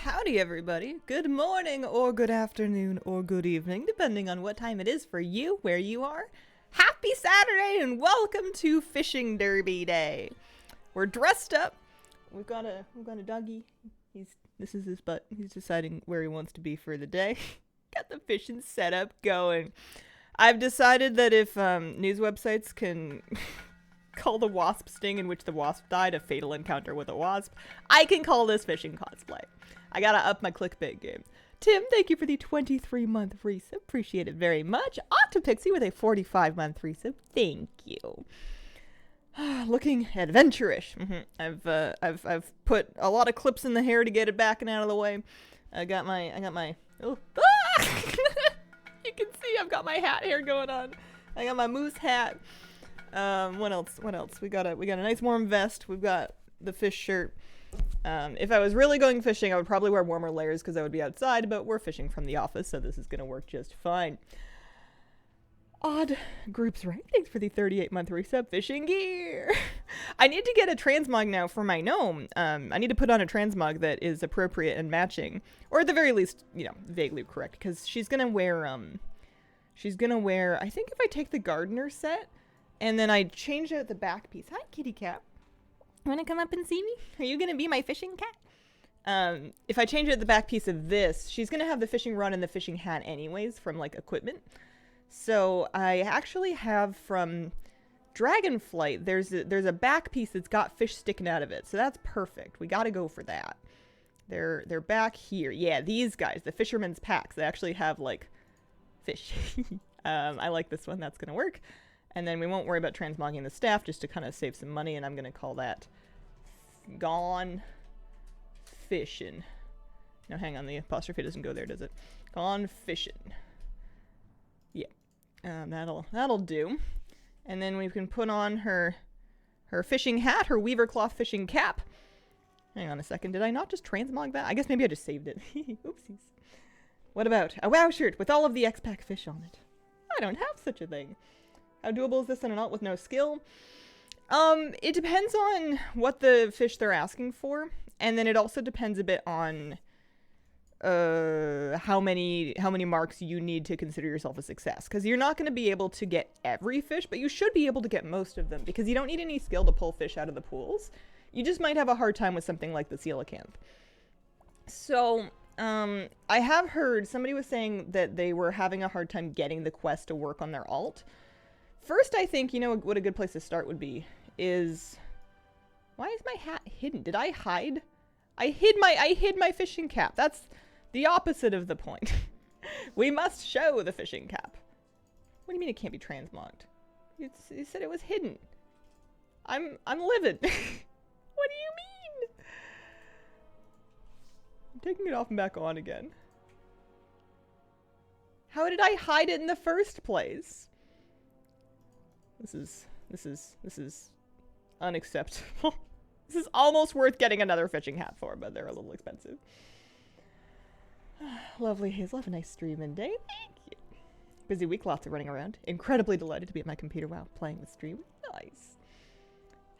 Howdy everybody, good morning or good afternoon or good evening, depending on what time it is for you, where you are. Happy Saturday and welcome to Fishing Derby Day. We're dressed up. We've got a doggy. This is his butt. He's deciding where he wants to be for the day. Got the fishing setup going. I've decided that if news websites can call the wasp sting in which the wasp died a fatal encounter with a wasp, I can call this fishing cosplay. I gotta up my clickbait game. Tim, thank you for the 23-month resub. Appreciate it very much. Octopixie with a 45-month resub. Thank you. Looking adventurous. I've put a lot of clips in the hair to get it back and out of the way. I got my oh, you can see I've got my hat hair going on. I got my moose hat. What else? We got a nice warm vest. We've got the fish shirt. If I was really going fishing, I would probably wear warmer layers because I would be outside, but we're fishing from the office, so this is going to work just fine. Odd groups, right? Thanks for the 38-month resub. Fishing gear! I need to get a transmog now for my gnome. I need to put on a transmog that is appropriate and matching. Or at the very least, you know, vaguely correct, because she's going to wear, I think if I take the gardener set, and then I change out the back piece. Hi, kitty cat. Want to come up and see me? Are you going to be my fishing cat? If I change out the back piece of this, she's going to have the fishing rod and the fishing hat anyways from, like, equipment. So I actually have from Dragonflight, there's a back piece that's got fish sticking out of it. So that's perfect. We got to go for that. They're back here. Yeah, these guys, the fisherman's packs, they actually have, like, fish. I like this one. That's going to work. And then we won't worry about transmogging the staff just to kind of save some money, and I'm going to call that Gone Fishing. No, hang on, the apostrophe doesn't go there, does it? Gone Fishing. Yeah, that'll do. And then we can put on her fishing hat, her weaver cloth fishing cap. Hang on a second, did I not just transmog that? I guess maybe I just saved it. Oopsies. What about a WoW shirt with all of the X-Pack fish on it? I don't have such a thing. How doable is this on an alt with no skill? It depends on what the fish they're asking for, and then it also depends a bit on how many marks you need to consider yourself a success. Because you're not going to be able to get every fish, but you should be able to get most of them, because you don't need any skill to pull fish out of the pools. You just might have a hard time with something like the coelacanth. So, I have heard somebody was saying that they were having a hard time getting the quest to work on their alt. First, I think, you know what a good place to start would be is... Why is my hat hidden? Did I hide? I hid my fishing cap. That's the opposite of the point. We must show the fishing cap. What do you mean it can't be transmogged? You said it was hidden. I'm livid. What do you mean? I'm taking it off and back on again. How did I hide it in the first place? This is unacceptable. This is almost worth getting another fishing hat for, but they're a little expensive. Lovely Hazel, have a nice streaming day. Thank you. Busy week, lots of running around. Incredibly delighted to be at my computer while playing the stream. Nice.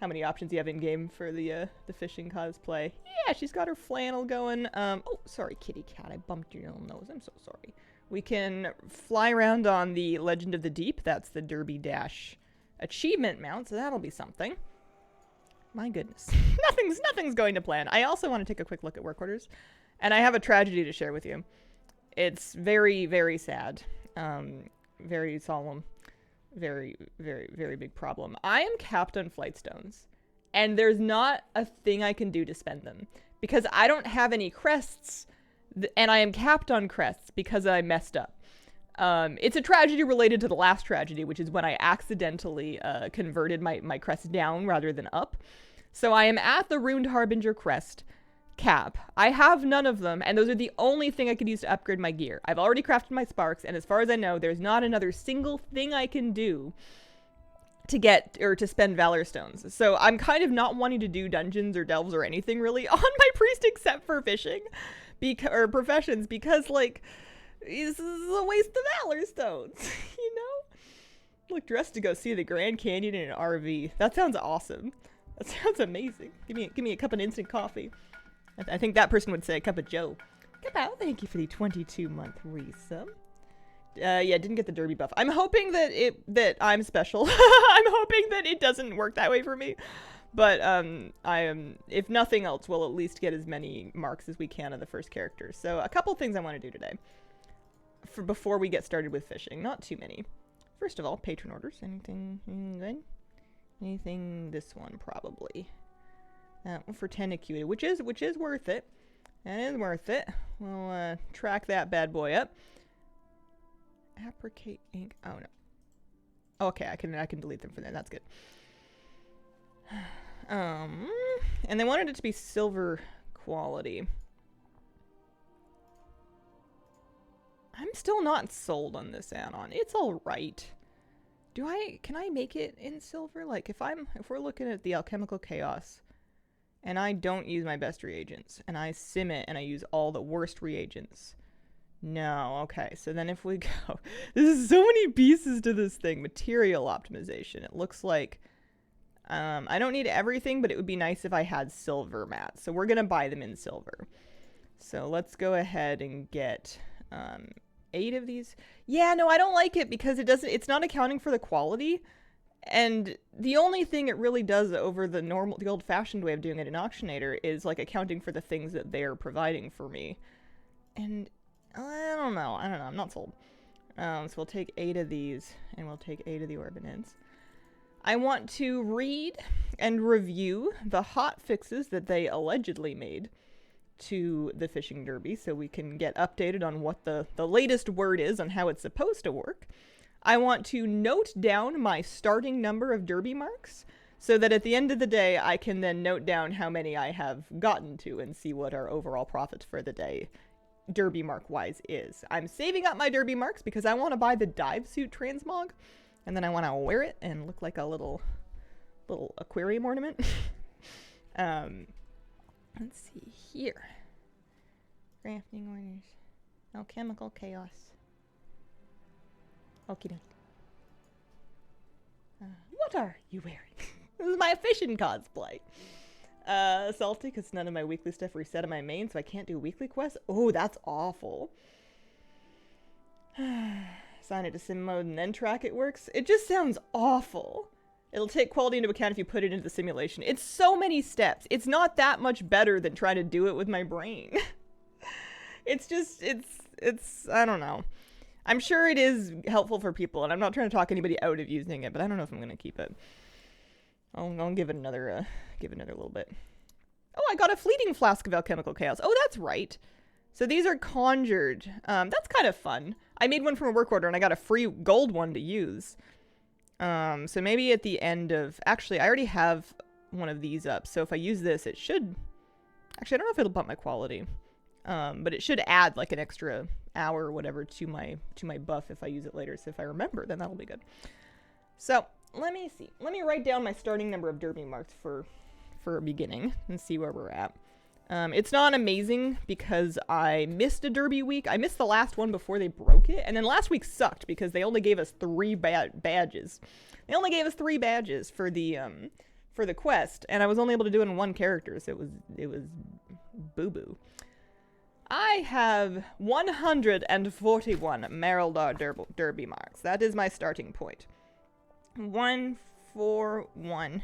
How many options do you have in game for the fishing cosplay? Yeah, she's got her flannel going. Oh, sorry, kitty cat. I bumped your little nose. I'm so sorry. We can fly around on the Legend of the Deep. That's the Derby Dash achievement mount, so that'll be something. My goodness. Nothing's going to plan. I also want to take a quick look at work orders, and I have a tragedy to share with you. It's very, very sad. Very solemn. Very, very, very big problem. I am capped on flight stones, and there's not a thing I can do to spend them, because I don't have any crests, and I am capped on crests because I messed up. It's a tragedy related to the last tragedy, which is when I accidentally converted my crest down rather than up. So I am at the Ruined Harbinger crest cap. I have none of them, and those are the only thing I could use to upgrade my gear. I've already crafted my sparks, and as far as I know, there's not another single thing I can do to get, or to spend Valor Stones. So I'm kind of not wanting to do dungeons or delves or anything really on my priest except for fishing, or professions, because, like, this is a waste of Valor Stones, you know? Look, dressed to go see the Grand Canyon in an RV. That sounds awesome. That sounds amazing. Give me a cup of instant coffee. I think that person would say Cup of Joe. Kapow, thank you for the 22-month resub. Yeah, didn't get the derby buff. I'm hoping that I'm special. I'm hoping that it doesn't work that way for me. But if nothing else, we'll at least get as many marks as we can of the first character. So a couple things I want to do today before we get started with fishing. Not too many. First of all, patron orders. Anything good? Anything? This one probably. For 10 acuity, which is worth it. That is worth it. We'll track that bad boy up. Apricot ink. Oh no. Okay, I can delete them from there. That's good. And they wanted it to be silver quality. I'm still not sold on this add-on. It's all right. Can I make it in silver? Like if we're looking at the alchemical chaos and I don't use my best reagents and I sim it and I use all the worst reagents. No, okay. So then if we go, there's so many pieces to this thing. Material optimization. It looks like I don't need everything, but it would be nice if I had silver mats. So we're going to buy them in silver. So let's go ahead and get 8 of these. Yeah, no, I don't like it because it's not accounting for the quality. And the only thing it really does over the old-fashioned way of doing it in Auctionator is like accounting for the things that they're providing for me. And I don't know. I'm not sold. So we'll take 8 of these and we'll take 8 of the Orbinins. I want to read and review the hot fixes that they allegedly made to the fishing derby so we can get updated on what the latest word is on how it's supposed to work. I want to note down my starting number of derby marks so that at the end of the day I can then note down how many I have gotten to and see what our overall profits for the day derby mark wise is. I'm saving up my derby marks because I want to buy the dive suit transmog. And then I want to wear it and look like a little aquarium ornament. Let's see here. Crafting orders. Alchemical chaos. Okie dokie. What are you wearing? This is my fishing cosplay. Salty because none of my weekly stuff reset on my main, so I can't do weekly quests. Oh, that's awful. Assign it to sim mode and then track it works. It just sounds awful. It'll take quality into account if you put it into the simulation. It's so many steps. It's not that much better than trying to do it with my brain. It's just, it's, I don't know. I'm sure it is helpful for people, and I'm not trying to talk anybody out of using it, but I don't know if I'm going to keep it. I'll give it another little bit. Oh, I got a fleeting flask of alchemical chaos. Oh, that's right. So these are conjured. That's kind of fun. I made one from a work order and I got a free gold one to use. So maybe at the end of... Actually, I already have one of these up. So if I use this, it should... Actually, I don't know if it'll bump my quality. But it should add like an extra hour or whatever to my buff if I use it later. So if I remember, then that'll be good. So let me see. Let me write down my starting number of derby marks for a beginning and see where we're at. It's not amazing because I missed a derby week. I missed the last one before they broke it. And then last week sucked because they only gave us 3 badges. They only gave us 3 badges for the quest. And I was only able to do it in 1 character. So it was boo-boo. I have 141 Merildar derby marks. That is my starting point. 141.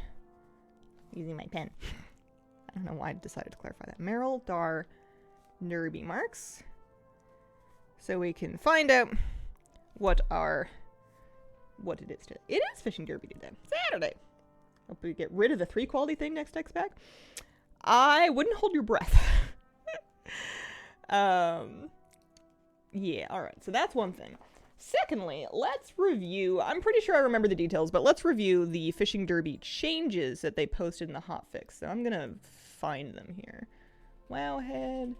Using my pen. I don't know why I decided to clarify that. Merildar derby marks. So we can find out what it is today. It is fishing derby today. Saturday. Hope we get rid of the 3 quality thing next X pack. I wouldn't hold your breath. Yeah, alright. So that's one thing. Secondly, let's review, I'm pretty sure I remember the details, but let's review the fishing derby changes that they posted in the hotfix. So I'm gonna find them here. Wowhead.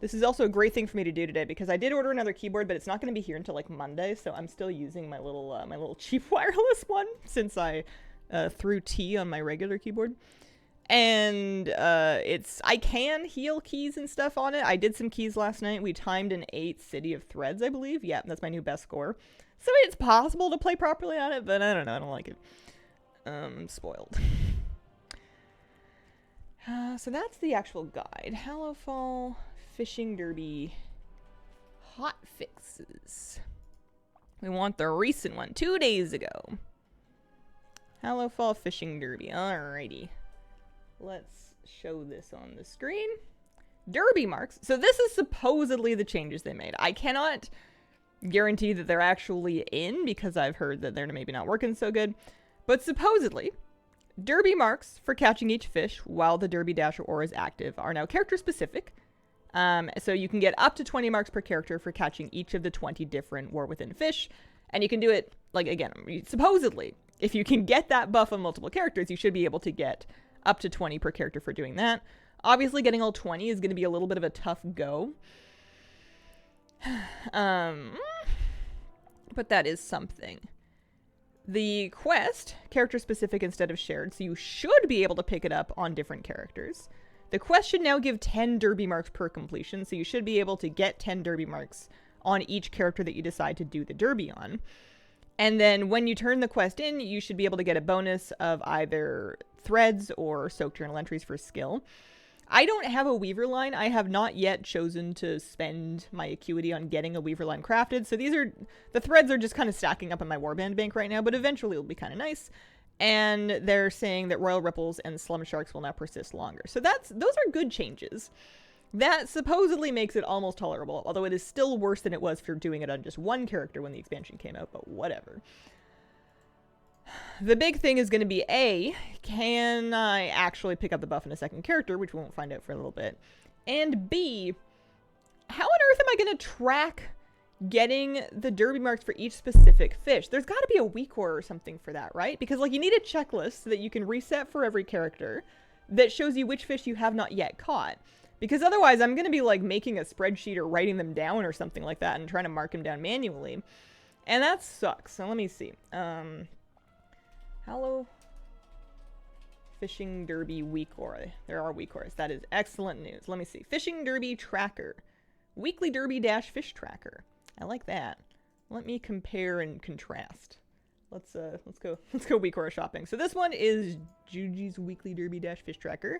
This is also a great thing for me to do today because I did order another keyboard, but it's not gonna be here until like Monday, so I'm still using my little cheap wireless one since I threw T on my regular keyboard. And I can heal keys and stuff on it. I did some keys last night. We timed an 8 City of Threads, I believe. Yeah, that's my new best score. So it's possible to play properly on it, but I don't know. I don't like it. Spoiled. So that's the actual guide. Hallowfall Fishing Derby hot fixes. We want the recent one, 2 days ago. Hallowfall Fishing Derby. Alrighty. Let's show this on the screen. Derby marks. So this is supposedly the changes they made. I cannot guarantee that they're actually in because I've heard that they're maybe not working so good. But supposedly, derby marks for catching each fish while the derby dash or oar is active are now character specific. So you can get up to 20 marks per character for catching each of the 20 different war within fish. And you can do it, like, again, supposedly, if you can get that buff on multiple characters, you should be able to get up to 20 per character for doing that. Obviously, getting all 20 is going to be a little bit of a tough go. But that is something. The quest, character specific instead of shared, so you should be able to pick it up on different characters. The quest should now give 10 derby marks per completion, so you should be able to get 10 derby marks on each character that you decide to do the derby on. And then when you turn the quest in, you should be able to get a bonus of either threads or soak journal entries for skill. I don't have a weaver line. I have not yet chosen to spend my acuity on getting a weaver line crafted. So the threads are just kind of stacking up in my warband bank right now, but eventually it'll be kind of nice. And they're saying that royal ripples and slum sharks will now persist longer. So those are good changes. That supposedly makes it almost tolerable, although it is still worse than it was for doing it on just one character when the expansion came out, but whatever. The big thing is going to be A, can I actually pick up the buff in a second character, which we won't find out for a little bit, and B, how on earth am I going to track getting the derby marks for each specific fish? There's got to be a week or something for that, right? Because, like, you need a checklist that you can reset for every character that shows you which fish you have not yet caught. Because otherwise, I'm going to be, like, making a spreadsheet or writing them down or something like that and trying to mark them down manually. And that sucks. So let me see. Hello. Fishing Derby week aura. There are week auras. That is excellent news. Let me see. Fishing Derby tracker. Weekly Derby dash fish tracker. I like that. Let me compare and contrast. Let's go week aura shopping. So this one is Juji's Weekly Derby dash fish tracker.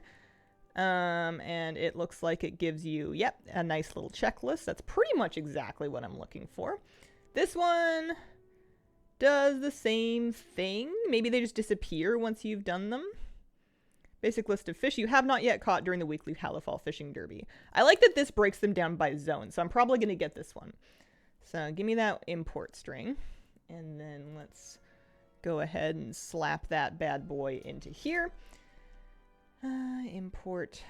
And it looks like it gives you, yep, a nice little checklist. That's pretty much exactly what I'm looking for. This one does the same thing. Maybe they just disappear once you've done them. Basic list of fish you have not yet caught during the weekly Hallowfall Fishing Derby. I like that this breaks them down by zone, so I'm probably going to get this one. So give me that import string, and then let's go ahead and slap that bad boy into here. Import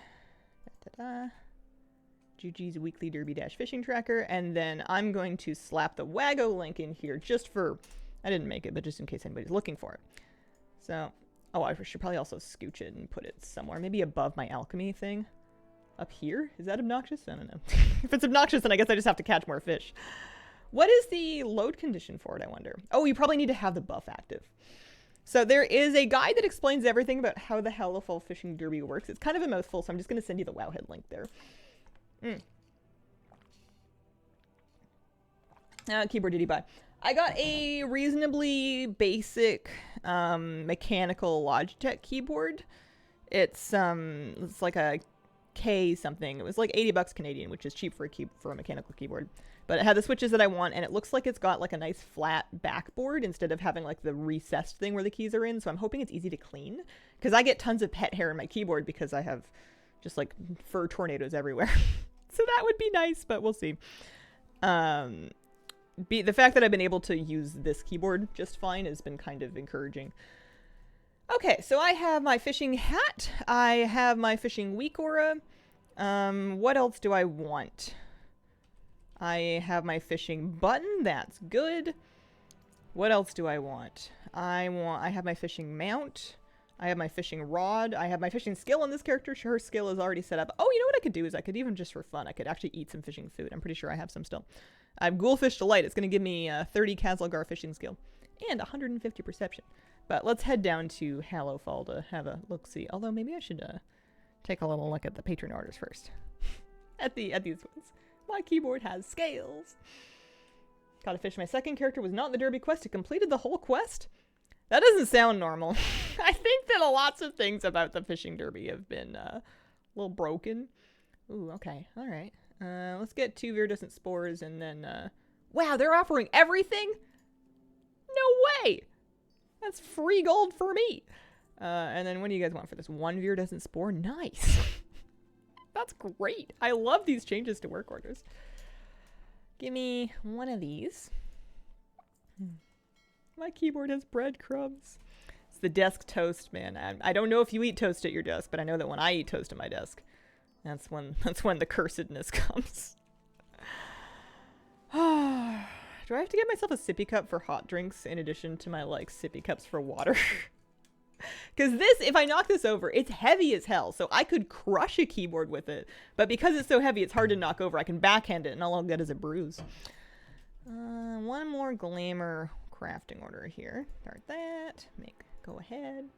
Juji's Weekly Derby dash fishing tracker, and then I'm going to slap the Wago link in here just for, I didn't make it, but just in case anybody's looking for it. So, oh, I should probably also scooch it and put it somewhere, maybe above my alchemy thing. Up here? Is that obnoxious? I don't know. If it's obnoxious, then I guess I just have to catch more fish. What is the load condition for it, I wonder? Oh, you probably need to have the buff active. So there is a guide that explains everything about how the Hallowfall Fishing Derby works. It's kind of a mouthful, so I'm just going to send you the Wowhead link there. Keyboard did you buy? I got a reasonably basic mechanical Logitech keyboard. It's like a K something. It was like 80 bucks Canadian, which is cheap for a mechanical keyboard. But it had the switches that I want, and it looks like it's got like a nice flat backboard instead of having like the recessed thing where the keys are in. So I'm hoping it's easy to clean, because I get tons of pet hair in my keyboard because I have just like fur tornadoes everywhere. So that would be nice, but we'll see. The fact that I've been able to use this keyboard just fine has been kind of encouraging. Okay, so I have my fishing hat. I have my fishing week aura. What else do I want? I have my fishing button. That's good. What else do I want? I have my fishing mount. I have my fishing rod. I have my fishing skill on this character. Her skill is already set up. Oh, you know what I could do is I could even just for fun, I could actually eat some fishing food. I'm pretty sure I have some still. I have Ghoulfish Delight. It's going to give me 30 Kazalgar fishing skill and 150 perception. But let's head down to Hallowfall to have a look-see. Although maybe I should take a little look at the patron orders first. at these ones. My keyboard has scales. Caught a fish. My second character was not in the derby quest. It completed the whole quest? That doesn't sound normal. I think that lots of things about the fishing derby have been a little broken. Ooh, okay. All right. Let's get 2 viridescent spores and then, wow, they're offering everything? No way! That's free gold for me. And then what do you guys want for this? 1 viridescent spore? Nice. That's great. I love these changes to work orders. Give me 1 of these. My keyboard has breadcrumbs. It's the desk toast, man. I don't know if you eat toast at your desk, but I know that when I eat toast at my desk, that's when the cursedness comes. Do I have to get myself a sippy cup for hot drinks in addition to my, like, sippy cups for water? Because this, if I knock this over, it's heavy as hell, so I could crush a keyboard with it. But because it's so heavy, it's hard to knock over. I can backhand it, and all I'll get is a bruise. 1 more glamour crafting order here. Start that. Go ahead.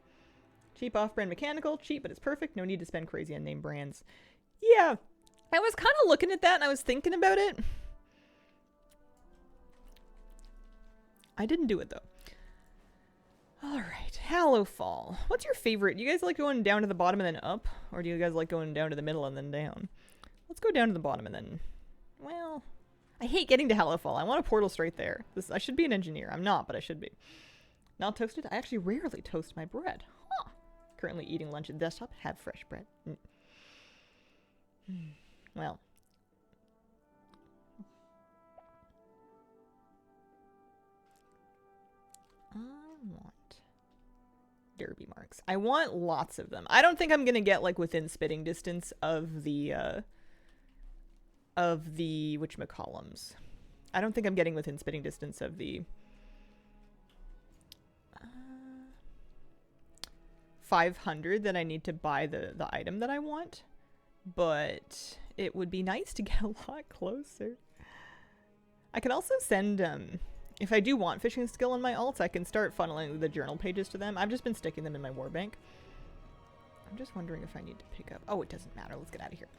Cheap off-brand mechanical. Cheap, but it's perfect. No need to spend crazy on name brands. Yeah, I was kind of looking at that, and I was thinking about it. I didn't do it, though. Alright, Hallowfall. What's your favorite? Do you guys like going down to the bottom and then up? Or do you guys like going down to the middle and then down? Let's go down to the bottom and then... Well, I hate getting to Hallowfall. I want a portal straight there. I should be an engineer. I'm not, but I should be. Not toasted? I actually rarely toast my bread. Huh. Currently eating lunch at the desktop. Have fresh bread. Well... I want derby marks. I want lots of them. I don't think I'm gonna get like within spitting distance of the whatchamacallums. I don't think I'm getting within spitting distance of the 500 that I need to buy the item that I want, but it would be nice to get a lot closer. I can also send if I do want fishing skill in my alts, I can start funneling the journal pages to them. I've just been sticking them in my warbank. I'm just wondering if I need to pick up... Oh, it doesn't matter. Let's get out of here.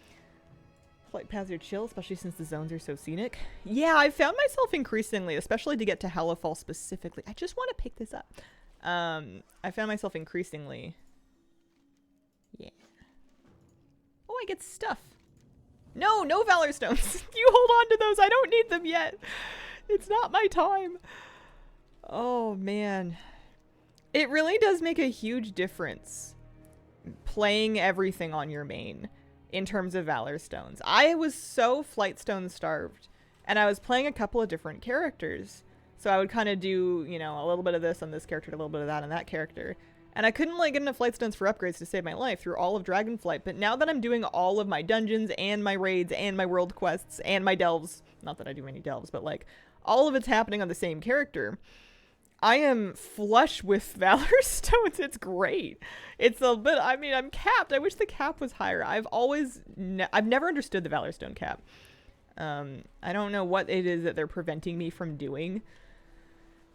Flight paths are chill, especially since the zones are so scenic. Yeah, I found myself increasingly, especially to get to Hallowfall specifically. I just want to pick this up. I found myself increasingly... Yeah. Oh, I get stuff. No Valor Stones. You hold on to those. I don't need them yet. It's not my time. Oh, man. It really does make a huge difference playing everything on your main in terms of Valor Stones. I was so Flightstone starved, and I was playing a couple of different characters. So I would kind of do, you know, a little bit of this on this character, a little bit of that on that character. And I couldn't like get enough Flightstones for upgrades to save my life through all of Dragonflight. But now that I'm doing all of my dungeons and my raids and my world quests and my delves, not that I do any delves, but like all of it's happening on the same character, I am flush with Valor Stones. It's great. It's a bit, I mean, I'm capped. I wish the cap was higher. I've never understood the Valor Stone cap. I don't know what it is that they're preventing me from doing.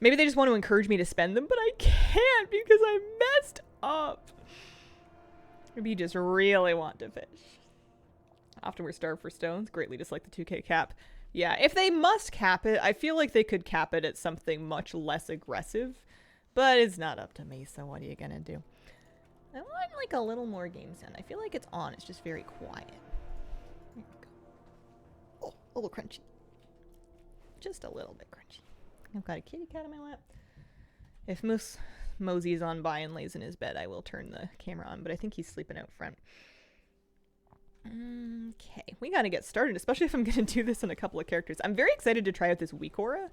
Maybe they just want to encourage me to spend them, but I can't because I messed up. Maybe you just really want to fish. Often we're starved for stones. Greatly dislike the 2K cap. Yeah, if they must cap it, I feel like they could cap it at something much less aggressive. But it's not up to me, so what are you gonna do? I want like a little more game sound. I feel like it's on. It's just very quiet. There we go. Oh, a little crunchy. Just a little bit crunchy. I've got a kitty cat in my lap. If Moose moseys on by and lays in his bed, I will turn the camera on, but I think he's sleeping out front. Okay, we gotta get started, especially if I'm gonna do this on a couple of characters. I'm very excited to try out this week aura.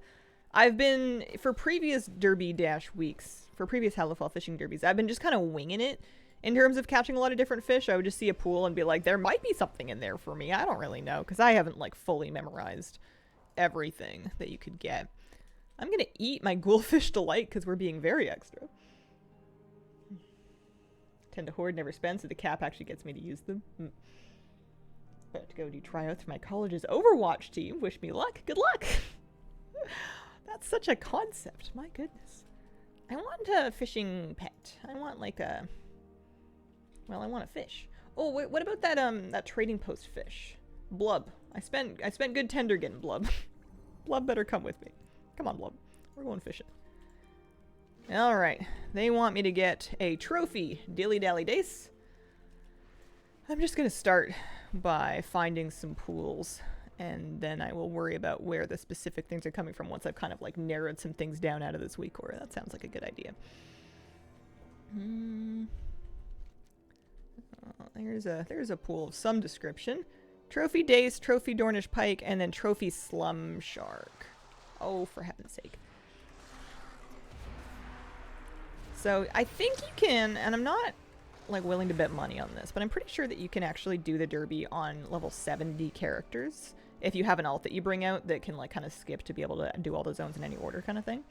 I've been, for previous derby dash weeks, for previous Hallowfall fishing derbies, I've been just kind of winging it in terms of catching a lot of different fish. I would just see a pool and be like, there might be something in there for me. I don't really know, because I haven't like fully memorized everything that you could get. I'm going to eat my Ghoulfish Delight because we're being very extra. Tend to hoard, never spend, so the cap actually gets me to use them. About to go do tryouts for my college's Overwatch team. Wish me luck. Good luck! That's such a concept. My goodness. I want a fishing pet. I want like a... Well, I want a fish. Oh, wait, what about that that trading post fish? Blub. I spent good tender getting Blub. Blub better come with me. Come on, Blub. We're going fishing. Alright. They want me to get a trophy. Dilly dally dace. I'm just gonna start by finding some pools. And then I will worry about where the specific things are coming from once I've kind of like narrowed some things down out of this week. Or that sounds like a good idea. There's a pool of some description. Trophy dace, trophy Dornish pike, and then trophy slum shark. Oh, for heaven's sake. So I think you can, and I'm not like willing to bet money on this, but I'm pretty sure that you can actually do the derby on level 70 characters if you have an alt that you bring out that can like kind of skip to be able to do all the zones in any order kind of thing.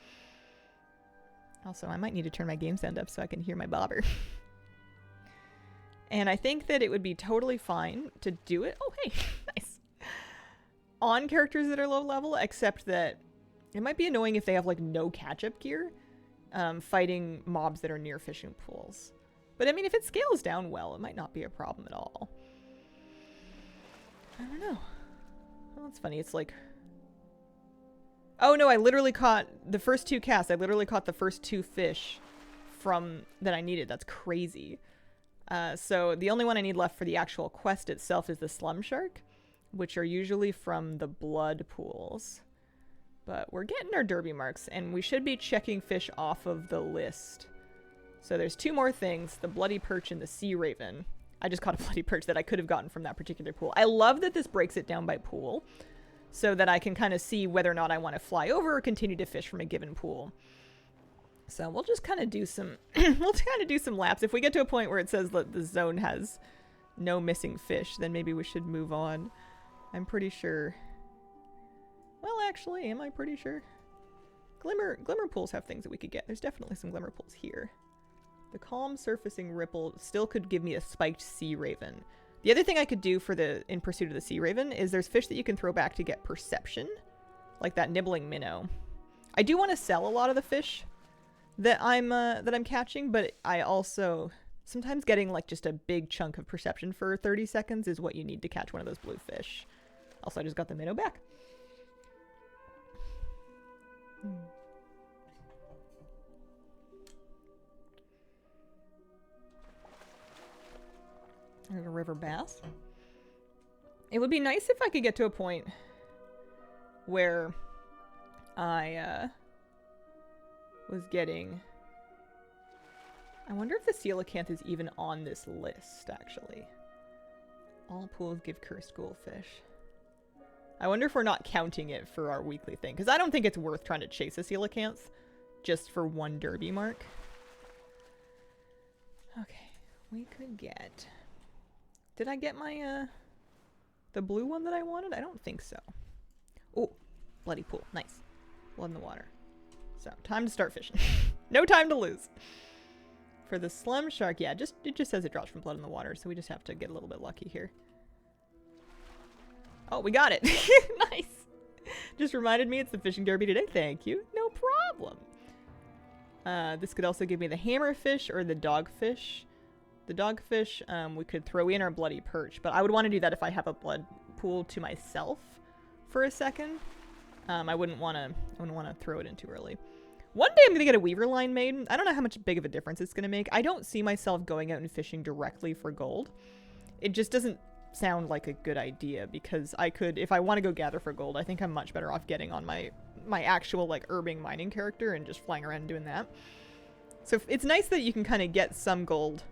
Also, I might need to turn my game sound up so I can hear my bobber. And I think that it would be totally fine to do it. Oh, hey, nice. On characters that are low level, except that it might be annoying if they have like no catch-up gear, fighting mobs that are near fishing pools. But I mean, if it scales down well, it might not be a problem at all. I don't know. Well, that's funny. It's like... Oh no, I literally caught the first 2 casts. I literally caught the first 2 fish from that I needed. That's crazy. So the only one I need left for the actual quest itself is the slum shark, which are usually from the blood pools. But we're getting our derby marks, and we should be checking fish off of the list. So there's 2 more things, the bloody perch and the sea raven. I just caught a bloody perch that I could have gotten from that particular pool. I love that this breaks it down by pool, so that I can kind of see whether or not I want to fly over or continue to fish from a given pool. So we'll just kind of do some laps. If we get to a point where it says that the zone has no missing fish, then maybe we should move on. I'm pretty sure. Well, actually, am I pretty sure? Glimmer pools have things that we could get. There's definitely some glimmer pools here. The calm surfacing ripple still could give me a spiked sea raven. The other thing I could do for the In Pursuit of the Sea Raven is there's fish that you can throw back to get perception, like that nibbling minnow. I do want to sell a lot of the fish that I'm catching, but I also sometimes getting like just a big chunk of perception for 30 seconds is what you need to catch one of those blue fish. Also, I just got the minnow back. There's a river bass. It would be nice if I could get to a point where I was getting... I wonder if the coelacanth is even on this list, actually. All pools give cursed goldfish. I wonder if we're not counting it for our weekly thing, because I don't think it's worth trying to chase a coelacanth just for 1 derby mark. Okay, we could get... Did I get my, the blue one that I wanted? I don't think so. Oh, bloody pool. Nice. Blood in the water. So, time to start fishing. No time to lose. For the slum shark, yeah, it just says it drops from blood in the water, so we just have to get a little bit lucky here. Oh, we got it. Nice. Just reminded me it's the fishing derby today. Thank you. No problem. This could also give me the hammerfish or the dogfish. The dogfish, we could throw in our bloody perch, but I would want to do that if I have a blood pool to myself for a second. I wouldn't want to throw it in too early. One day I'm going to get a weaver line made. I don't know how much big of a difference it's going to make. I don't see myself going out and fishing directly for gold. It just doesn't sound like a good idea, because I could, if I want to go gather for gold, I think I'm much better off getting on my actual like urbane mining character and just flying around doing that. So it's nice that you can kind of get some gold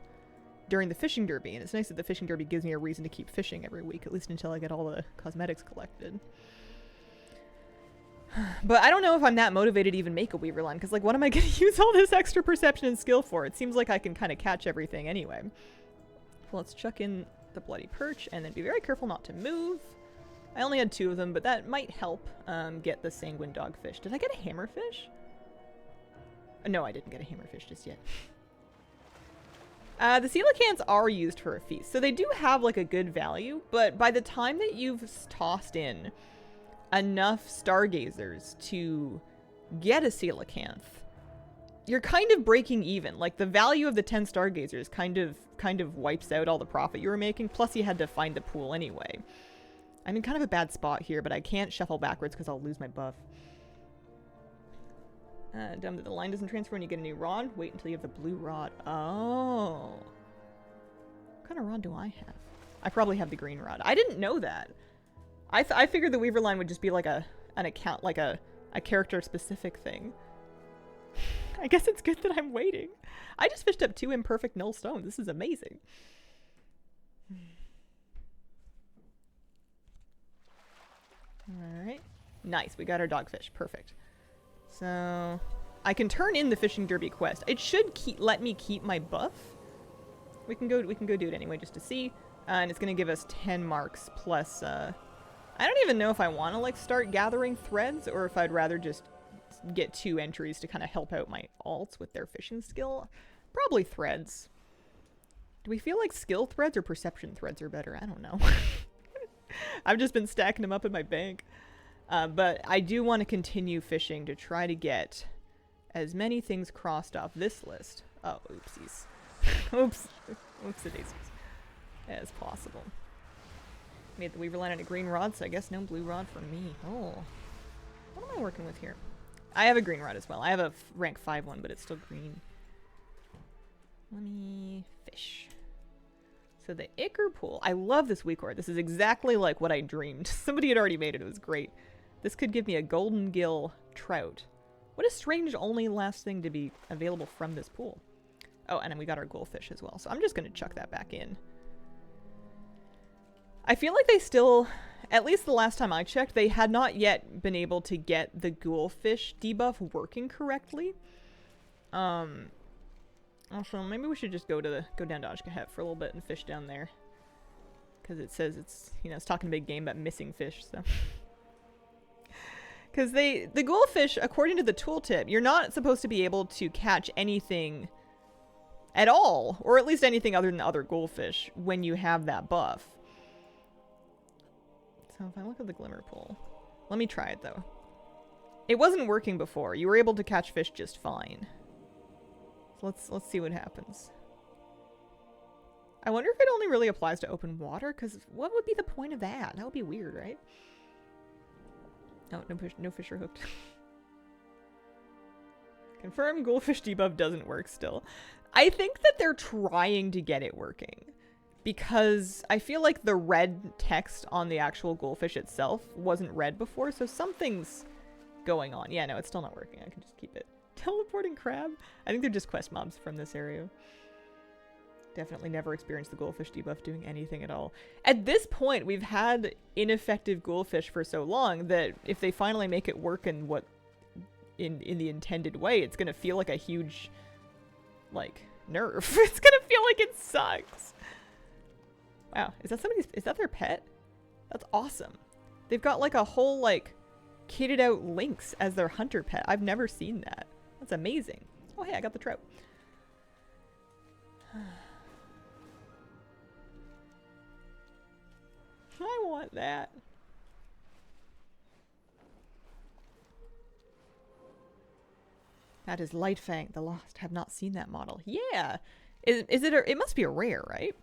during the fishing derby, and it's nice that the fishing derby gives me a reason to keep fishing every week, at least until I get all the cosmetics collected. But I don't know if I'm that motivated to even make a weaver line, because like, what am I going to use all this extra perception and skill for? It seems like I can kind of catch everything anyway. Well, let's chuck in the bloody perch, and then be very careful not to move. I only had 2 of them, but that might help get the sanguine dogfish. Did I get a hammerfish? No, I didn't get a hammerfish just yet. The coelacanths are used for a feast, so they do have like a good value, but by the time that you've tossed in enough stargazers to get a coelacanth, you're kind of breaking even. Like, the value of the 10 stargazers kind of wipes out all the profit you were making, plus you had to find the pool anyway. I'm in kind of a bad spot here, but I can't shuffle backwards because I'll lose my buff. Dumb that the line doesn't transfer when you get a new rod. Wait until you have the blue rod. Oh. What kind of rod do I have? I probably have the green rod. I didn't know that. I figured the Weaver line would just be like an account, like a character-specific thing. I guess it's good that I'm waiting. I just fished up 2 imperfect null stones. This is amazing. Alright. Nice. We got our dogfish. Perfect. So I can turn in the fishing derby quest. It should let me keep my buff. We can go do it anyway just to see. And it's going to give us 10 marks plus I don't even know if I want to like start gathering threads or if I'd rather just get 2 entries to kind of help out my alts with their fishing skill. Probably threads. Do we feel like skill threads or perception threads are better? I don't know. I've just been stacking them up in my bank. But I do want to continue fishing to try to get as many things crossed off this list. Oh, oopsies. Oopsie-daisies. As possible. Made the Weaver line on a green rod, so I guess no blue rod for me. Oh. What am I working with here? I have a green rod as well. I have a rank 5 one, but it's still green. Let me fish. So the Ichor pool. I love this weak ore. This is exactly like what I dreamed. Somebody had already made it. It was great. This could give me a golden gill trout. What a strange only last thing to be available from this pool. Oh, and then we got our goldfish as well. So I'm just going to chuck that back in. I feel like they still, at least the last time I checked, they had not yet been able to get the goldfish debuff working correctly. Also, maybe we should just go down to Ashkahet for a little bit and fish down there. Because it says it's, you know, it's talking big game about missing fish, so. Because the goldfish, according to the tooltip, you're not supposed to be able to catch anything at all, or at least anything other than other goldfish, when you have that buff. So if I look at the glimmer pool, let me try it though. It wasn't working before. You were able to catch fish just fine. So let's see what happens. I wonder if it only really applies to open water, because what would be the point of that? That would be weird, right? Oh, no fish are hooked. Confirm goldfish debuff doesn't work still. I think that they're trying to get it working. Because I feel like the red text on the actual goldfish itself wasn't red before, so something's going on. Yeah, no, it's still not working. I can just keep it. Teleporting crab? I think they're just quest mobs from this area. Definitely never experienced the goldfish debuff doing anything at all. At this point, we've had ineffective goldfish for so long that if they finally make it work in the intended way, it's gonna feel like a huge, like, nerf. It's gonna feel like it sucks. Wow, is that their pet? That's awesome. They've got like a whole like kitted out lynx as their hunter pet. I've never seen that. That's amazing. Oh hey, I got the trout. I want that. That is Lightfang, the Lost. Have not seen that model. Yeah. Is it it must be a rare, right?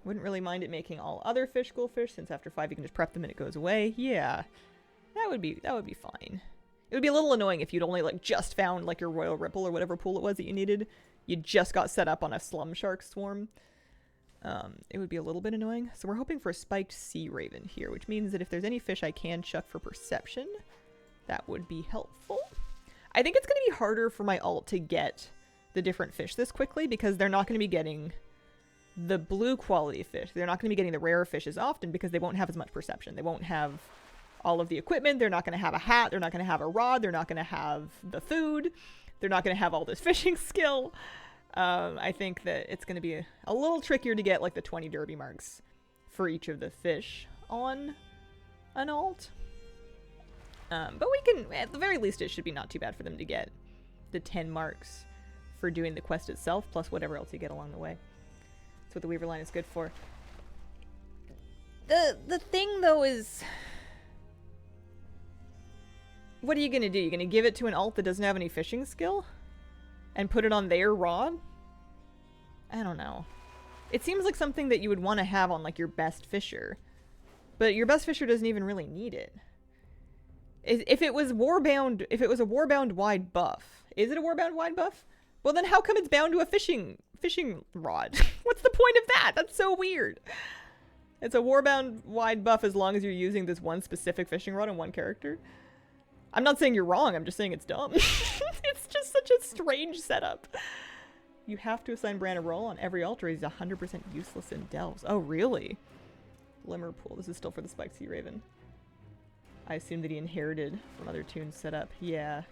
Wouldn't really mind it making all other fish goldfish, since after 5 you can just prep them and it goes away. Yeah. That would be fine. It would be a little annoying if you'd only like just found like your Royal Ripple or whatever pool it was that you needed. You just got set up on a slum shark swarm. It would be a little bit annoying. So we're hoping for a spiked sea raven here, which means that if there's any fish I can chuck for perception, that would be helpful. I think it's going to be harder for my alt to get the different fish this quickly because they're not going to be getting the blue quality fish. They're not going to be getting the rarer fish as often because they won't have as much perception. They won't have all of the equipment. They're not going to have a hat. They're not going to have a rod. They're not going to have the food. They're not going to have all this fishing skill. I think that it's going to be a little trickier to get like the 20 derby marks for each of the fish on an alt. But we can, at the very least, it should be not too bad for them to get the 10 marks for doing the quest itself, plus whatever else you get along the way. That's what the Weaver line is good for. The thing, though, is... What are you going to do? You're going to give it to an alt that doesn't have any fishing skill? And put it on their rod? I don't know. It seems like something that you would want to have on, like, your best fisher. But your best fisher doesn't even really need it. If it was warbound, if it was a warbound wide buff, is it a warbound wide buff? Well, then how come it's bound to a fishing rod? What's the point of that? That's so weird. It's a warbound wide buff as long as you're using this one specific fishing rod on one character. I'm not saying you're wrong, I'm just saying it's dumb. It's just such a strange setup. You have to assign Bran a role on every altar. He's 100% useless in delves. Oh, really? Glimmer Pool. This is still for the Spiked Sea Raven. I assume that he inherited from other tunes set up. Yeah.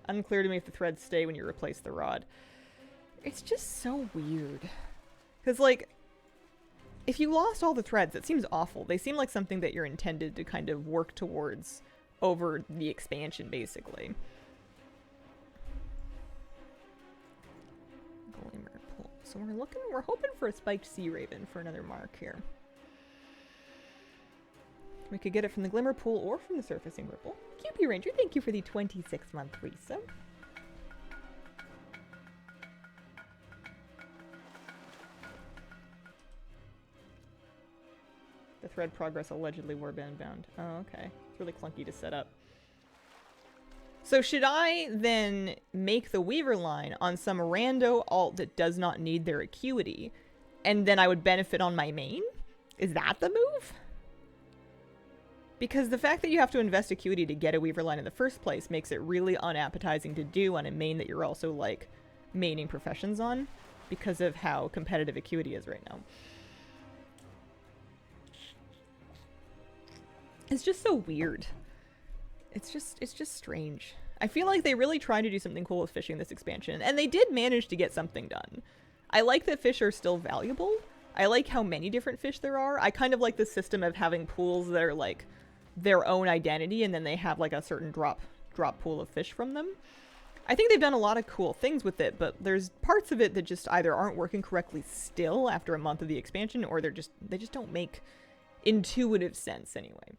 Unclear to me if the threads stay when you replace the rod. It's just so weird. Because, like, if you lost all the threads, it seems awful. They seem like something that you're intended to kind of work towards over the expansion, basically. Glimmer Pool. So we're hoping for a Spiked Sea Raven for another mark here. We could get it from the Glimmer Pool or from the Surfacing Ripple. QP Ranger, thank you for the 26-month resub. The thread progress allegedly warband bound. Oh, okay. It's really clunky to set up. So should I then make the Weaver line on some rando alt that does not need their acuity, and then I would benefit on my main? Is that the move? Because the fact that you have to invest acuity to get a Weaver line in the first place makes it really unappetizing to do on a main that you're also, like, maining professions on, because of how competitive acuity is right now. It's just so weird. It's just strange. I feel like they really tried to do something cool with fishing this expansion, and they did manage to get something done. I like that fish are still valuable. I like how many different fish there are. I kind of like the system of having pools that are, like, their own identity, and then they have, like, a certain drop pool of fish from them. I think they've done a lot of cool things with it, but there's parts of it that just either aren't working correctly still after a month of the expansion, or they just don't make intuitive sense anyway.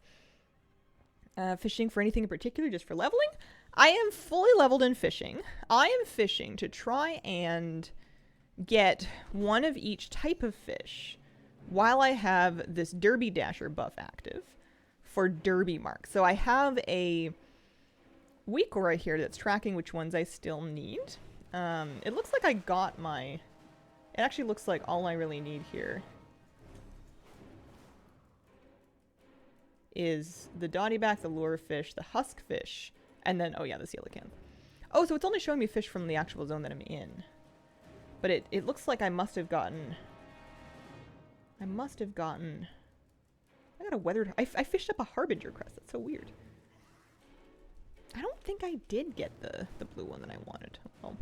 Fishing for anything in particular, just for leveling? I am fully leveled in fishing. I am fishing to try and get one of each type of fish while I have this Derby Dasher buff active for Derby marks. So I have a weak aura here that's tracking which ones I still need. It looks like I got my... It actually looks like all I really need here is the dottyback, the lure fish, the husk fish, and then, oh yeah, the coelacanth. Oh, so it's only showing me fish from the actual zone that I'm in. But it looks like I got a weathered... I fished up a Harbinger crest. That's so weird. I don't think I did get the blue one that I wanted. Well.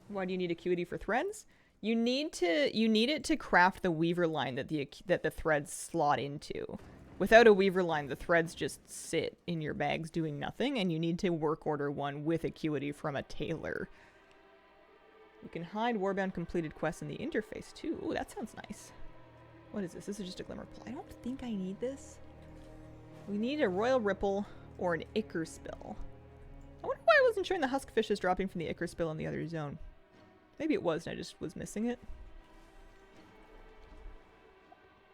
Why do you need acuity for threads? You need it to craft the Weaver line that the threads slot into. Without a Weaver line, the threads just sit in your bags doing nothing, and you need to work order one with acuity from a tailor. You can hide Warbound completed quests in the interface too. Ooh, that sounds nice. What is this? This is just a Glimmer Pool. I don't think I need this. We need a Royal Ripple or an Ichor Spill. I wonder why I wasn't showing the husk fishes dropping from the Ichor Spill in the other zone. Maybe it was and I just was missing it.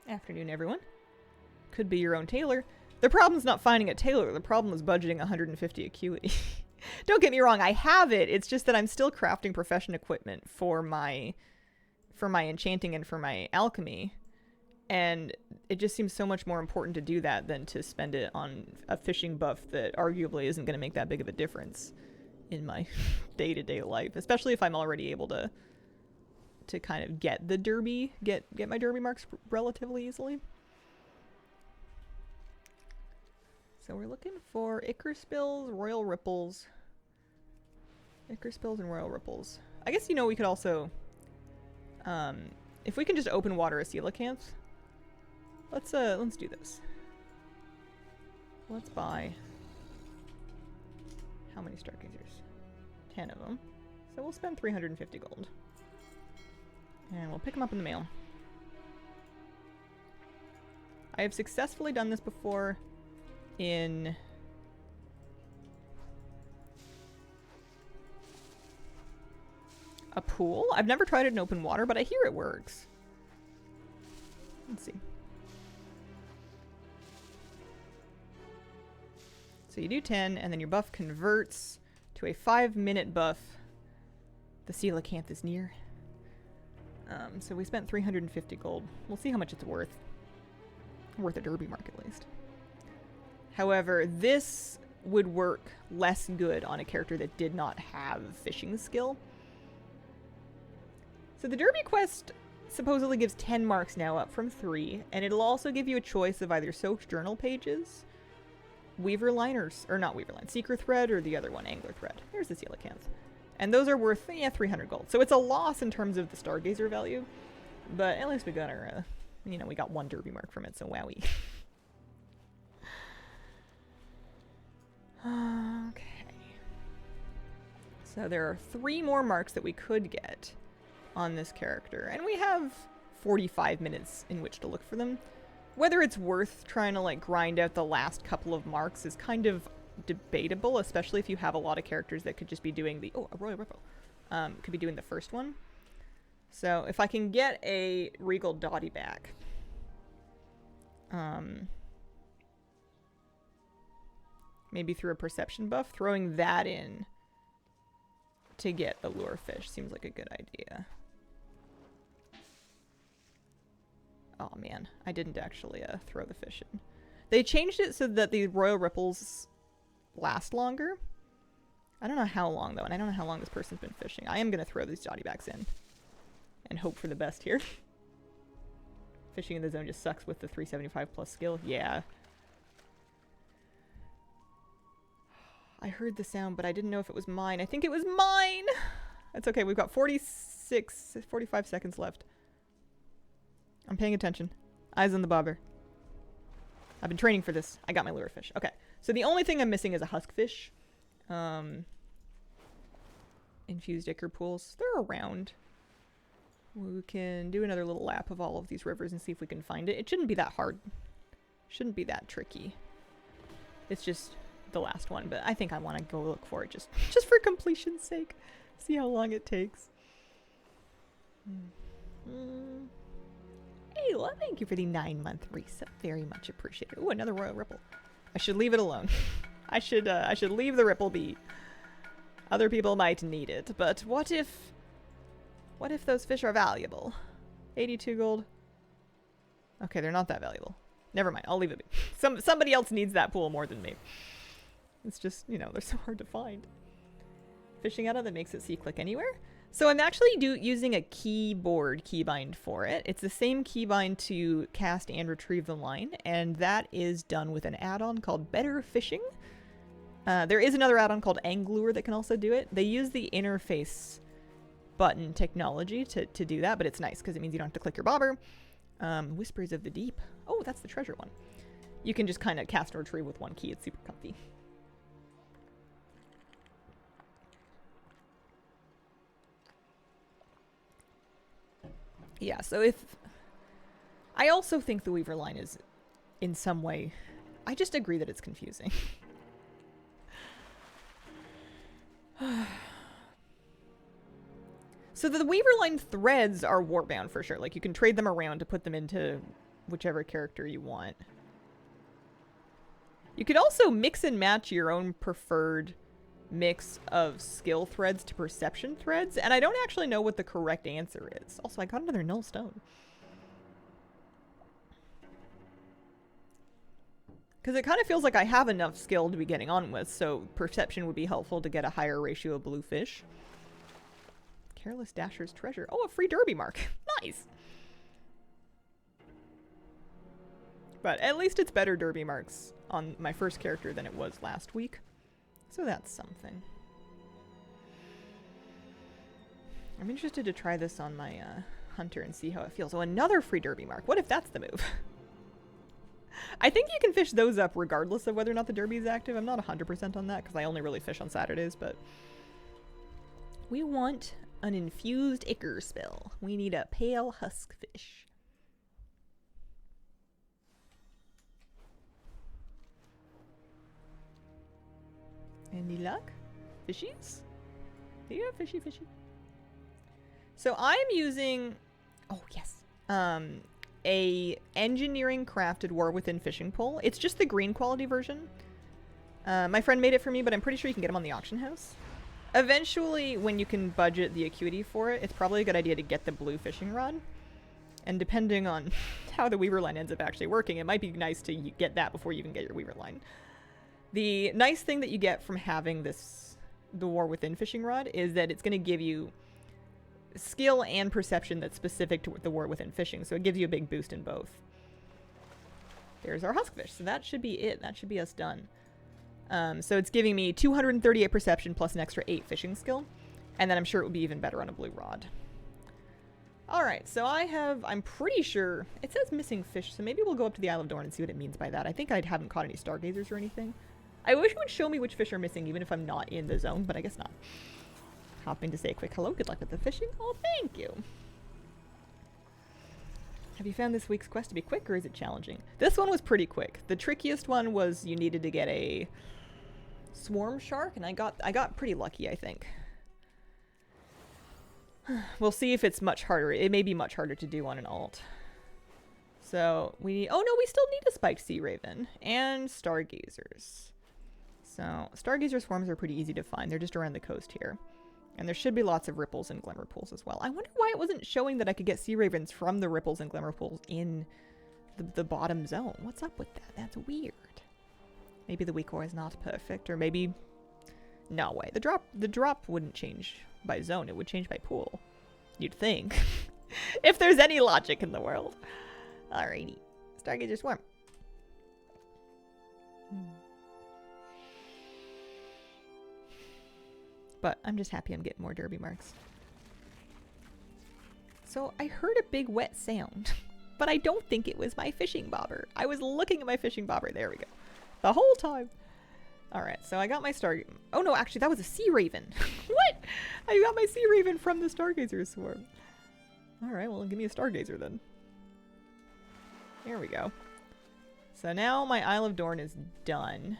Afternoon, everyone. Could be your own tailor. The problem's not finding a tailor. The problem is budgeting 150 acuity. Don't get me wrong, I have it. It's just that I'm still crafting profession equipment for my enchanting and for my alchemy. And it just seems so much more important to do that than to spend it on a fishing buff that arguably isn't going to make that big of a difference in my day-to-day life, especially if I'm already able to kind of get the derby, get my derby marks relatively easily. So we're looking for Ichor Spills, Royal Ripples. Ichor Spills and Royal Ripples. I guess, you know, we could also, if we can just open water a coelacanth, let's do this. Let's buy, how many Stargazers? 10 of them. So we'll spend 350 gold. And we'll pick them up in the mail. I have successfully done this before in... a pool. I've never tried it in open water, but I hear it works. Let's see. So you do 10, and then your buff converts to a 5-minute buff. The coelacanth is near. So we spent 350 gold. We'll see how much it's worth. Worth a derby mark, at least. However, this would work less good on a character that did not have fishing skill. So the derby quest supposedly gives 10 marks now, up from 3, and it'll also give you a choice of either soaked journal pages, weaver liners, or not weaver line, seeker thread, or the other one, angler thread. Here's the coelacanth. And those are worth, yeah, 300 gold. So it's a loss in terms of the stargazer value, but at least we got our, you know, we got 1 derby mark from it, so wowie. Okay. So there are 3 more marks that we could get on this character, and we have 45 minutes in which to look for them. Whether it's worth trying to like grind out the last couple of marks is kind of debatable, especially if you have a lot of characters that could just be doing the a royal ripple, could be doing the first one. So if I can get a regal dotty back, maybe through a perception buff, throwing that in to get the lure fish seems like a good idea. Oh man, I didn't actually throw the fish in. They changed it so that the royal ripples last longer. I don't know how long though, and I don't know how long this person's been fishing. I am going to throw these dotty backs in and hope for the best here. Fishing in the zone just sucks with the 375 plus skill. Yeah. I heard the sound, but I didn't know if it was mine. I think it was mine! It's okay, we've got 45 seconds left. I'm paying attention. Eyes on the bobber. I've been training for this. I got my lure fish. Okay, so the only thing I'm missing is a huskfish. Infused ichor pools. They're around. We can do another little lap of all of these rivers and see if we can find it. It shouldn't be that hard. Shouldn't be that tricky. It's just the last one, but I think I want to go look for it just for completion's sake. See how long it takes. Hey, well, thank you for the 9-month resub. Very much appreciated. Ooh, another royal ripple. I should leave it alone. I should leave the ripple be. Other people might need it, but what if those fish are valuable? 82 gold. Okay, they're not that valuable. Never mind. I'll leave it be. Somebody else needs that pool more than me. It's just, you know, they're so hard to find. Fishing out of that makes it see click anywhere. So I'm actually using a keyboard keybind for it. It's the same keybind to cast and retrieve the line, and that is done with an add-on called Better Fishing. There is another add-on called Anglure that can also do it. They use the interface button technology to do that, but it's nice because it means you don't have to click your bobber. Whispers of the Deep. Oh, that's the treasure one. You can just kind of cast and retrieve with one key. It's super comfy. Yeah, so if... I also think the Weaver line is, in some way... I just agree that it's confusing. So the Weaver line threads are warp-bound for sure. Like, you can trade them around to put them into whichever character you want. You could also mix and match your own preferred mix of skill threads to perception threads, and I don't actually know what the correct answer is. Also, I got another null stone. Because it kind of feels like I have enough skill to be getting on with, so perception would be helpful to get a higher ratio of blue fish. Careless Dasher's treasure. Oh, a free derby mark. Nice! But at least it's better derby marks on my first character than it was last week. So that's something. I'm interested to try this on my hunter and see how it feels. Oh, another free derby mark. What if that's the move? I think you can fish those up regardless of whether or not the derby is active. I'm not 100% on that because I only really fish on Saturdays, but we want an infused ichor spell. We need a pale husk fish. Any luck? Fishies? Do you have fishy? So I'm using, oh yes, a engineering crafted War Within fishing pole. It's just the green quality version. My friend made it for me, but I'm pretty sure you can get them on the auction house. Eventually, when you can budget the acuity for it, it's probably a good idea to get the blue fishing rod. And depending on how the weaver line ends up actually working, it might be nice to get that before you even get your weaver line. The nice thing that you get from having the War Within fishing rod is that it's going to give you skill and perception that's specific to the War Within fishing, so it gives you a big boost in both. There's our huskfish, so that should be it. That should be us done. So it's giving me 238 perception plus an extra 8 fishing skill, and then I'm sure it would be even better on a blue rod. Alright, so I'm pretty sure, it says missing fish, so maybe we'll go up to the Isle of Dorn and see what it means by that. I think I haven't caught any stargazers or anything. I wish it would show me which fish are missing even if I'm not in the zone, but I guess not. Hopping to say a quick hello, good luck with the fishing. Oh, thank you. Have you found this week's quest to be quick, or is it challenging? This one was pretty quick. The trickiest one was you needed to get a swarm shark, and I got pretty lucky, I think. We'll see if it's much harder. It may be much harder to do on an alt. So we need, oh no, we still need a spiked sea raven and stargazers. So stargazer swarms are pretty easy to find. They're just around the coast here. And there should be lots of ripples and glimmer pools as well. I wonder why it wasn't showing that I could get sea ravens from the ripples and glimmer pools in the bottom zone. What's up with that? That's weird. Maybe the weak ore is not perfect, or maybe... No way. The drop wouldn't change by zone. It would change by pool. You'd think. If there's any logic in the world. Alrighty. Stargazer swarm. But I'm just happy I'm getting more derby marks. So I heard a big wet sound, but I don't think it was my fishing bobber. I was looking at my fishing bobber. There we go. The whole time. Alright, so I got my star... Oh no, actually that was a sea raven. What? I got my sea raven from the stargazer swarm. Alright, well give me a stargazer then. There we go. So now my Isle of Dorn is done.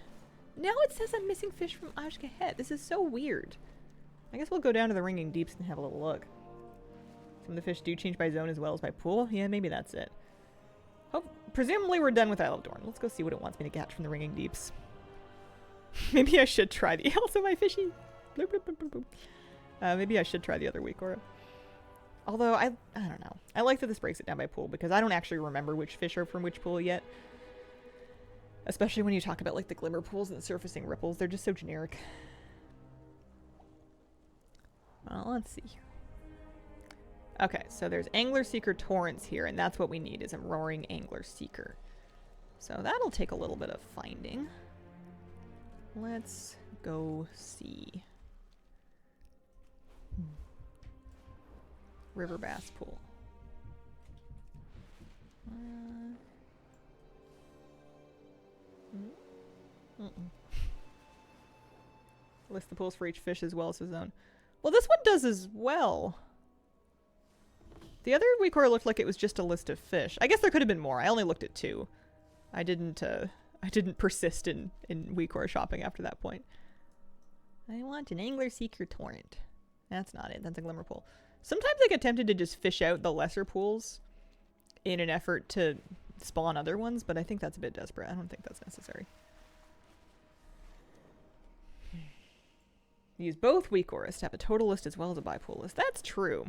Now it says I'm missing fish from Ashka Head. This is so weird. I guess we'll go down to the Ringing Deeps and have a little look. Some of the fish do change by zone as well as by pool. Yeah, maybe that's it. Presumably we're done with Isle of Dorn. Let's go see what it wants me to catch from the Ringing Deeps. Maybe I should try the... Also my fishy! Bloop, bloop, bloop, bloop, bloop. Maybe I should try the other weak aura. Although, I don't know. I like that this breaks it down by pool because I don't actually remember which fish are from which pool yet. Especially when you talk about like the glimmer pools and surfacing ripples. They're just so generic. Well, let's see. Okay, so there's Angler Seeker Torrents here, and that's what we need is a Roaring Angler Seeker. So that'll take a little bit of finding. Let's go see. River Bass Pool. List the pools for each fish as well as his own. Well, this one does as well. The other weak ore looked like it was just a list of fish. I guess there could have been more. I only looked at 2. I didn't persist in weak ore shopping after that point. I want an Angler Seeker Torrent. That's not it. That's a glimmer pool. Sometimes I get tempted to just fish out the lesser pools in an effort to spawn other ones, but I think that's a bit desperate. I don't think that's necessary. Use both weak ores to have a total list as well as a buy pool list. That's true.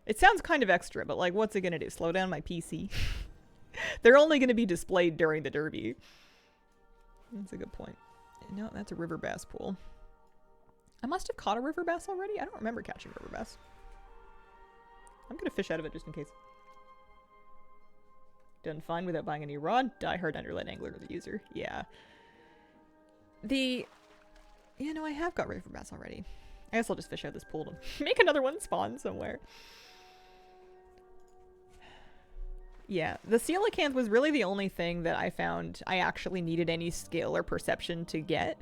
It sounds kind of extra, but like, what's it gonna do? Slow down my PC? They're only gonna be displayed during the derby. That's a good point. No, that's a river bass pool. I must have caught a river bass already. I don't remember catching river bass. I'm gonna fish out of it just in case. Done fine without buying a new rod. Die hard underlet angler to the user. Yeah. Yeah, no, I have got river bass already. I guess I'll just fish out this pool to make another one spawn somewhere. Yeah, the coelacanth was really the only thing that I found I actually needed any skill or perception to get.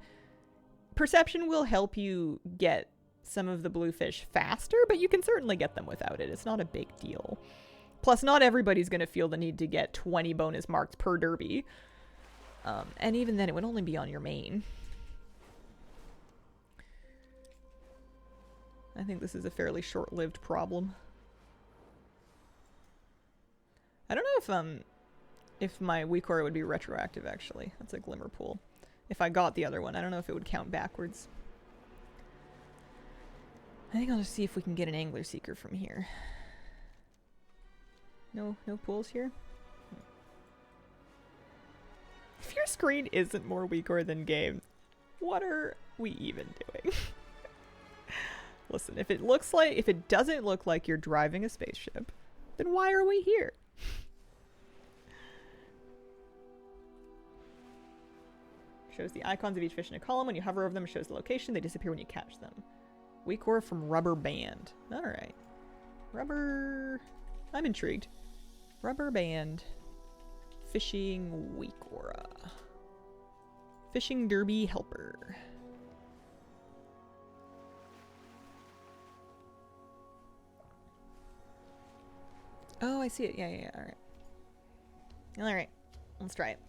Perception will help you get some of the bluefish faster, but you can certainly get them without it. It's not a big deal. Plus, not everybody's going to feel the need to get 20 bonus marks per derby. And even then, it would only be on your main. I think this is a fairly short-lived problem. I don't know if my weak aura would be retroactive, actually. That's a glimmer pool. If I got the other one, I don't know if it would count backwards. I think I'll just see if we can get an angler seeker from here. No pools here? If your screen isn't more weak aura than game, what are we even doing? Listen, if it doesn't look like you're driving a spaceship, then why are we here? Shows the icons of each fish in a column. When you hover over them, it shows the location. They disappear when you catch them. Weak aura from rubber band. Alright. Rubber... I'm intrigued. Rubber band. Fishing weak aura. Fishing derby helper. Oh, I see it. Yeah. Alright. Alright. Let's try it.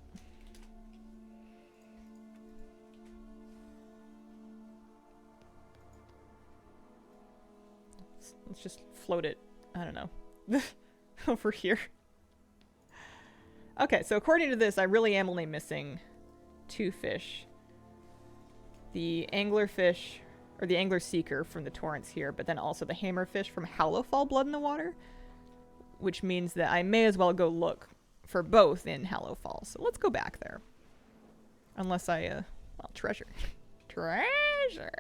Let's just float it. I don't know. Over here. Okay, so according to this, I really am only missing 2 fish. The angler fish, or the angler seeker from the torrents here, but then also the hammerfish from Hallowfall Blood in the Water, which means that I may as well go look for both in Hallowfall. So let's go back there. Unless I, well, treasure. Treasure!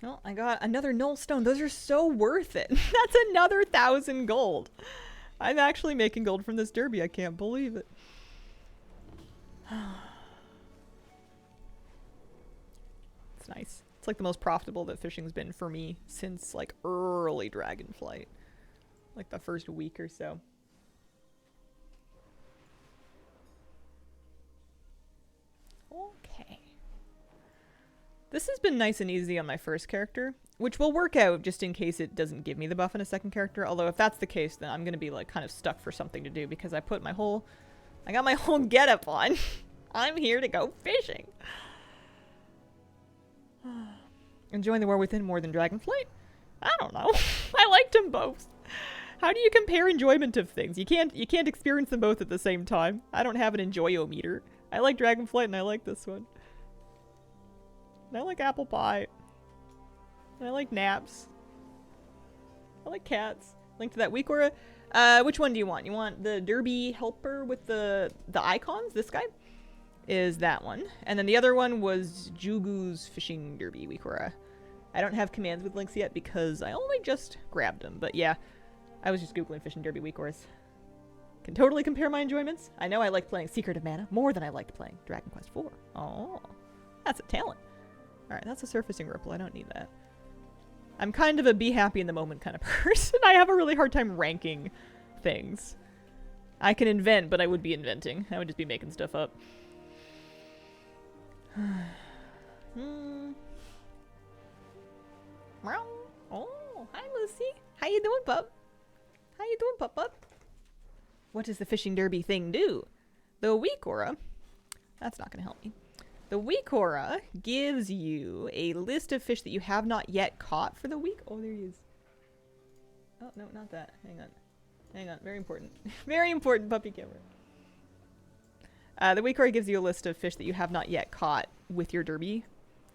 Well, I got another null stone. Those are so worth it. That's another 1,000 gold. I'm actually making gold from this derby. I can't believe it. It's nice. It's like the most profitable that fishing's been for me since like early Dragonflight. Like the first week or so. Okay. This has been nice and easy on my first character, which will work out just in case it doesn't give me the buff in a second character. Although if that's the case, then I'm going to be like kind of stuck for something to do because I got my whole getup on. I'm here to go fishing. Enjoying the War Within more than Dragonflight? I don't know. I liked them both. How do you compare enjoyment of things? You can't experience them both at the same time. I don't have an enjoy-o-meter. I like Dragonflight and I like this one. And I like apple pie. And I like naps. I like cats. Link to that weak aura. Which one do you want? You want the derby helper with the icons? This guy is that one. And then the other one was Jugu's fishing derby weak aura. I don't have commands with links yet because I only just grabbed them. But yeah, I was just googling fishing derby weak auras. Can totally compare my enjoyments. I know I like playing Secret of Mana more than I liked playing Dragon Quest IV. Oh, that's a talent. Alright, that's a surfacing ripple. I don't need that. I'm kind of a be happy in the moment kind of person. I have a really hard time ranking things. I can invent, but I would be inventing. I would just be making stuff up. Oh, hi Lucy. How you doing, pup? How you doing, pup? What does the fishing derby thing do? The weak aura. That's not going to help me. The weak aura gives you a list of fish that you have not yet caught for the week. Oh, there he is. Oh, no, not that. Hang on. Very important. Very important puppy camera. The weak aura gives you a list of fish that you have not yet caught with your derby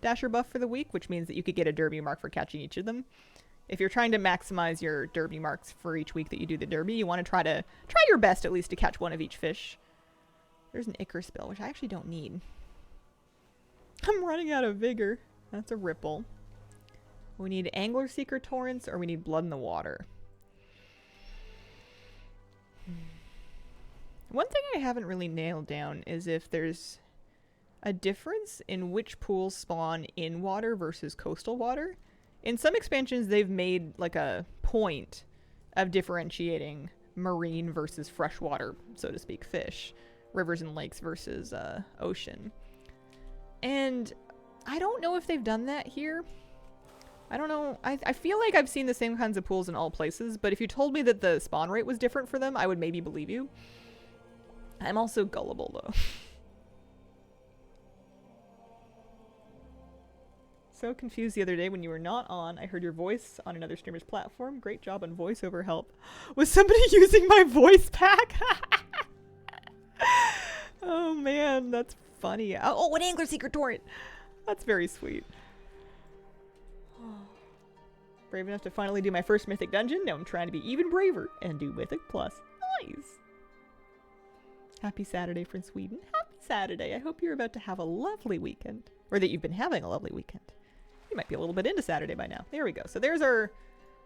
dasher buff for the week, which means that you could get a derby mark for catching each of them. If you're trying to maximize your derby marks for each week that you do the derby, you want to try your best at least to catch one of each fish. There's an ichor spill, which I actually don't need. I'm running out of vigor. That's a ripple. We need angler seeker torrents or we need blood in the water. One thing I haven't really nailed down is if there's a difference in which pools spawn in water versus coastal water. In some expansions, they've made like a point of differentiating marine versus freshwater, so to speak, fish. Rivers and lakes versus ocean. And I don't know if they've done that here. I don't know. I feel like I've seen the same kinds of pools in all places, but if you told me that the spawn rate was different for them, I would maybe believe you. I'm also gullible, though. So confused the other day when you were not on. I heard your voice on another streamer's platform. Great job on voiceover help. Was somebody using my voice pack? Oh man, that's funny. Oh, an Angler Secret Torrent! That's very sweet. Brave enough to finally do my first Mythic Dungeon. Now I'm trying to be even braver and do Mythic Plus. Nice! Happy Saturday from Sweden. Happy Saturday. I hope you're about to have a lovely weekend. Or that you've been having a lovely weekend. You might be a little bit into Saturday by now. There we go. So there's our...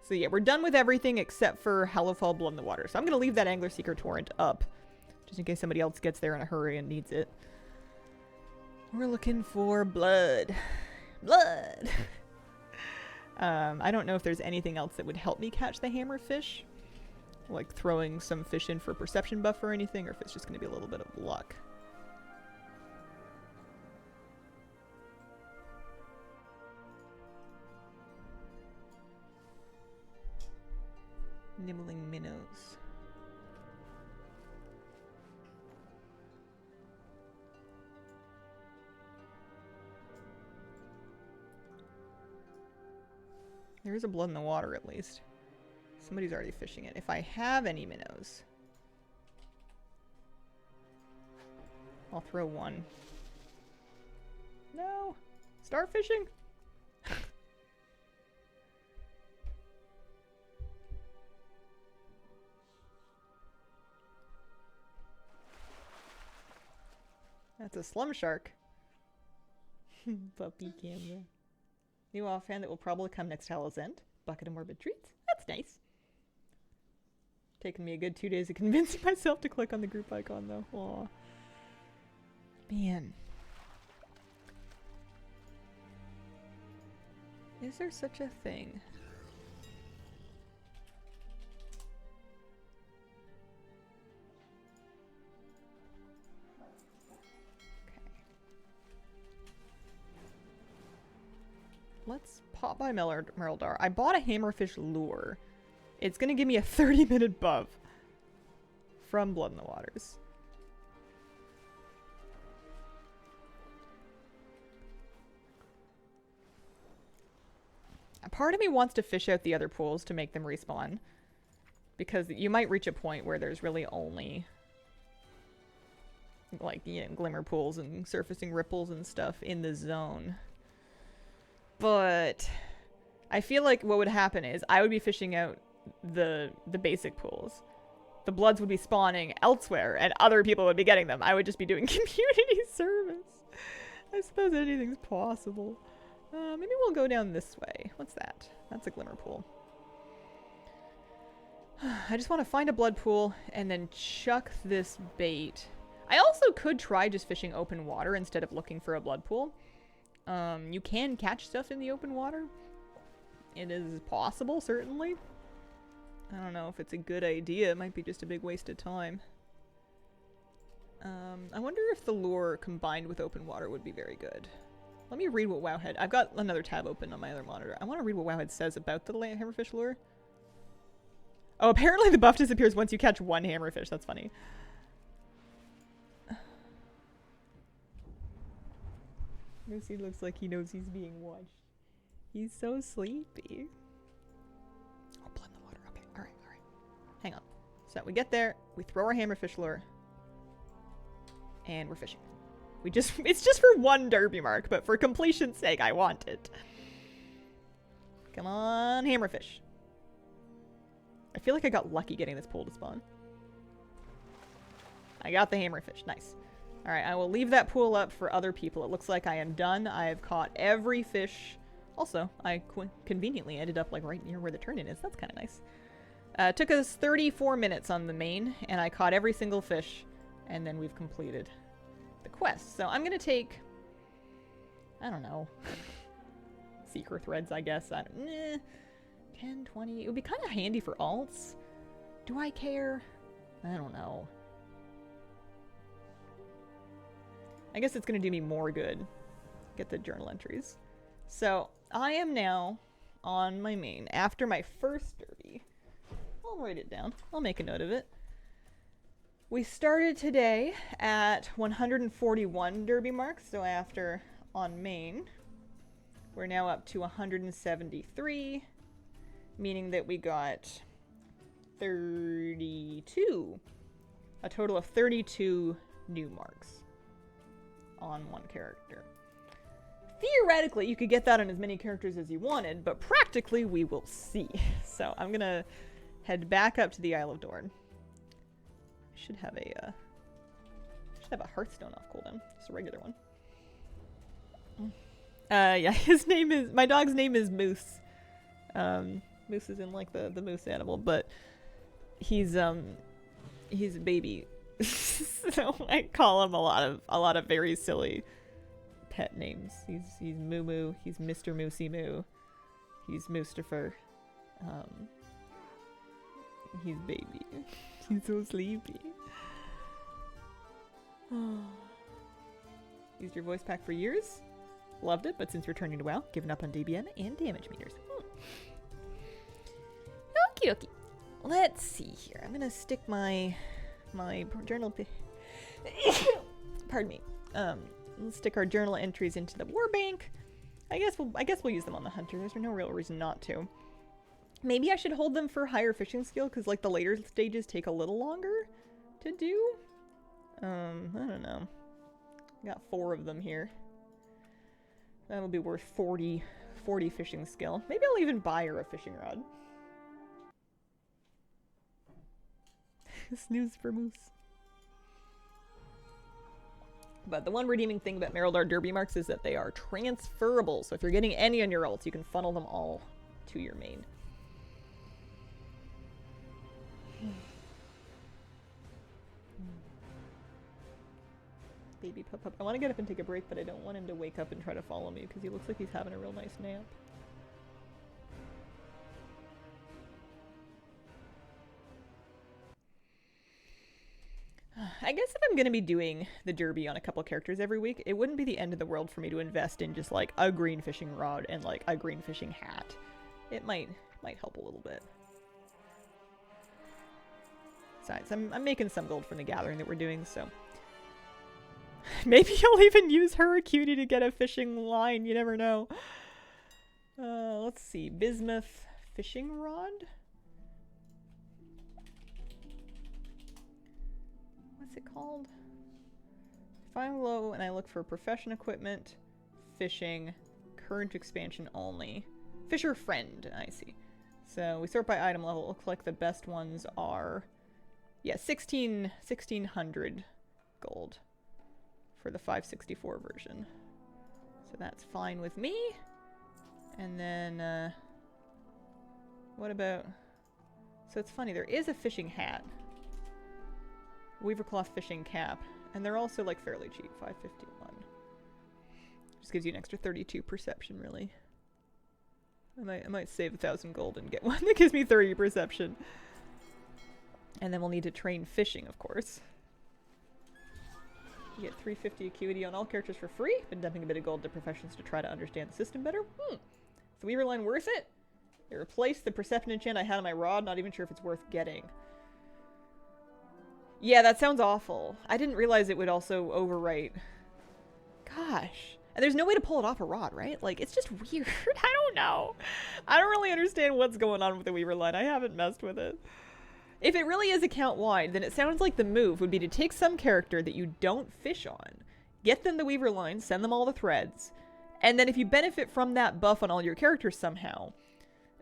So yeah, we're done with everything except for Hallowfall Blood in the Water. So I'm going to leave that Angler Secret Torrent up. Just in case somebody else gets there in a hurry and needs it. We're looking for blood. Blood! I don't know if there's anything else that would help me catch the hammerfish. Like throwing some fish in for perception buff or anything, or if it's just going to be a little bit of luck. Nibbling minnows. There is a blood in the water at least. Somebody's already fishing it. If I have any minnows, I'll throw one. No! Start fishing! That's a slum shark. Puppy camera. New offhand that will probably come next Hallow's End. Bucket of morbid treats. That's nice. Taken me a good 2 days of convincing myself to click on the group icon though. Aw. Man. Is there such a thing? Let's pop by Merildar. I bought a hammerfish lure. It's going to give me a 30-minute buff from Blood in the Waters. A part of me wants to fish out the other pools to make them respawn. Because you might reach a point where there's really only... like, you know, glimmer pools and surfacing ripples and stuff in the zone. But I feel like what would happen is I would be fishing out the basic pools. The bloods would be spawning elsewhere and other people would be getting them. I would just be doing community service. I suppose anything's possible. Maybe we'll go down this way. What's that? That's a glimmer pool. I just want to find a blood pool and then chuck this bait. I also could try just fishing open water instead of looking for a blood pool. You can catch stuff in the open water. It is possible, certainly. I don't know if it's a good idea. It might be just a big waste of time. I wonder if the lure combined with open water would be very good. Let me read what Wowhead... I've got another tab open on my other monitor. I want to read what Wowhead says about the hammerfish lure. Oh, apparently the buff disappears once you catch one hammerfish. That's funny. Lucy looks like he knows he's being watched. He's so sleepy. Oh, blood in the water. Okay, alright, alright. Hang on. So we get there, we throw our hammerfish lure, and we're fishing. It's just for one derby mark, but for completion's sake, I want it. Come on, hammerfish. I feel like I got lucky getting this pool to spawn. I got the hammerfish. Nice. Alright, I will leave that pool up for other people. It looks like I am done. I have caught every fish. Also, I conveniently ended up like right near where the turn-in is. That's kind of nice. It took us 34 minutes on the main, and I caught every single fish. And then we've completed the quest. So I'm going to take... I don't know. Secret threads, I guess. 10, 20... It would be kind of handy for alts. Do I care? I don't know. I guess it's going to do me more good get the journal entries. So I am now on my main after my first derby. I'll write it down. I'll make a note of it. We started today at 141 derby marks, so after on main, we're now up to 173, meaning that we got 32, a total of 32 new marks on one character. Theoretically, you could get that on as many characters as you wanted, but practically we will see. So I'm gonna head back up to the Isle of Dorn. I should have a Hearthstone off cooldown, just a regular one. Yeah, my dog's name is Moose. Moose is in like the moose animal, but he's a baby. So I call him a lot of very silly pet names. He's Moo Moo, he's Mr. Moosey Moo, he's Moostafer, he's baby. He's so sleepy. Used your voice pack for years. Loved it, but since returning to WoW, given up on DBN and damage meters. Okie dokie. Let's see here. I'm gonna stick my journal. Pardon me. Let's stick our journal entries into the war bank. I guess we'll use them on the hunter. There's no real reason not to. Maybe I should hold them for higher fishing skill because like the later stages take a little longer to do. I don't know. Got 4 of them here. That'll be worth 40 fishing skill. Maybe I'll even buy her a fishing rod. Snooze for Moose. But the one redeeming thing about Merildar Derby marks is that they are transferable. So if you're getting any on your ults, you can funnel them all to your main. Baby pup. I want to get up and take a break, but I don't want him to wake up and try to follow me because he looks like he's having a real nice nap. I guess if I'm going to be doing the derby on a couple characters every week, it wouldn't be the end of the world for me to invest in just like a green fishing rod and like a green fishing hat. It might help a little bit. Besides, I'm making some gold from the gathering that we're doing, so maybe I'll even use Hurricutie to get a fishing line. You never know. Let's see. Bismuth fishing rod? What's it called? If I'm low and I look for profession equipment, fishing, current expansion only. Fisher friend, I see. So we sort by item level. It looks like the best ones are, yeah, 1600 gold for the 564 version. So that's fine with me. And then, what about, so it's funny, there is a fishing hat. Weavercloth fishing cap. And they're also like fairly cheap, 551. Just gives you an extra 32 perception, really. I might save 1,000 gold and get one that gives me 30 perception. And then we'll need to train fishing, of course. You get 350 acuity on all characters for free. Been dumping a bit of gold to professions to try to understand the system better. Is the Weaver line worth it? It replaced the perception enchant I had on my rod. Not even sure if it's worth getting. Yeah, that sounds awful. I didn't realize it would also overwrite. Gosh. And there's no way to pull it off a rod, right? Like, it's just weird. I don't know. I don't really understand what's going on with the Weaver line. I haven't messed with it. If it really is account-wide, then it sounds like the move would be to take some character that you don't fish on, get them the Weaver line, send them all the threads, and then if you benefit from that buff on all your characters somehow,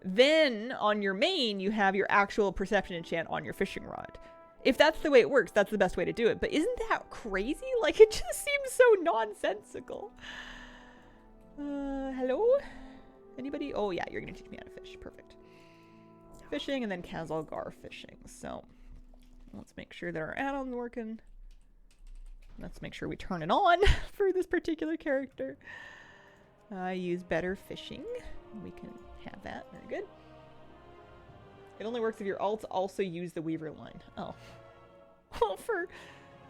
then on your main, you have your actual perception enchant on your fishing rod. If that's the way it works, that's the best way to do it. But isn't that crazy? Like, it just seems so nonsensical. Hello? Anybody? Oh, yeah, you're going to teach me how to fish. Perfect. Fishing and then Kazalgar fishing. So, let's make sure that our add-on's working. Let's make sure we turn it on for this particular character. I use better fishing. We can have that. Very good. It only works if your alts also use the Weaver line. Oh. Well,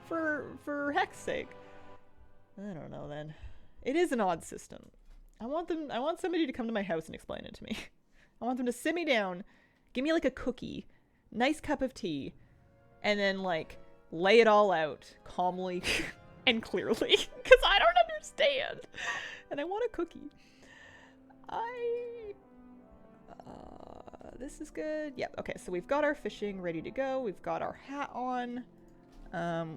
for heck's sake. I don't know then. It is an odd system. I want somebody to come to my house and explain it to me. I want them to sit me down, give me like a cookie, nice cup of tea, and then like lay it all out calmly and clearly, because I don't understand. And I want a cookie. This is good. Yep, okay, so we've got our fishing ready to go. We've got our hat on.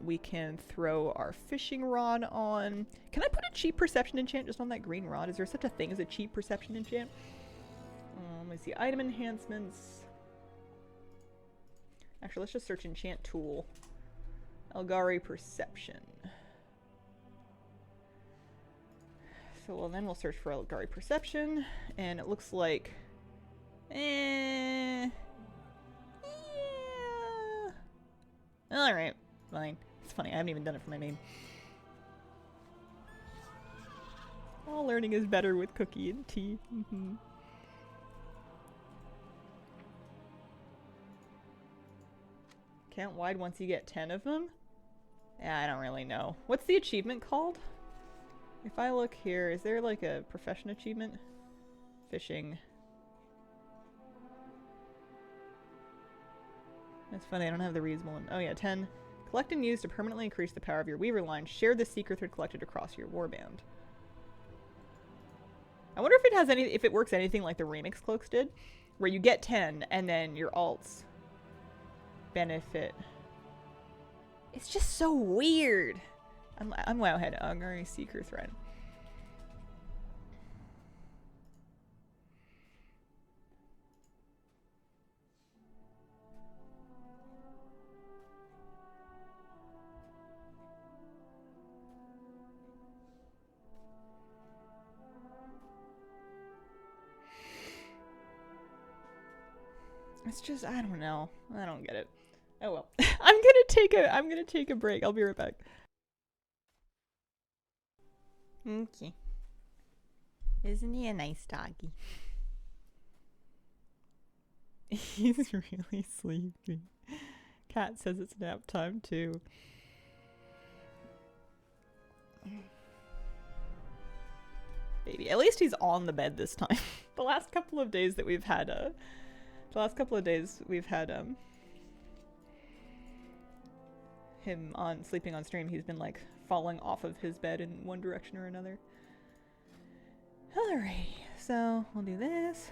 We can throw our fishing rod on. Can I put a cheap perception enchant just on that green rod? Is there such a thing as a cheap perception enchant? Let me see, item enhancements. Actually, let's just search enchant tool. Elgari perception. So well, then we'll search for Elgari perception, and it looks like, yeah. All right, fine. It's funny, I haven't even done it for my main. All learning is better with cookie and tea. Count wide once you get 10 of them? Yeah, I don't really know. What's the achievement called? If I look here, is there like a profession achievement? Fishing. That's funny, I don't have the reasonable one. Oh yeah, 10. Collect and use to permanently increase the power of your weaver line. Share the secret thread collected across your warband. I wonder if it has if it works anything like the remix cloaks did, where you get 10 and then your alts benefit. It's just so weird. I'm Wowhead. Elgari Seeker Thread. It's just, I don't know. I don't get it. Oh well. I'm gonna take a break. I'll be right back. Okay. Isn't he a nice doggy? He's really sleepy. Cat says it's nap time too. Baby. At least he's on the bed this time. The last couple of days that we've had him on sleeping on stream, he's been like falling off of his bed in one direction or another. Alrighty, so we'll do this.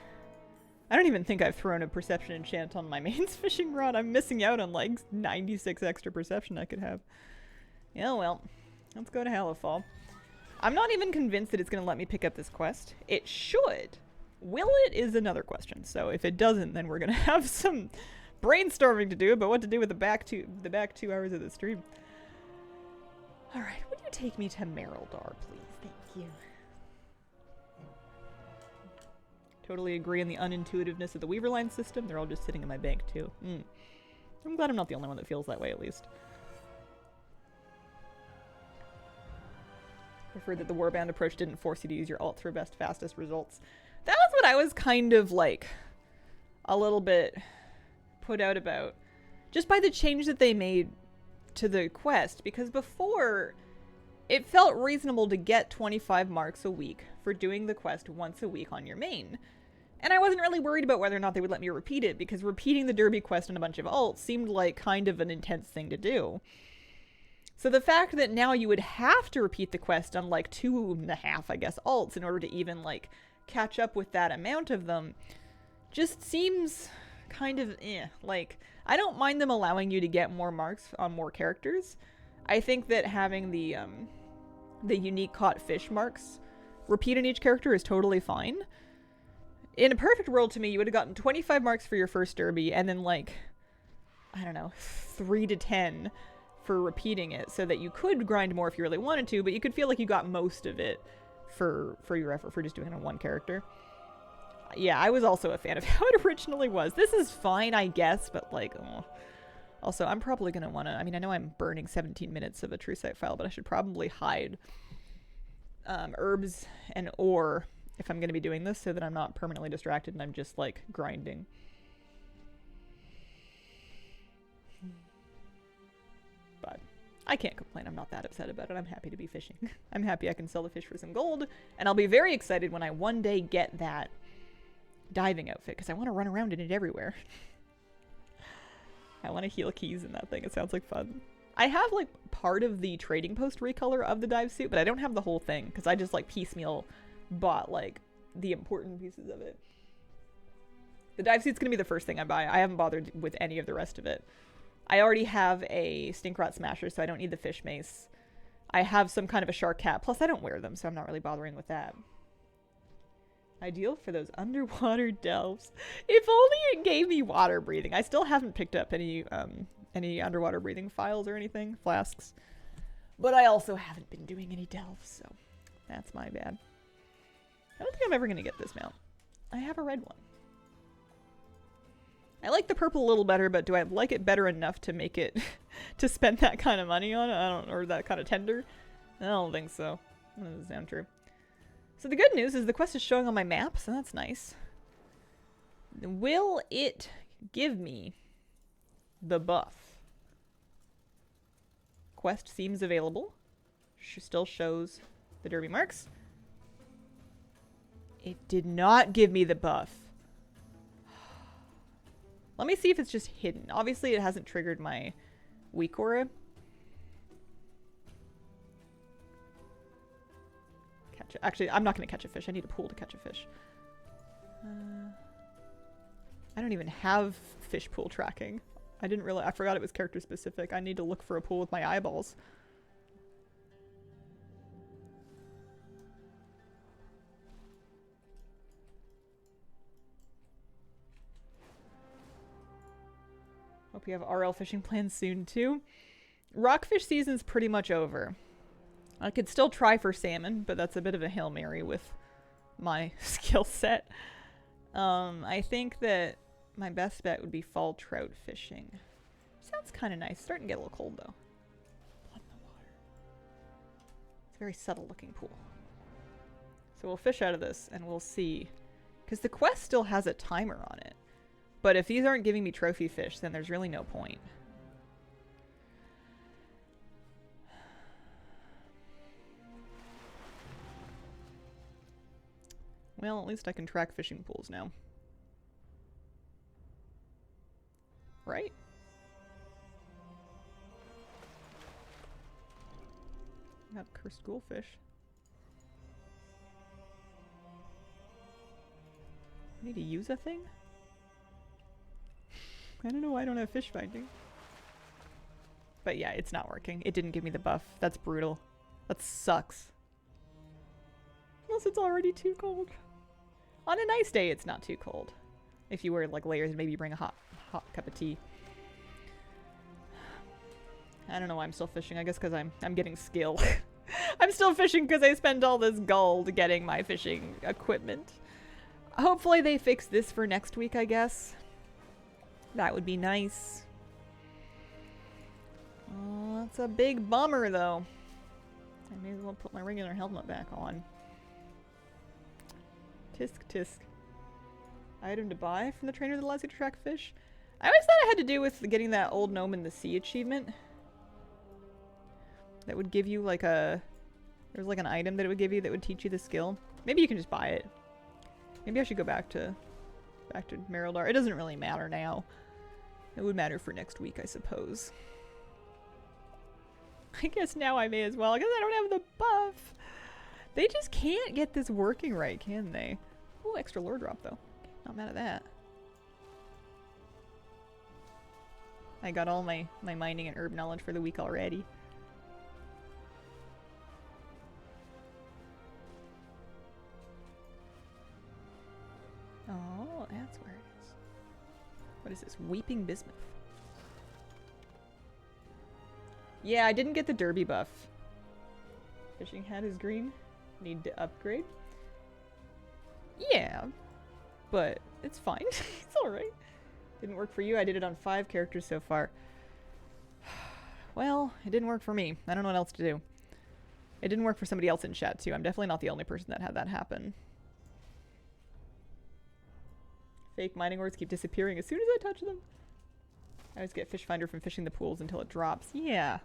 I don't even think I've thrown a perception enchant on my mains fishing rod. I'm missing out on like 96 extra perception I could have. Yeah, well, let's go to Hallowfall. I'm not even convinced that it's going to let me pick up this quest. It should. Will it is another question. So if it doesn't, then we're going to have some brainstorming to do about what to do with the back 2 hours of the stream. Alright, would you take me to Merildar, please? Thank you. Totally agree on the unintuitiveness of the Weaverline system. They're all just sitting in my bank, too. I'm glad I'm not the only one that feels that way, at least. Preferred that the warband approach didn't force you to use your alt for best, fastest results. That was what I was kind of, like, a little bit put out about. Just by the change that they made to the quest. Because before, it felt reasonable to get 25 marks a week for doing the quest once a week on your main. And I wasn't really worried about whether or not they would let me repeat it, because repeating the Derby quest on a bunch of alts seemed like kind of an intense thing to do. So the fact that now you would have to repeat the quest on like 2.5, I guess, alts in order to even like catch up with that amount of them just seems kind of like, I don't mind them allowing you to get more marks on more characters. I think that having the unique caught fish marks repeat on each character is totally fine. In a perfect world, to me, you would have gotten 25 marks for your first derby, and then, like, I don't know, 3 to 10 for repeating it, so that you could grind more if you really wanted to, but you could feel like you got most of it for your effort for just doing it on one character. Yeah, I was also a fan of how it originally was. This is fine, I guess, but, like, oh. Also, I'm probably going to want to, I mean, I know I'm burning 17 minutes of a true site file, but I should probably hide herbs and ore if I'm going to be doing this, so that I'm not permanently distracted and I'm just, like, grinding. But I can't complain. I'm not that upset about it. I'm happy to be fishing. I'm happy I can sell the fish for some gold. And I'll be very excited when I one day get that diving outfit, because I want to run around in it everywhere. I want to heal keys in that thing. It sounds like fun. I have like part of the trading post recolor of the dive suit, but I don't have the whole thing because I just like piecemeal bought like the important pieces of it. The dive suit's gonna be the first thing I buy. I haven't bothered with any of the rest of it. I already have a stink rot smasher, so I don't need the fish mace. I have some kind of a shark cap, plus I don't wear them, so I'm not really bothering with that. Ideal for those underwater delves. If only it gave me water breathing. I still haven't picked up any underwater breathing files or anything, flasks. But I also haven't been doing any delves, so that's my bad. I don't think I'm ever going to get this mount. I have a red one. I like the purple a little better, but do I like it better enough to make it to spend that kind of money on it? Or that kind of tender? I don't think so. That doesn't sound true. So the good news is the quest is showing on my map, so that's nice. Will it give me the buff? Quest seems available. Still shows the derby marks. It did not give me the buff. Let me see if it's just hidden. Obviously, it hasn't triggered my weak aura. Actually, I'm not going to catch a fish. I need a pool to catch a fish. I don't even have fish pool tracking. I forgot it was character specific. I need to look for a pool with my eyeballs. Hope you have RL fishing plans soon too. Rockfish season's pretty much over. I could still try for salmon, but that's a bit of a Hail Mary with my skill set. I think that my best bet would be fall trout fishing. Sounds kind of nice. Starting to get a little cold though. Blood in the water. It's a very subtle looking pool. So we'll fish out of this and we'll see. Because the quest still has a timer on it. But if these aren't giving me trophy fish, then there's really no point. Well, at least I can track fishing pools now. Right? I have cursed goldfish. I need to use a thing? I don't know why I don't have fish finding. But yeah, it's not working. It didn't give me the buff. That's brutal. That sucks. Unless it's already too cold. On a nice day, it's not too cold. If you wear like layers, maybe bring a hot cup of tea. I don't know why I'm still fishing. I guess because I'm getting skill. I'm still fishing because I spent all this gold getting my fishing equipment. Hopefully they fix this for next week, I guess. That would be nice. Oh, that's a big bummer, though. I may as well put my regular helmet back on. Tisk tisk. Item to buy from the trainer that allows you to track fish. I always thought it had to do with getting that old gnome in the sea achievement. That would give you like a... There was like an item that it would give you that would teach you the skill. Maybe you can just buy it. Maybe I should go back to Merildar. It doesn't really matter now. It would matter for next week, I suppose. I guess now I may as well, because I don't have the buff. They just can't get this working right, can they? Oh, extra lure drop, though. Not mad at that. I got all my mining and herb knowledge for the week already. Oh, that's where it is. What is this? Weeping Bismuth. Yeah, I didn't get the derby buff. Fishing hat is green. Need to upgrade. Yeah, but it's fine. It's alright. Didn't work for you. I did it on 5 characters so far. Well, it didn't work for me. I don't know what else to do. It didn't work for somebody else in chat too. I'm definitely not the only person that had that happen. Fake mining ores keep disappearing as soon as I touch them. I always get fish finder from fishing the pools until it drops. Yeah.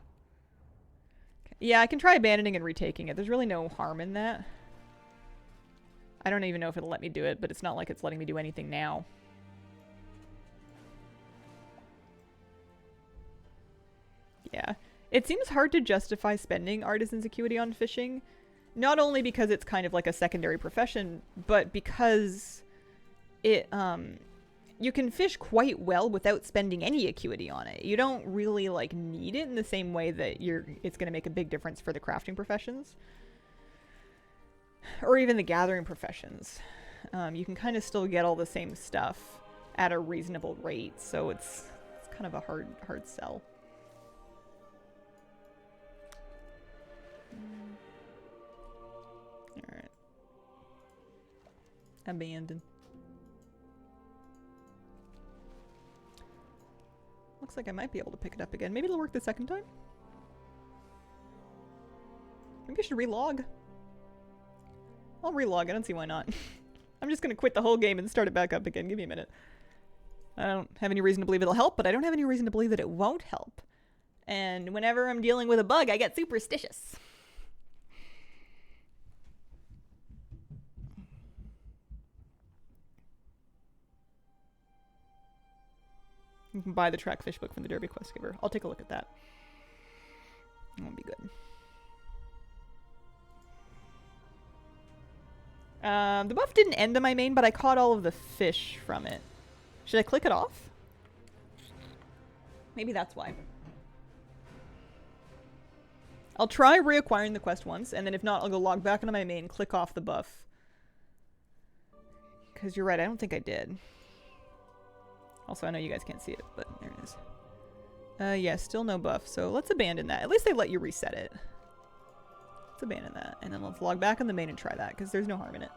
Yeah, I can try abandoning and retaking it. There's really no harm in that. I don't even know if it'll let me do it, but it's not like it's letting me do anything now. Yeah. It seems hard to justify spending artisan's acuity on fishing, not only because it's kind of like a secondary profession, but because it, you can fish quite well without spending any acuity on it. You don't really, like, need it in the same way that it's going to make a big difference for the crafting professions. Or even the gathering professions. You can kind of still get all the same stuff at a reasonable rate, so it's kind of a hard sell. Alright. Abandon. Looks like I might be able to pick it up again. Maybe it'll work the second time? Maybe I should relog. I'll relog. I don't see why not. I'm just gonna quit the whole game and start it back up again. Give me a minute. I don't have any reason to believe it'll help, but I don't have any reason to believe that it won't help. And whenever I'm dealing with a bug, I get superstitious. You can buy the Trackfish book from the Derby Quest Giver. I'll take a look at that. That would be good. The buff didn't end on my main, but I caught all of the fish from it. Should I click it off? Maybe that's why. I'll try reacquiring the quest once, and then if not, I'll go log back into my main, click off the buff. Because you're right, I don't think I did. Also, I know you guys can't see it, but there it is. Yeah, still no buff, so let's abandon that. At least they let you reset it. Let's abandon that, and then let's log back on the main and try that, because there's no harm in it.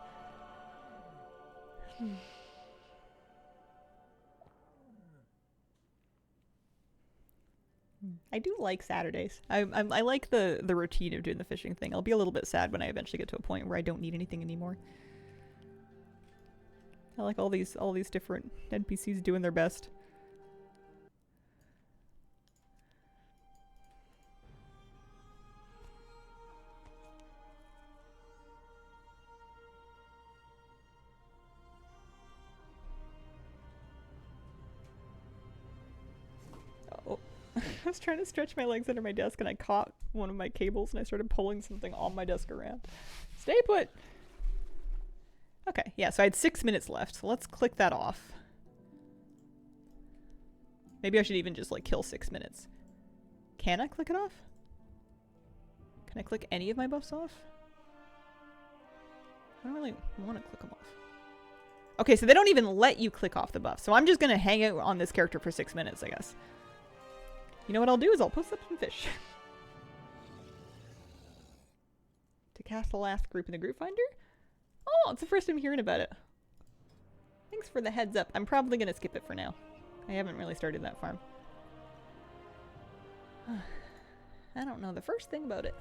I do like Saturdays. I like the routine of doing the fishing thing. I'll be a little bit sad when I eventually get to a point where I don't need anything anymore. I like all these different NPCs doing their best. Oh, I was trying to stretch my legs under my desk and I caught one of my cables and I started pulling something on my desk around. Stay put! Okay, yeah, so I had 6 minutes left, so let's click that off. Maybe I should even just, like, kill 6 minutes. Can I click it off? Can I click any of my buffs off? I don't really want to click them off. Okay, so they don't even let you click off the buff, so I'm just gonna hang out on this character for 6 minutes, I guess. You know what I'll do is I'll post up some fish. To cast the last group in the group finder? Oh, it's the first time hearing about it. Thanks for the heads up. I'm probably going to skip it for now. I haven't really started that farm. I don't know the first thing about it.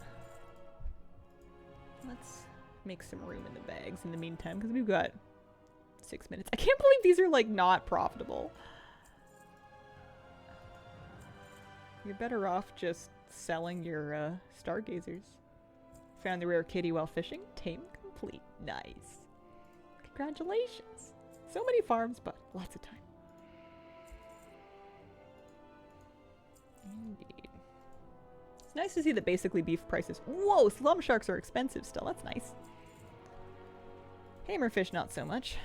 Let's make some room in the bags in the meantime, because we've got 6 minutes. I can't believe these are, like, not profitable. You're better off just selling your stargazers. Found the rare kitty while fishing. Tame complete. Nice. Congratulations. So many farms, but lots of time. Indeed. It's nice to see that basically beef prices. Whoa, slum sharks are expensive still. That's nice. Hammerfish, not so much.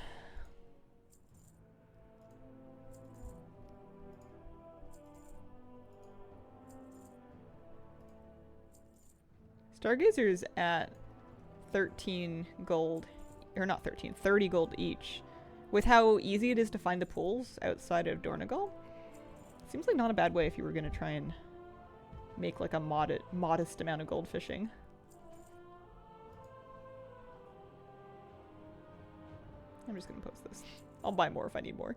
Stargazers at 13 gold, or not 13, 30 gold each. With how easy it is to find the pools outside of Dornegal, seems like not a bad way if you were going to try and make like a modest amount of gold fishing. I'm just going to post this. I'll buy more if I need more.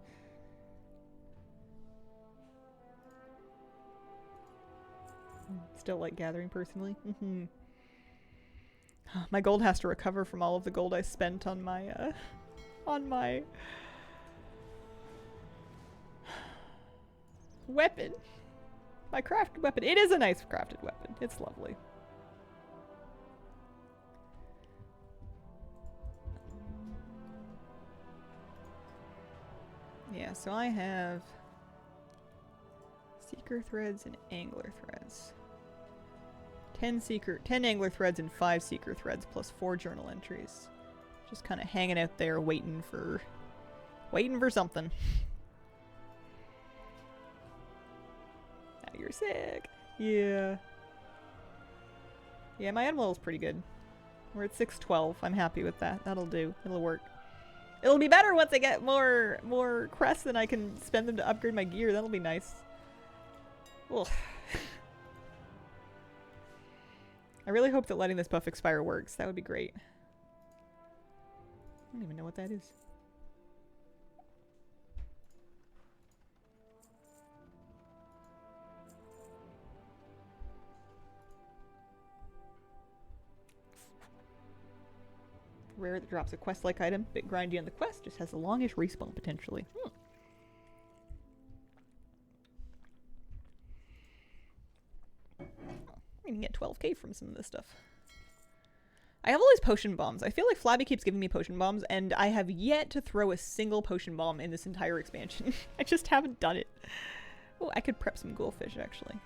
Still like gathering personally. My gold has to recover from all of the gold I spent on my weapon. My crafted weapon. It is a nice crafted weapon. It's lovely. Yeah, so I have seeker threads and angler threads. 10 angler threads and 5 seeker threads plus 4 journal entries. Just kind of hanging out there waiting for something. Now you're sick. Yeah. Yeah, my animal is pretty good. We're at 612. I'm happy with that. That'll do. It'll work. It'll be better once I get more crests and I can spend them to upgrade my gear. That'll be nice. Ugh. I really hope that letting this buff expire works. That would be great. I don't even know what that is. Rare that drops a quest-like item. Bit grindy on the quest. Just has the longest respawn potentially. We can get 12k from some of this stuff. I have all these potion bombs. I feel like Flabby keeps giving me potion bombs, and I have yet to throw a single potion bomb in this entire expansion. I just haven't done it. Oh, I could prep some goldfish, actually.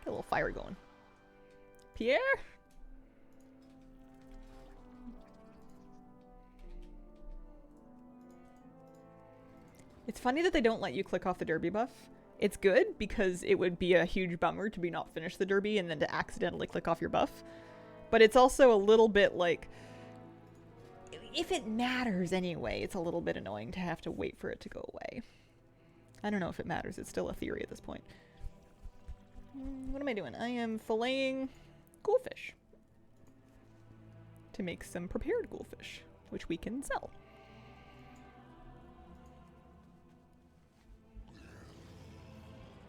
Get a little fire going. Pierre? It's funny that they don't let you click off the derby buff. It's good, because it would be a huge bummer to be not finish the derby and then to accidentally click off your buff. But it's also a little bit like, if it matters anyway, it's a little bit annoying to have to wait for it to go away. I don't know if it matters. It's still a theory at this point. What am I doing? I am filleting goldfish to make some prepared goldfish, which we can sell.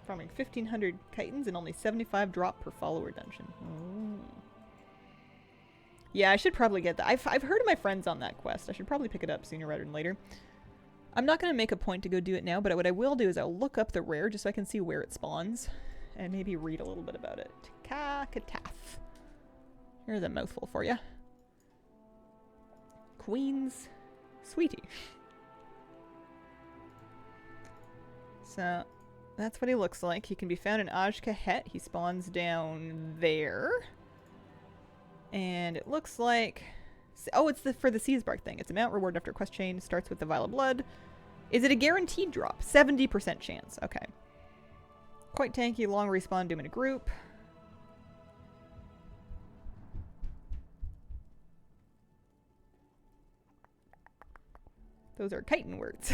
Farming 1,500 chitons and only 75 drop per follower dungeon. Oh. Yeah, I should probably get that. I've heard of my friends on that quest. I should probably pick it up sooner rather than later. I'm not going to make a point to go do it now, but what I will do is I'll look up the rare just so I can see where it spawns and maybe read a little bit about it. Kakataf. Here's a mouthful for you. Queen's Sweetie. So that's what he looks like. He can be found in Ajkahet. He spawns down there. And it looks like... Oh, it's for the Seasbark thing. It's a mount reward after quest chain. Starts with the Vial of Blood. Is it a guaranteed drop? 70% chance. Okay. Quite tanky, long respawn, do him in a group. Those are chitin words.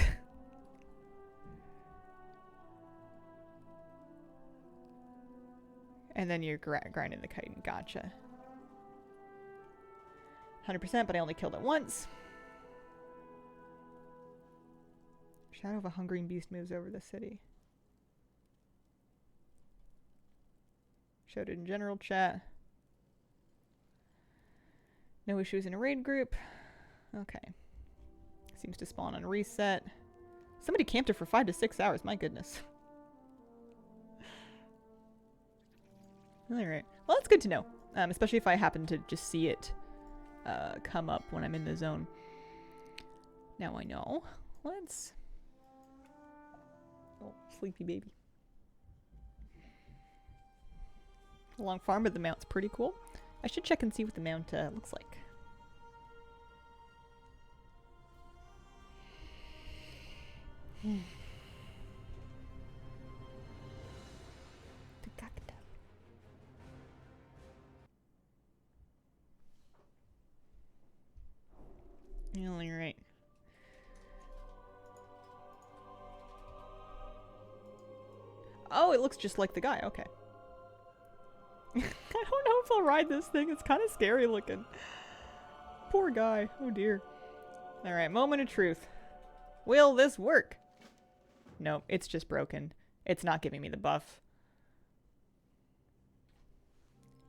And then you're grinding the chitin. Gotcha. 100%, but I only killed it once. Shadow of a hungering beast moves over the city. Showed it in general chat. No issues in a raid group. Okay. Seems to spawn on reset. Somebody camped it for 5 to 6 hours. My goodness. Alright. Well, that's good to know. Especially if I happen to just see it come up when I'm in the zone. Now I know. Let's... Oh, sleepy baby. A long farm, but the mount's pretty cool. I should check and see what the mount looks like. Alright. Oh, it looks just like the guy. Okay. I don't know if I'll ride this thing. It's kind of scary looking. Poor guy. Oh dear. Alright, moment of truth. Will this work? Nope, it's just broken. It's not giving me the buff.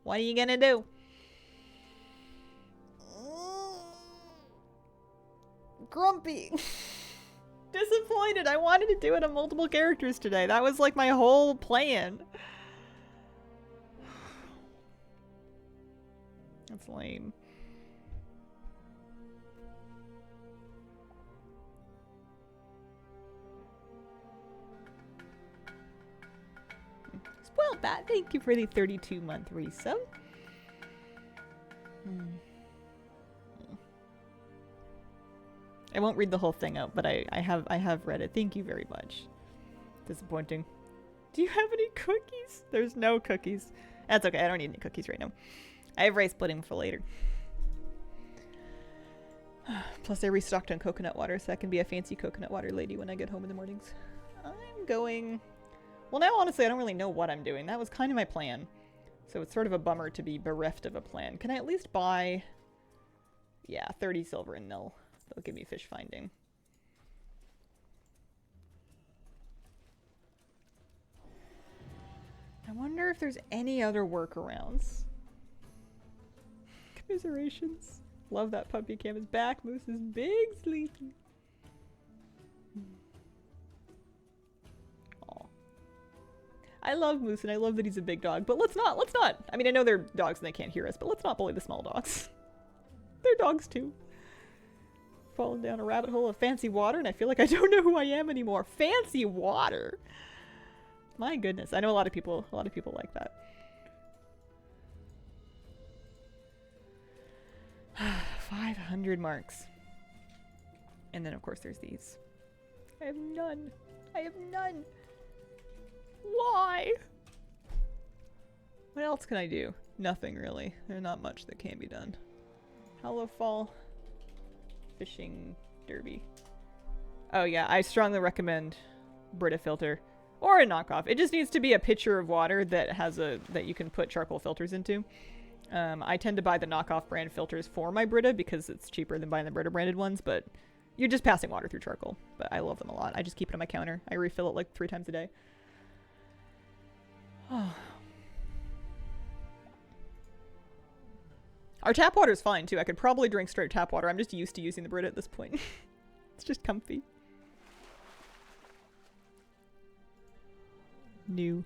What are you gonna do? Grumpy. Disappointed. I wanted to do it on multiple characters today. That was like my whole plan. That's lame. that. Thank you for the 32-month resub. I won't read the whole thing out, but I have read it. Thank you very much. Disappointing. Do you have any cookies? There's no cookies. That's okay. I don't need any cookies right now. I have rice pudding for later. Plus I restocked on coconut water, so I can be a fancy coconut water lady when I get home in the mornings. I'm going... Well, now honestly I don't really know what I'm doing. That was kind of my plan. So it's sort of a bummer to be bereft of a plan. Can I at least buy... Yeah, 30 silver and they'll give me fish finding. I wonder if there's any other workarounds. Commiserations. Love that puppy cam is back. Moose is big sleepy. Aw. I love Moose and I love that he's a big dog, but let's not. I mean, I know they're dogs and they can't hear us, but let's not bully the small dogs. They're dogs too. Falling down a rabbit hole of fancy water and I feel like I don't know who I am anymore. Fancy water. My goodness. I know a lot of people like that. 500 marks. And then of course there's these. I have none. I have none. Why? What else can I do? Nothing really. There's not much that can be done. Hallowfall Fishing Derby. Oh yeah, I strongly recommend Brita filter. Or a knockoff. It just needs to be a pitcher of water that has that you can put charcoal filters into. I tend to buy the knockoff brand filters for my Brita because it's cheaper than buying the Brita branded ones, but you're just passing water through charcoal. But I love them a lot. I just keep it on my counter. I refill it like 3 times a day. Our tap water is fine too. I could probably drink straight tap water. I'm just used to using the Brita at this point. It's just comfy. New.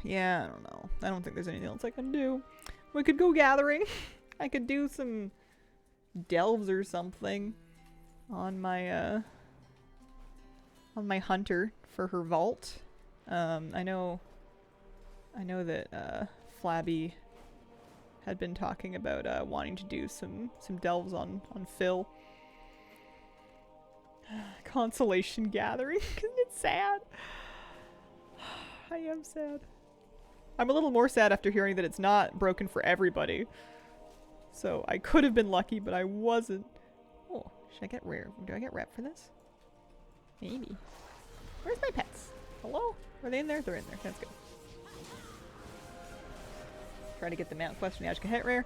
Yeah, I don't know. I don't think there's anything else I can do. We could go gathering. I could do some delves or something on my hunter for her vault. I know that Flabby had been talking about wanting to do some delves on Phil. Consolation gathering. It's sad. I am sad. I'm a little more sad after hearing that it's not broken for everybody. So I could have been lucky, but I wasn't. Oh, should I get rare? Do I get rep for this? Maybe. Where's my pets? Hello? Are they in there? They're in there. That's good. Try to get them out. Question Ashka hit rare.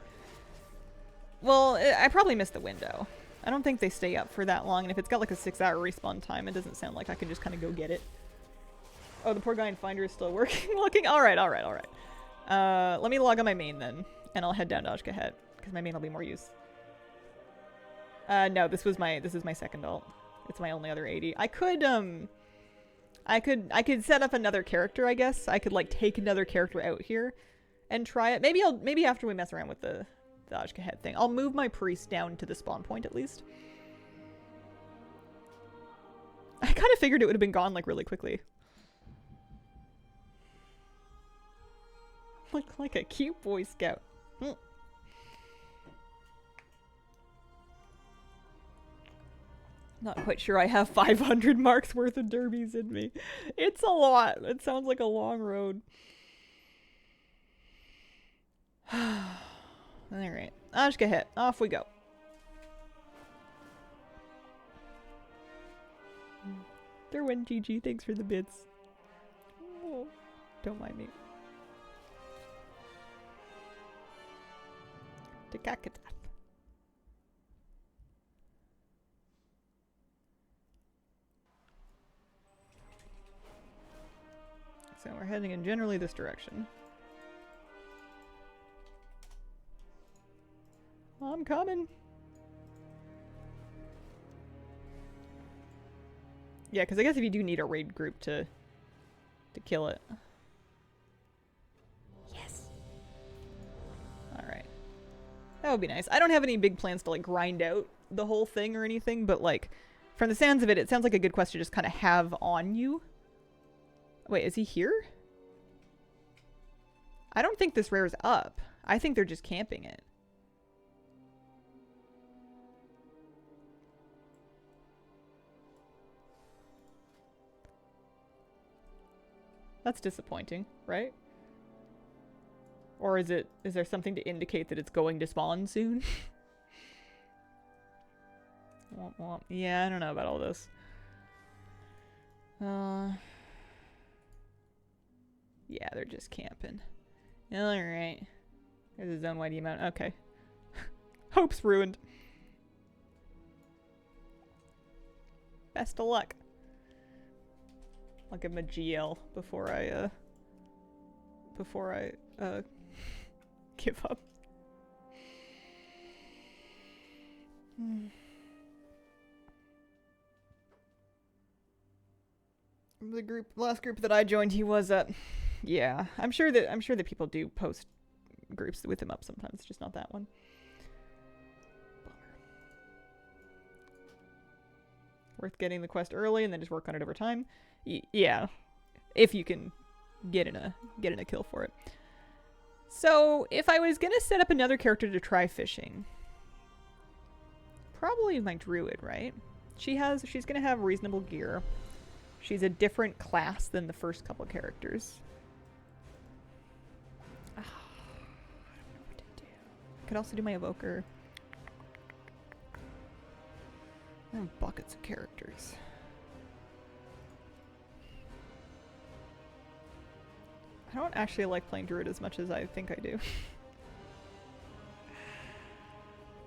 Well, I probably missed the window. I don't think they stay up for that long, and if it's got like a 6-hour respawn time, it doesn't sound like I can just kind of go get it. Oh, the poor guy in Finder is still working. Looking. Alright. Let me log on my main then, and I'll head down to Ashka because my main will be more use. No, this is my second ult. It's my only other 80. I could set up another character, I guess. I could like take another character out here and try it. Maybe after we mess around with the Ashka head thing. I'll move my priest down to the spawn point at least. I kind of figured it would have been gone like really quickly. Look like a cute Boy Scout. Not quite sure I have 500 marks worth of derbies in me. It's a lot. It sounds like a long road. Alright. Ashka hit. Off we go. Derwin GG, thanks for the bits. Oh, don't mind me. Kakatath. So we're heading in generally this direction. I'm coming. Yeah, because I guess if you do need a raid group to kill it. Yes. All right. would be nice. I don't have any big plans to like grind out the whole thing or anything, but like from the sounds of it, it sounds like a good quest to just kind of have on you. Wait, is he here? I don't think this rare's up. I think they're just camping it. That's disappointing, right? Or is there something to indicate that it's going to spawn soon? Womp womp. Yeah, I don't know about all this. Yeah, they're just camping. Alright. There's a zone wide amount. Okay. Hope's ruined. Best of luck. I'll give him a GL before I give up. The last group that I joined, he was yeah. I'm sure that people do post groups with him up sometimes, just not that one. Bummer. Worth getting the quest early and then just work on it over time. Yeah, if you can get in a kill for it. So if I was gonna set up another character to try fishing, probably my druid, right? She's gonna have reasonable gear. She's a different class than the first couple characters. I don't know what to do. I could also do my evoker. I have buckets of characters. I don't actually like playing druid as much as I think I do.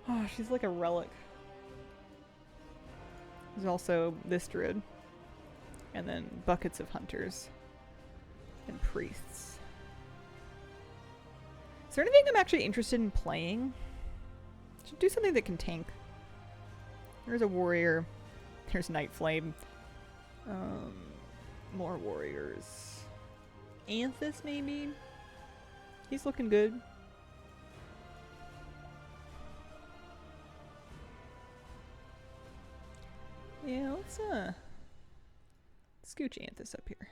Oh, she's like a relic. There's also this druid. And then buckets of hunters. And priests. Is there anything I'm actually interested in playing? Should do something that can tank. There's a warrior. There's Night Flame. More warriors. Anthus, maybe? He's looking good. Yeah, let's scooch Anthus up here.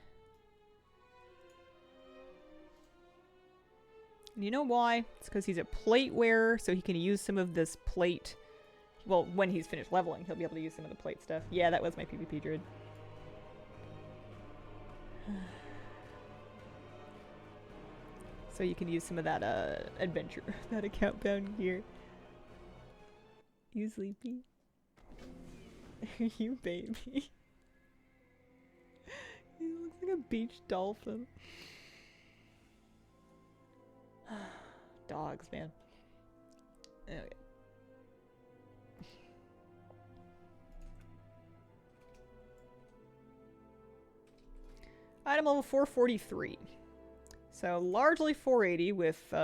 And you know why? It's because he's a plate wearer, so he can use some of this plate. Well, when he's finished leveling, he'll be able to use some of the plate stuff. Yeah, that was my PvP druid. So you can use some of that adventure, that account bound gear. You sleepy? You baby. He looks like a beach dolphin. Dogs, man. Okay. Item level 443. So largely 480 with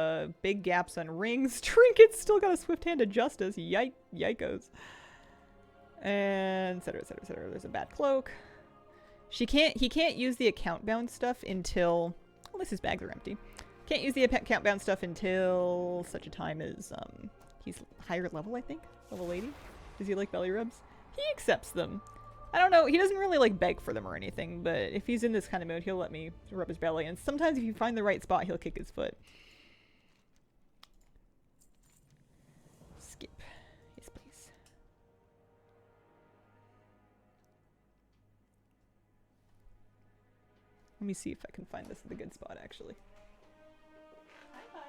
big gaps on rings. Trinket's still got a swift hand of justice. Yikos. And etc, etc, etc. There's a bad cloak. He can't use the account bound stuff until, unless his bags are empty. Can't use the account bound stuff until such a time as he's higher level, I think. Level 80. Does he like belly rubs? He accepts them. I don't know, he doesn't really like beg for them or anything, but if he's in this kind of mood, he'll let me rub his belly, and sometimes if you find the right spot, he'll kick his foot. Skip. Yes, please. Let me see if I can find this at a good spot, actually. Hi, bud.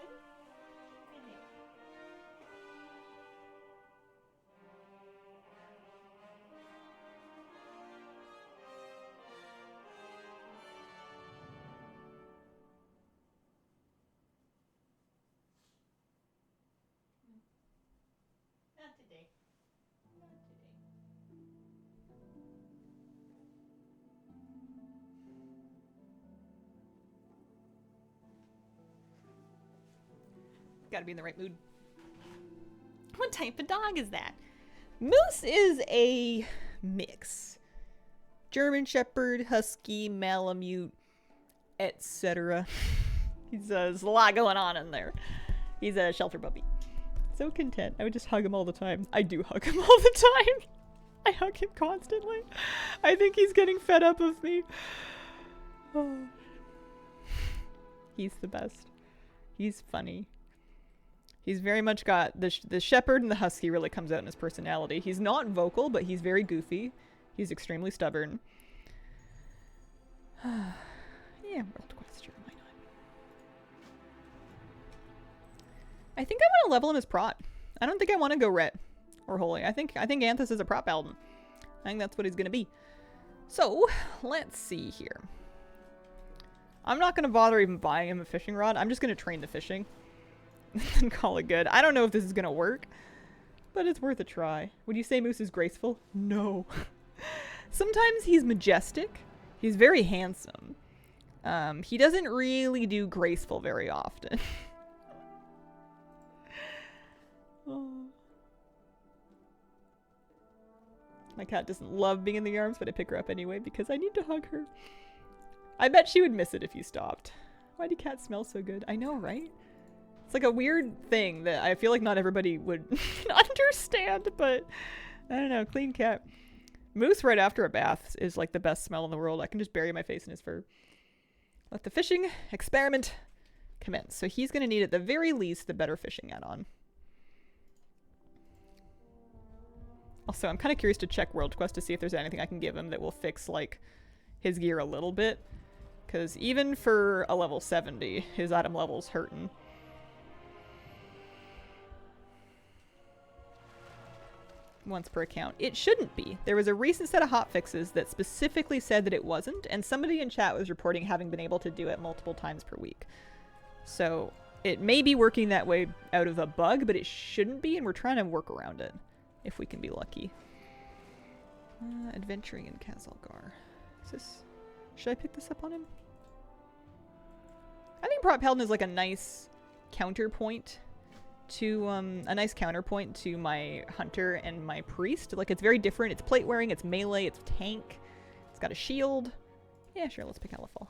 Not today. Not today. Gotta be in the right mood. What type of dog is that? Moose is a mix. German Shepherd, Husky, Malamute, etc. There's a lot going on in there. He's a shelter puppy. So content. I would just hug him all the time. I do hug him all the time. I hug him constantly. I think he's getting fed up of me. Oh. He's the best. He's funny. He's very much got the shepherd and the husky really comes out in his personality. He's not vocal, but he's very goofy. He's extremely stubborn. Yeah, world quest, sure, why not? I think I want to level him as prot. I don't think I want to go ret or holy. I think Anthus is a prop paladin. I think that's what he's gonna be. So let's see here. I'm not gonna bother even buying him a fishing rod. I'm just gonna train the fishing and call it good. I don't know if this is gonna work, but it's worth a try. Would you say Moose is graceful? No. Sometimes he's majestic. He's very handsome. He doesn't really do graceful very often. Oh. My cat doesn't love being in the arms, but I pick her up anyway because I need to hug her. I bet she would miss it if you stopped. Why do cats smell so good? I know, right? It's like a weird thing that I feel like not everybody would understand, but I don't know. Clean cat. Moose right after a bath is like the best smell in the world. I can just bury my face in his fur. Let the fishing experiment commence. So he's going to need at the very least the better fishing add-on. Also, I'm kind of curious to check World Quest to see if there's anything I can give him that will fix like his gear a little bit. Because even for a level 70, his item level's hurting. Once per account. It shouldn't be. There was a recent set of hotfixes that specifically said that it wasn't, and somebody in chat was reporting having been able to do it multiple times per week. So it may be working that way out of a bug, but it shouldn't be, and we're trying to work around it if we can be lucky. Adventuring in Kazalgar. Is this... Should I pick this up on him? I think Prop Paladin is like a nice counterpoint to my hunter and my priest. Like, it's very different. It's plate wearing, it's melee, it's tank, it's got a shield. Yeah, sure, let's pick Hallowfall.